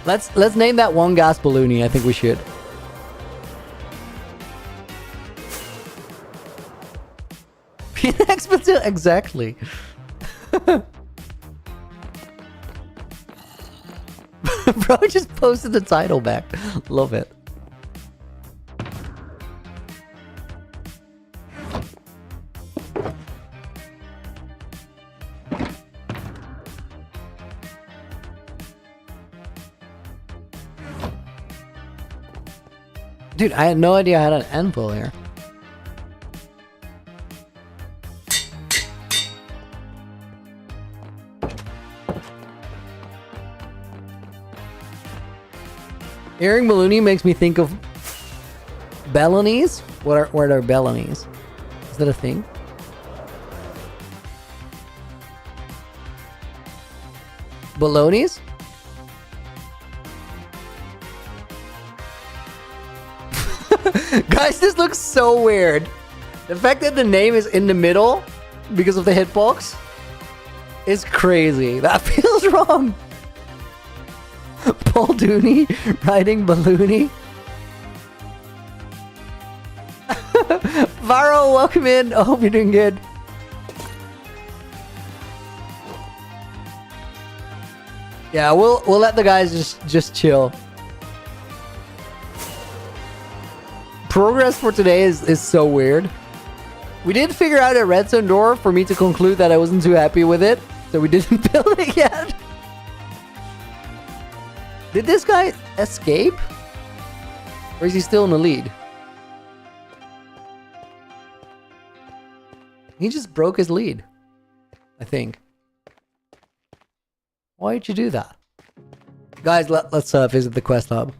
Let's name that one gas Balloony. I think we should. Phoenix, but exactly. Bro just posted the title back. Love it. Dude, I had no idea I had an anvil here. Hearing Balloony makes me think of Bellonies. What are Bellonies? Is that a thing? Balonies? Guys, this looks so weird. The fact that the name is in the middle because of the hitbox is crazy. That feels wrong. Paul Dooney riding Balloony. Varo, welcome in. I hope you're doing good. Yeah, we'll let the guys just chill. Progress for today is so weird. We did figure out a redstone door for me to conclude that I wasn't too happy with it, so we didn't build it yet. Did this guy escape? Or is he still in the lead? He just broke his lead, I think. Why did you do that? Guys, let's visit the quest hub.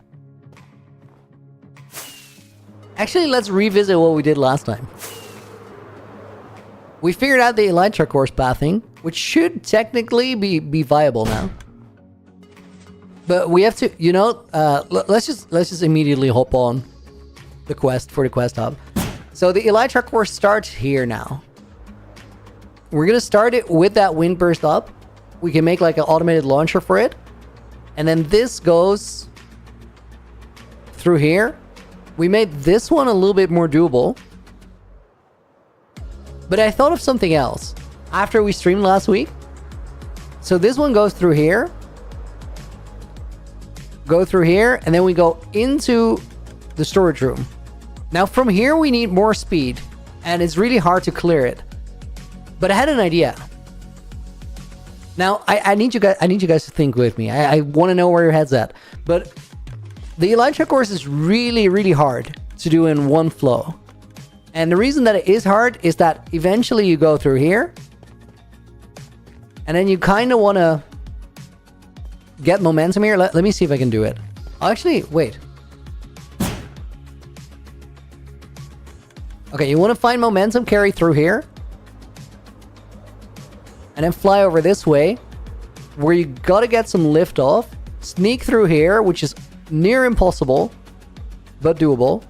Actually, let's revisit what we did last time. We figured out the elytra course pathing, which should technically be viable now. But we have to, you know, let's just immediately hop on the quest for the quest hub. So the elytra course starts here now. We're gonna start it with that wind burst up. We can make like an automated launcher for it, and then this goes through here. We made this one a little bit more doable. But I thought of something else after we streamed last week. So this one goes through here. Go through here, and then we go into the storage room. Now from here we need more speed, and it's really hard to clear it. But I had an idea. Now I need you guys to think with me. I want to know where your head's at. But the Elytra course is really, really hard to do in one flow. And the reason that it is hard is that eventually you go through here, and then you kind of want to get momentum here. Let me see if I can do it. Actually, wait. Okay, you want to find momentum, carry through here, and then fly over this way, where you gotta get some lift off, sneak through here, which is near impossible, but doable.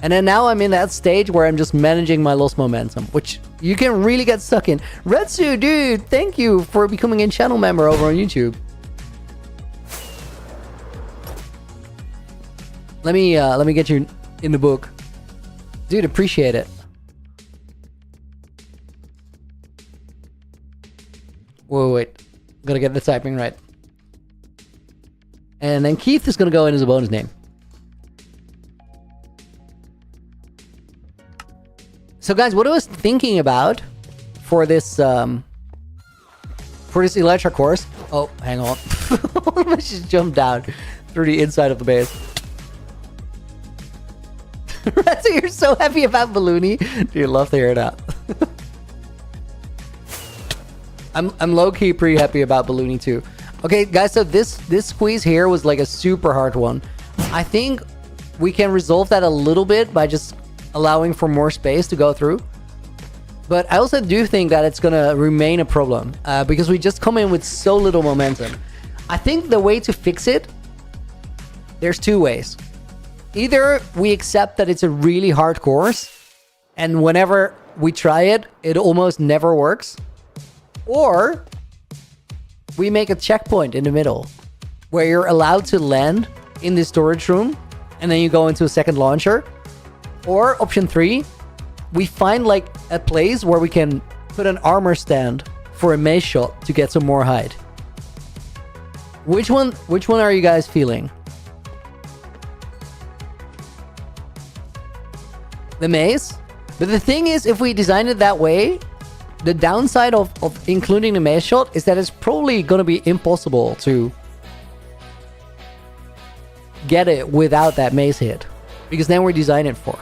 And then now I'm in that stage where I'm just managing my lost momentum, which you can really get stuck in. Retsu, dude, thank you for becoming a channel member over on YouTube. Let me get you in the book. Dude, appreciate it. Wait. Gotta get the typing right. And then Keith is gonna go in as a bonus name. So guys, what I was thinking about for this Elytra course. Oh, hang on. I just jumped down through the inside of the base. Ratsu, you're so happy about Balloony. Dude, love to hear that. I'm low-key pretty happy about Balloony too. Okay, guys, so this squeeze here was like a super hard one. I think we can resolve that a little bit by just allowing for more space to go through. But I also do think that it's gonna remain a problem because we just come in with so little momentum. I think the way to fix it, there's two ways. Either we accept that it's a really hard course, and whenever we try it, it almost never works. Or we make a checkpoint in the middle where you're allowed to land in the storage room, and then you go into a second launcher. Or option 3, we find like a place where we can put an armor stand for a mace shot to get some more height. Which one are you guys feeling? The maze? But the thing is, if we design it that way, the downside of including the maze shot is that it's probably gonna be impossible to get it without that maze hit. Because then we're designing it for.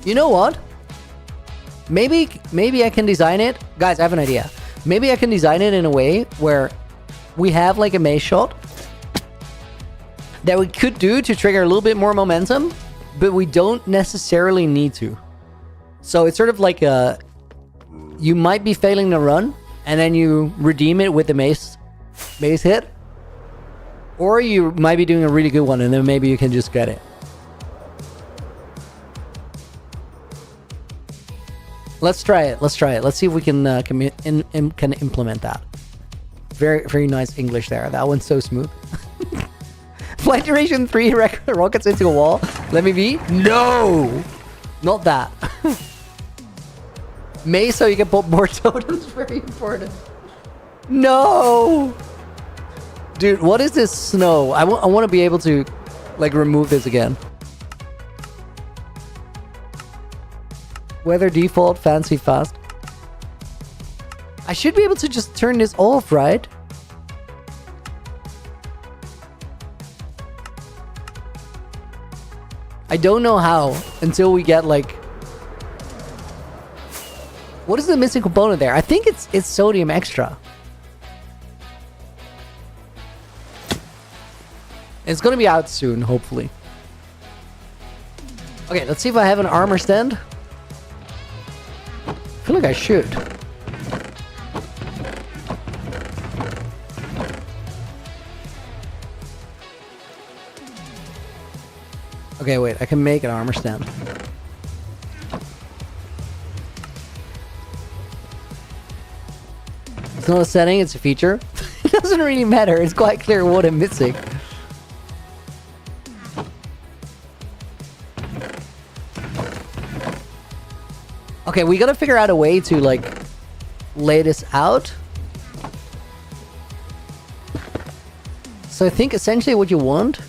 You know what? Maybe I can design it. Guys, I have an idea. Maybe I can design it in a way where we have like a maze shot that we could do to trigger a little bit more momentum, but we don't necessarily need to. So it's sort of like you might be failing the run, and then you redeem it with the maze hit. Or you might be doing a really good one, and then maybe you can just get it. Let's try it. Let's see if we can implement that. Very, very nice English there. That one's so smooth. Flight duration 3 rockets into a wall. Let me be. No! Not that. Maze so you can put more totems. Very important. No! Dude, what is this snow? I want to be able to, like, remove this again. Weather default, fancy, fast. I should be able to just turn this off, right? I don't know how until we get, like... What is the missing component there? I think it's sodium extra. It's gonna be out soon, hopefully. Okay, let's see if I have an armor stand. I feel like I should. Okay, wait, I can make an armor stand. It's not a setting, it's a feature. It doesn't really matter, it's quite clear what I'm missing. Okay, we gotta figure out a way to, like, lay this out. So I think essentially what you want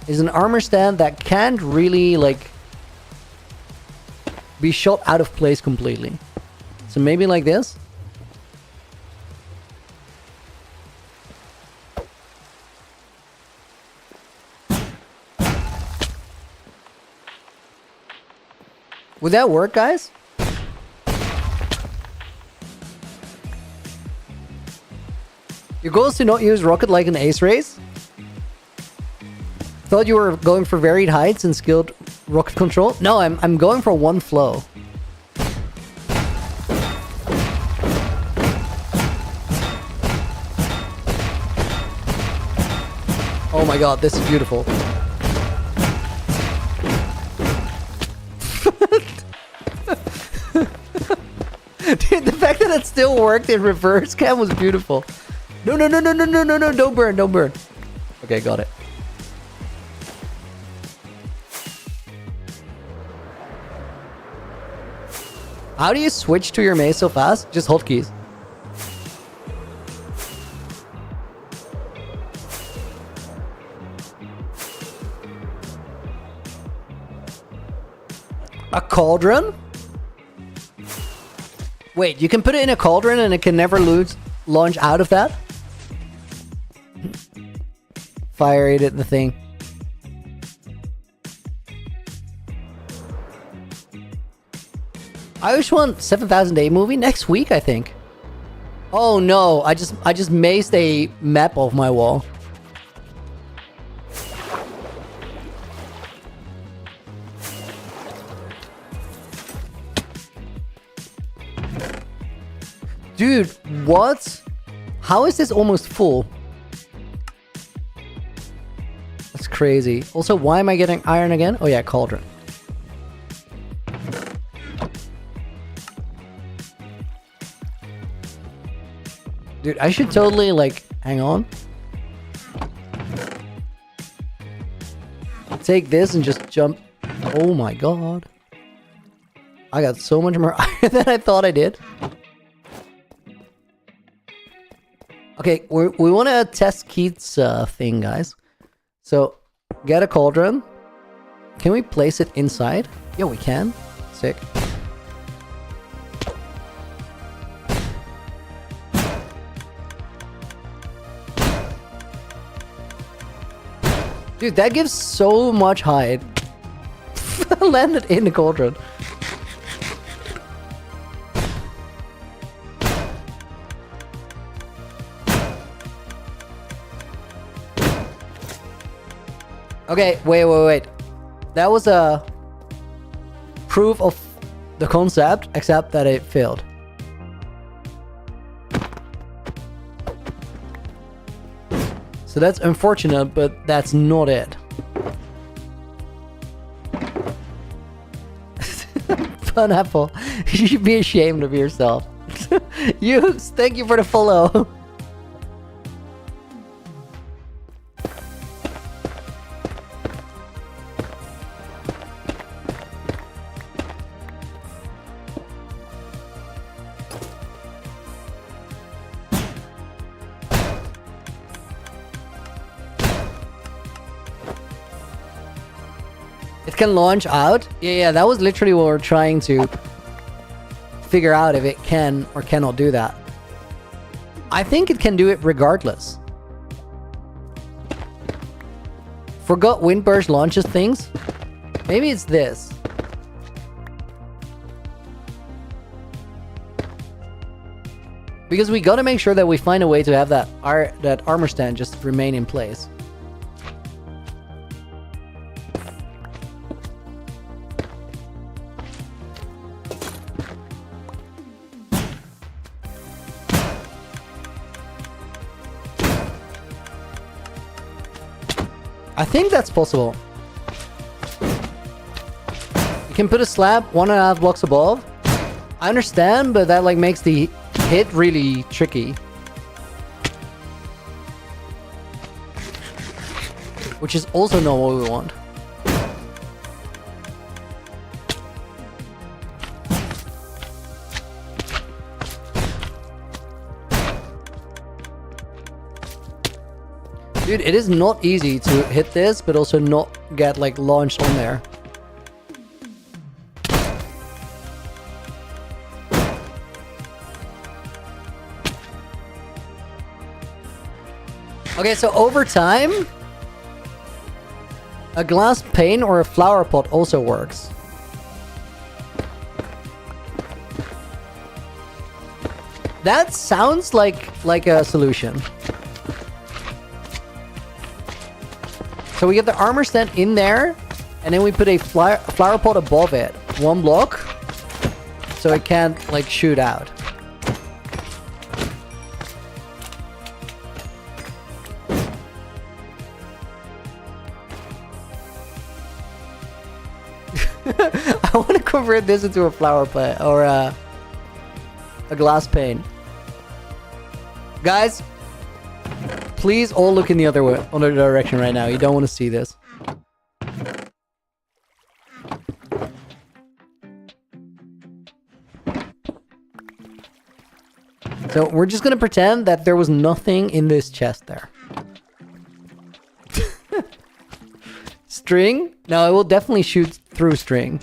is an armor stand that can't really, like, be shot out of place completely. So maybe like this. Would that work, guys? Your goal is to not use rocket like an ace race? Thought you were going for varied heights and skilled rocket control? No, I'm going for one flow. Oh my god, this is beautiful. Dude, the fact that it still worked in reverse cam was beautiful. No, no, no, no, no, no, no, no, don't burn, don't burn. Okay, got it. How do you switch to your mace so fast? Just hotkeys. A cauldron? Wait, you can put it in a cauldron and it can never launch out of that? Fire ate it, the thing. I just want 7,000 Day movie next week, I think. Oh no, I just maced a map off my wall. Dude, what? How is this almost full? That's crazy. Also, why am I getting iron again? Oh yeah, cauldron. Dude, I should totally, like, hang on. Take this and just jump. Oh my god. I got so much more iron than I thought I did. Okay, we want to test Keith's thing, guys. So, get a cauldron. Can we place it inside? Yeah, we can. Sick. Dude, that gives so much height. Landed in the cauldron. Okay, wait. That was a proof of the concept, except that it failed. So that's unfortunate, but that's not it. Pineapple, you should be ashamed of yourself. Thank you for the follow. It can launch out? Yeah, that was literally what we're trying to figure out, if it can or cannot do that. I think it can do it regardless. Forgot Windburst launches things? Maybe it's this. Because we gotta make sure that we find a way to have that armor stand just remain in place. I think that's possible. You can put a slab 1.5 blocks above. I understand, but that like makes the hit really tricky. Which is also not what we want. Dude, it is not easy to hit this, but also not get like launched on there. Okay, so over time, a glass pane or a flower pot also works. That sounds like a solution. So we get the armor stand in there, and then we put a flower pot above it, 1 block, so it can't like shoot out. I want to convert this into a flower pot or a glass pane. Guys, please all look in the other direction right now. You don't want to see this. So we're just gonna pretend that there was nothing in this chest there. String? No, it will definitely shoot through string.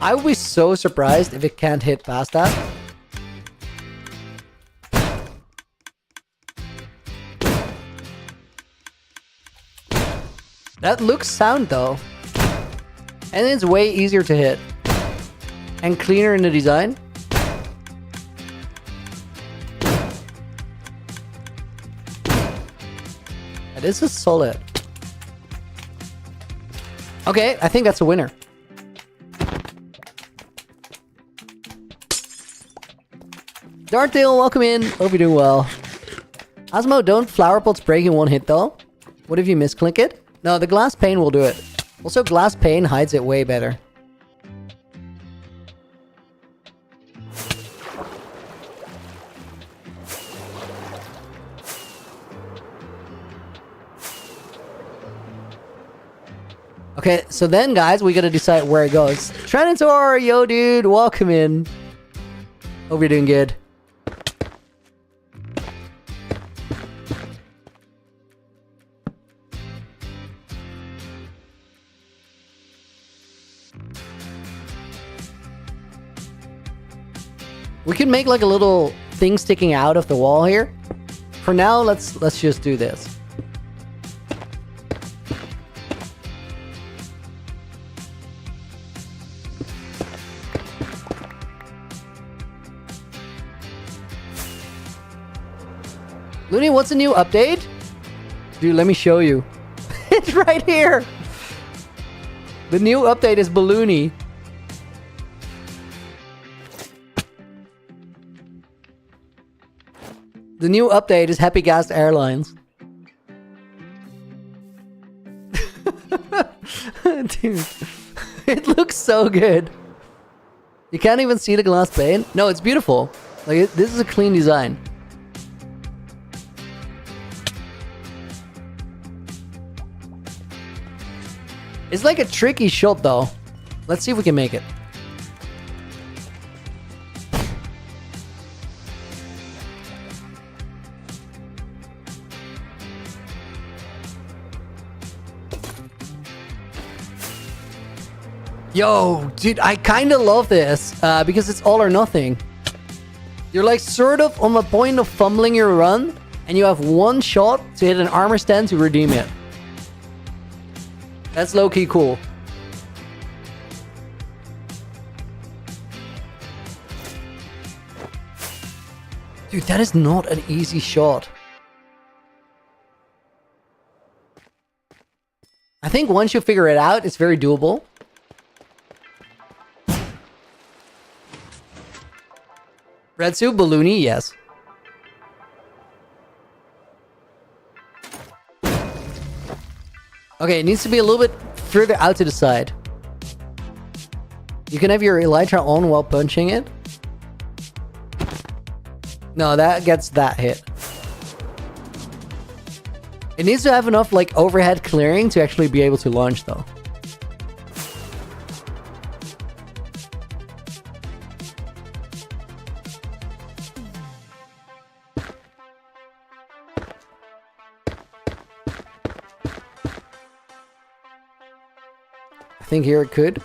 I would be so surprised if it can't hit past that. That looks sound though. And it's way easier to hit. And cleaner in the design. This is solid. Okay, I think that's a winner. Darkdale, welcome in. Hope you're doing well. Osmo, don't flower pots break in one hit though? What if you misclick it? No, the glass pane will do it. Also, glass pane hides it way better. Okay, so then guys, we gotta decide where it goes. Trinitor, yo dude, welcome in. Hope you're doing good. We can make like a little thing sticking out of the wall here. For now, let's just do this. Looney, what's a new update? Dude, let me show you. It's right here. The new update is Balloony. The new update is Happy Gas Airlines. Dude, it looks so good. You can't even see the glass pane. No, it's beautiful. Like this is a clean design. It's like a tricky shot though. Let's see if we can make it. Yo, dude, I kind of love this because it's all or nothing. You're like sort of on the point of fumbling your run and you have one shot to hit an armor stand to redeem it. That's low-key cool. Dude, that is not an easy shot. I think once you figure it out, it's very doable. Red suit, Balloony, yes. Okay, it needs to be a little bit further out to the side. You can have your elytra on while punching it. No, that gets that hit. It needs to have enough like overhead clearing to actually be able to launch though. I think here it could.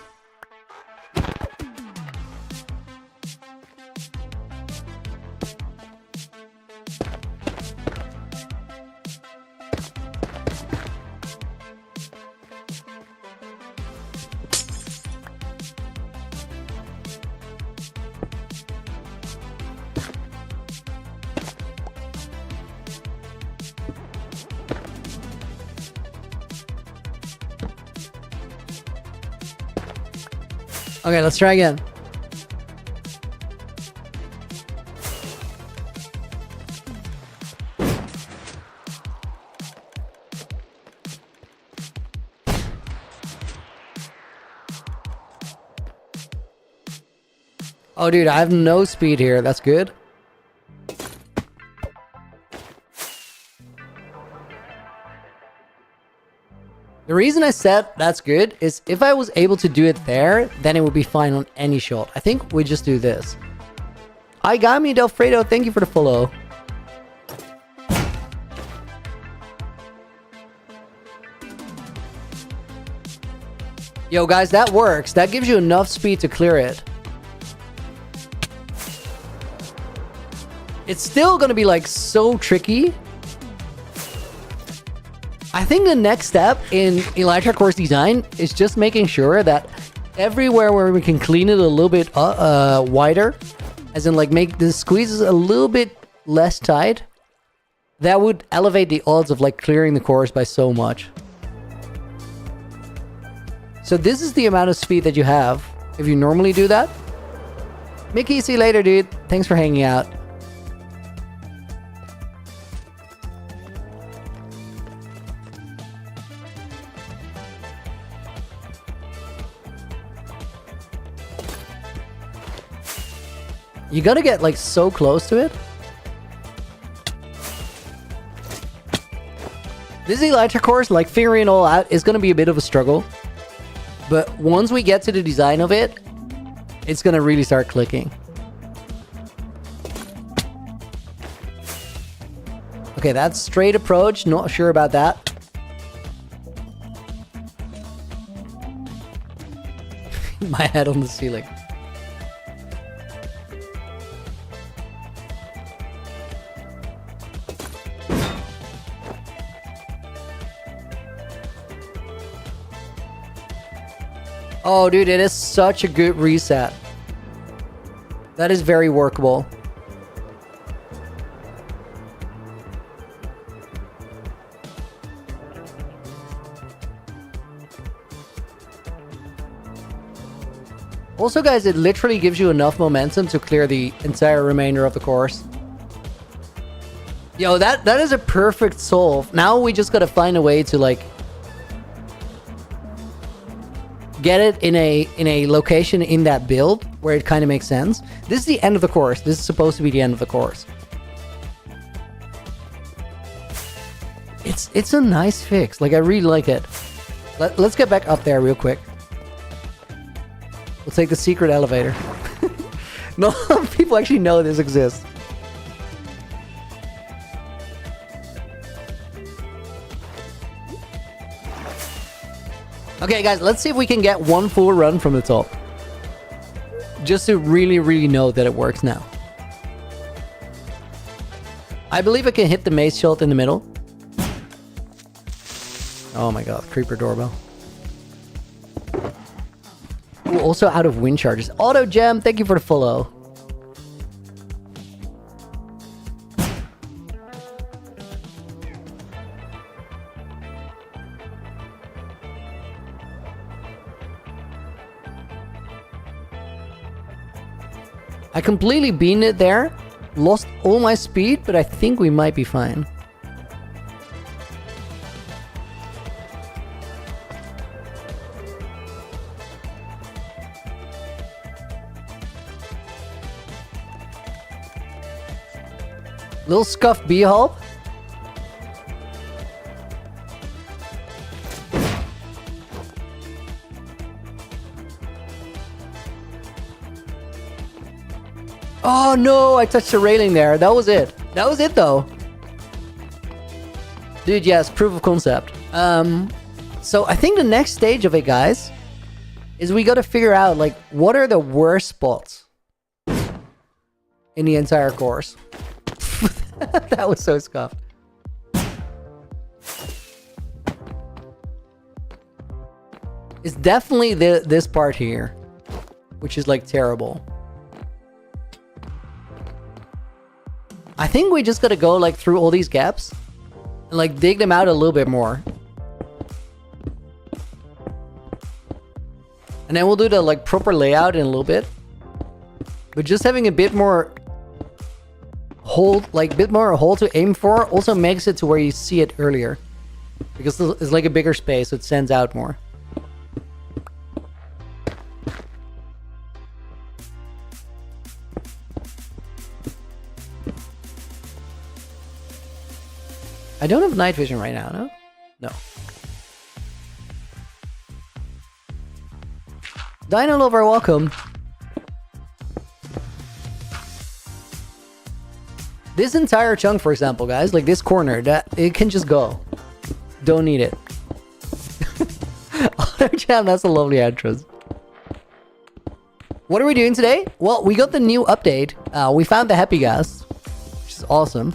Okay, let's try again. Oh, dude, I have no speed here. That's good. The reason I said that's good is if I was able to do it there, then it would be fine on any shot. I think we just do this. I got me, Delfredo. Thank you for the follow. Yo, guys, that works. That gives you enough speed to clear it. It's still gonna be like so tricky. I think the next step in Elytra course design is just making sure that everywhere where we can clean it a little bit wider, as in like make the squeezes a little bit less tight, that would elevate the odds of like clearing the course by so much. So this is the amount of speed that you have if you normally do that. Mickey, see you later, dude. Thanks for hanging out. You gotta get like so close to it. This Elytra course, like figuring it all out, is gonna be a bit of a struggle. But once we get to the design of it, it's gonna really start clicking. Okay, that's straight approach. Not sure about that. My head on the ceiling. Oh, dude, it is such a good reset. That is very workable. Also, guys, it literally gives you enough momentum to clear the entire remainder of the course. Yo, that is a perfect solve. Now we just gotta find a way to, like, get it in a location in that build where it kind of makes sense. This is the end of the course. This is supposed to be the end of the course. It's a nice fix. Like, I really like it. Let's get back up there real quick. We'll take the secret elevator. No, people actually know this exists. Okay, guys, let's see if we can get one full run from the top. Just to really, really know that it works now. I believe I can hit the mace shot in the middle. Oh my god, creeper doorbell. Ooh, also out of wind charges. Auto Gem, thank you for the follow. I completely beamed it there, lost all my speed, but I think we might be fine. Little scuffed bee hull. Oh no, I touched the railing there. That was it. That was it though. Dude, yes, proof of concept. So I think the next stage of it, guys, is we gotta figure out, like, what are the worst spots in the entire course. That was so scuffed. It's definitely this part here, which is, like, terrible. I think we just gotta go, like, through all these gaps and, like, dig them out a little bit more. And then we'll do the, like, proper layout in a little bit. But just having a bit more hole to aim for also makes it to where you see it earlier. Because it's like a bigger space, so it sends out more. I don't have night vision right now, no? No. Dino Lover, welcome. This entire chunk, for example, guys, like this corner, that it can just go. Don't need it. Auto Jam, that's a lovely entrance. What are we doing today? Well, we got the new update. We found the Happy Gas, which is awesome.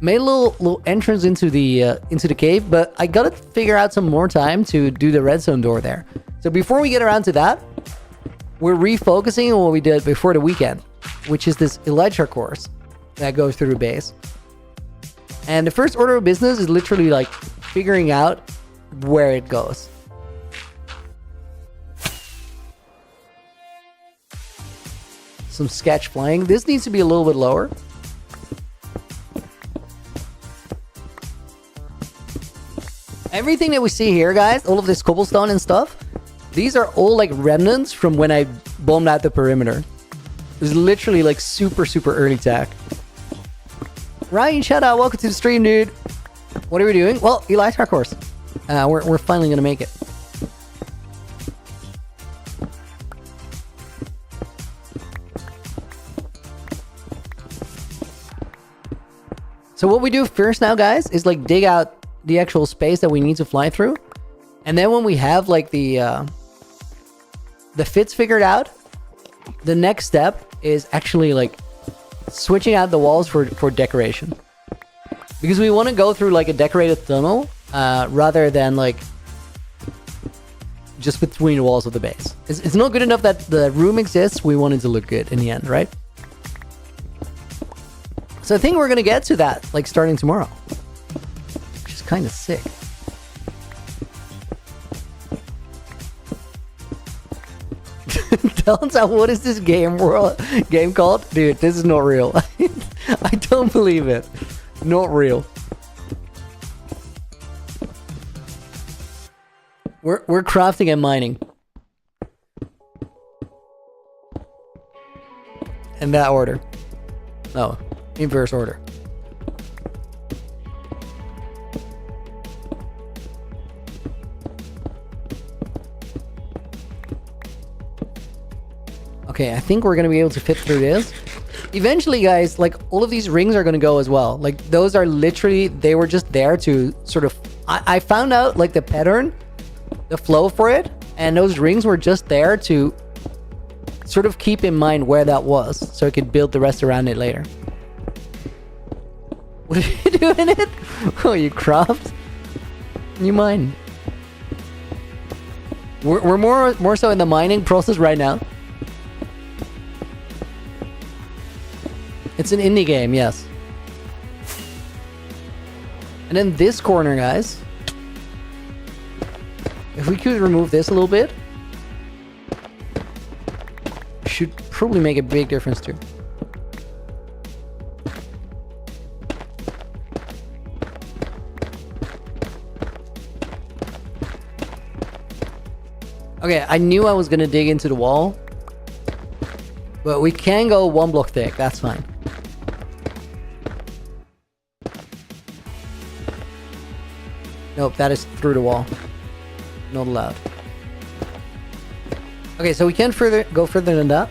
Made a little entrance into the cave, but I gotta figure out some more time to do the redstone door there. So before we get around to that, we're refocusing on what we did before the weekend, which is this Elytra course that goes through the base. And the first order of business is literally like figuring out where it goes. Some sketch flying. This needs to be a little bit lower. Everything that we see here, guys, all of this cobblestone and stuff, these are all like remnants from when I bombed out the perimeter. It was literally like super early tech. Ryan, shout out, welcome to the stream, dude. What are we doing? Well, Elytra course. We're finally gonna make it. So what we do first now, guys, is like dig out the actual space that we need to fly through. And then when we have like the fits figured out, the next step is actually like switching out the walls for decoration. Because we want to go through like a decorated tunnel rather than like just between the walls of the base. It's not good enough that the room exists. We want it to look good in the end, right? So I think we're going to get to that like starting tomorrow. Which is kind of sick. Tell what is this game called? Dude, this is not real. I don't believe it. Not real. We're crafting and mining. In that order. No, inverse order. Okay, I think we're gonna be able to fit through this. Eventually, guys, like all of these rings are gonna go as well. Like those are literally, they were just there to sort of, I found out like the pattern, the flow for it, and those rings were just there to sort of keep in mind where that was, so I could build the rest around it later. What are you doing it? Oh, you craft? You mine. We're more so in the mining process right now. It's an indie game, yes. And then this corner, guys. If we could remove this a little bit, should probably make a big difference too. Okay, I knew I was gonna dig into the wall, but we can go one block thick, that's fine. Nope, that is through the wall. Not allowed. Okay, so we can go further than that.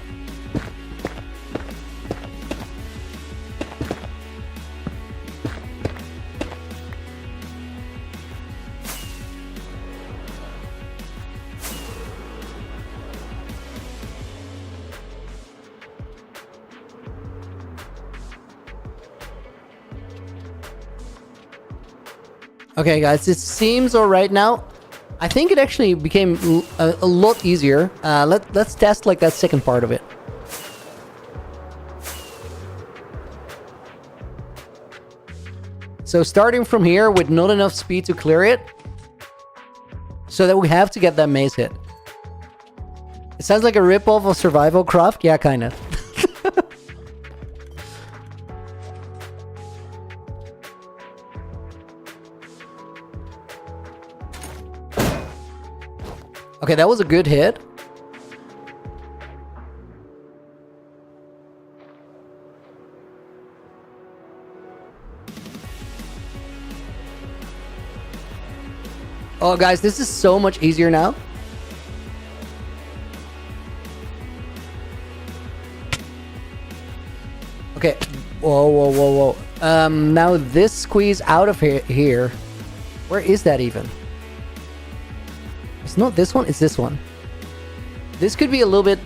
Okay, guys, it seems alright now. I think it actually became a lot easier. Let's test like that second part of it. So starting from here with not enough speed to clear it, so that we have to get that maze hit. It sounds like a ripoff of Survival Craft. Yeah, kind of. Okay, that was a good hit. Oh, guys, this is so much easier now. Okay. Whoa, whoa, whoa, whoa. Now this squeeze out of here. Where is that even? It's not this one, it's this one. This could be a little bit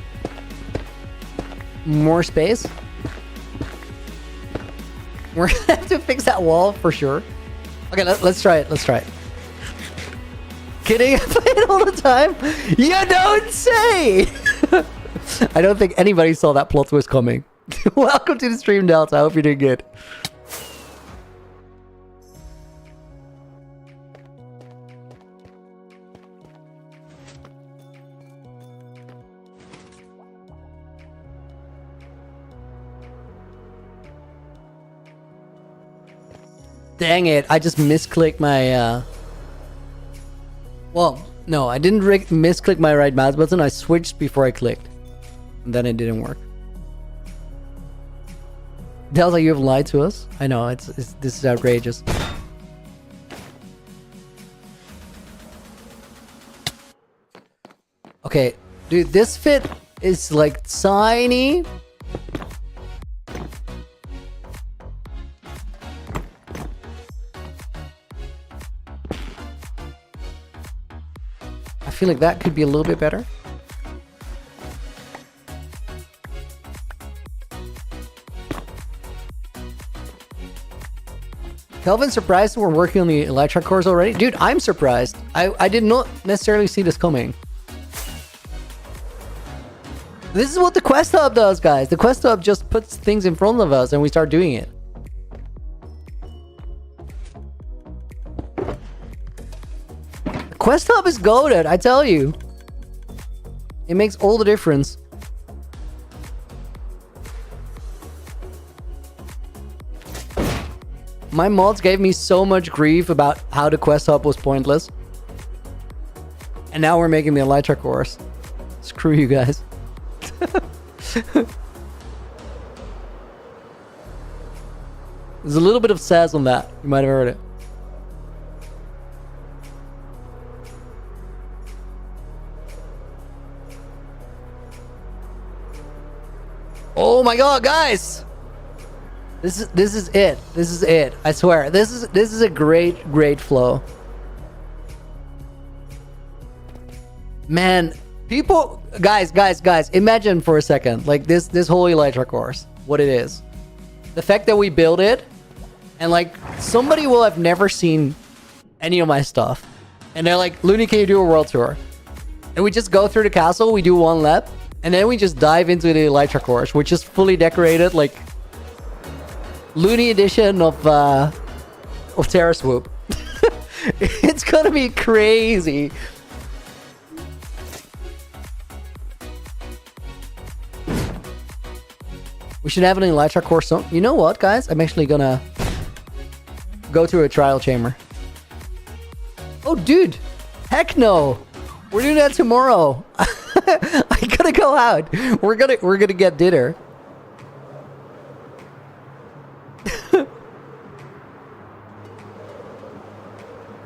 more space. We're gonna have to fix that wall for sure. Okay, let's try it. Let's try it. Kidding? I play it all the time? You don't say! I don't think anybody saw that plot twist coming. Welcome to the stream, Delta. I hope you're doing good. Dang it, I just misclicked my, Well, no, I didn't misclick my right mouse button. I switched before I clicked. And then it didn't work. Delta, you have lied to us? I know, this is outrageous. Okay, dude, this fit is like tiny. I feel like that could be a little bit better. Kelvin's surprised we're working on the Elytra cores already? Dude, I'm surprised. I did not necessarily see this coming. This is what the Quest Hub does, guys. The Quest Hub just puts things in front of us and we start doing it. Quest Hub is goated, I tell you. It makes all the difference. My mods gave me so much grief about how the Quest Hub was pointless. And now we're making the Elytra course. Screw you guys. There's a little bit of sass on that. You might have heard it. Oh my god, guys! This is it. This is it. I swear. This is a great flow. Man, people, guys, imagine for a second, like this whole Elytra course, what it is. The fact that we build it, and like somebody will have never seen any of my stuff, and they're like, Looney, can you do a world tour? And we just go through the castle, we do one lap, and then we just dive into the Elytra course, which is fully decorated, like Looney edition of Terra Swoop. It's gonna be crazy. We should have an Elytra course. You know what, guys? I'm actually gonna go to a trial chamber. Oh, dude! Heck no! We're doing that tomorrow. I gotta go out. We're gonna get dinner.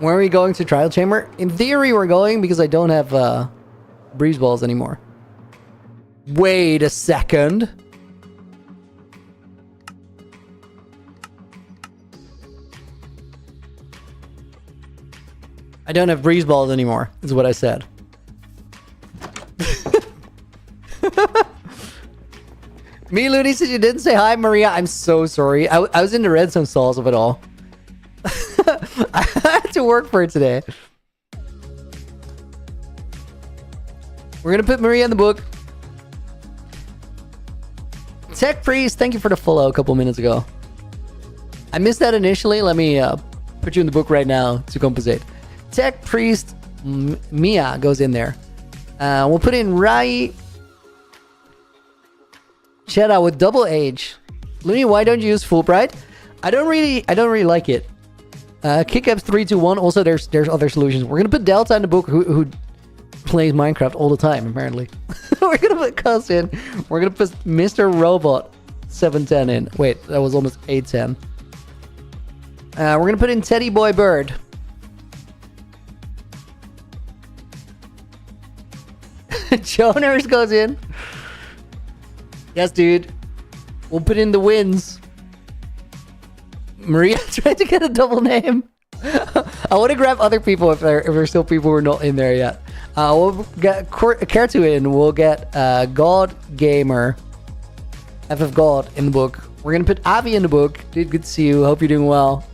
When are we going to Trial Chamber? In theory, we're going because I don't have breeze balls anymore. Wait a second. I don't have breeze balls anymore, is what I said. Me, Looney, said you didn't say hi, Maria. I'm so sorry. I was in the redstone stalls of it all. I had to work for it today. We're going to put Maria in the book. Tech Priest, thank you for the follow a couple minutes ago. I missed that initially. Let me put you in the book right now to compensate. Tech Priest Mia goes in there. We'll put in Rai Shada with double H. Looney, why don't you use Fulbright? I don't really like it. Kickaps 321. Also, there's other solutions. We're gonna put Delta in the book who plays Minecraft all the time, apparently. We're gonna put Cuss in. We're gonna put Mr. Robot 710 in. Wait, that was almost 810. We're gonna put in Teddy Boy Bird. Joners goes in. Yes, dude. We'll put in the wins. Maria tried to get a double name. I want to grab other people if there's still people who are not in there yet. We'll get Kertu in. We'll get God Gamer, FF God in the book. We're gonna put Avi in the book. Dude, good to see you. Hope you're doing well.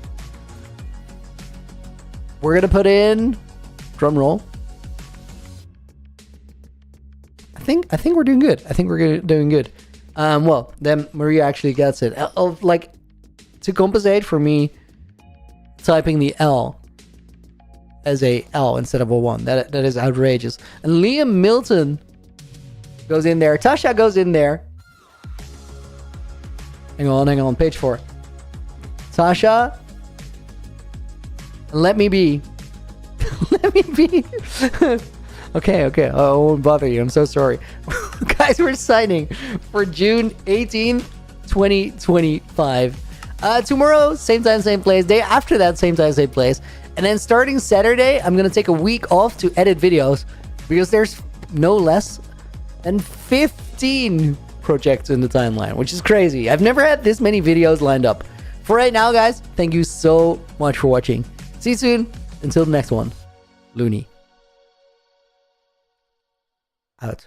We're gonna put in drum roll. I think we're doing good. I think we're doing good. Well, then Maria actually gets it. Like, to compensate for me typing the L as a L instead of a 1. That is outrageous. And Liam Milton goes in there. Tasha goes in there. Hang on. Page 4. Tasha, let me be. Let me be. Okay. I won't bother you. I'm so sorry. Guys, we're signing for June 18th, 2025. Tomorrow, same time, same place. Day after that, same time, same place. And then starting Saturday, I'm going to take a week off to edit videos because there's no less than 15 projects in the timeline, which is crazy. I've never had this many videos lined up. For right now, guys, thank you so much for watching. See you soon. Until the next one. Looney. Out.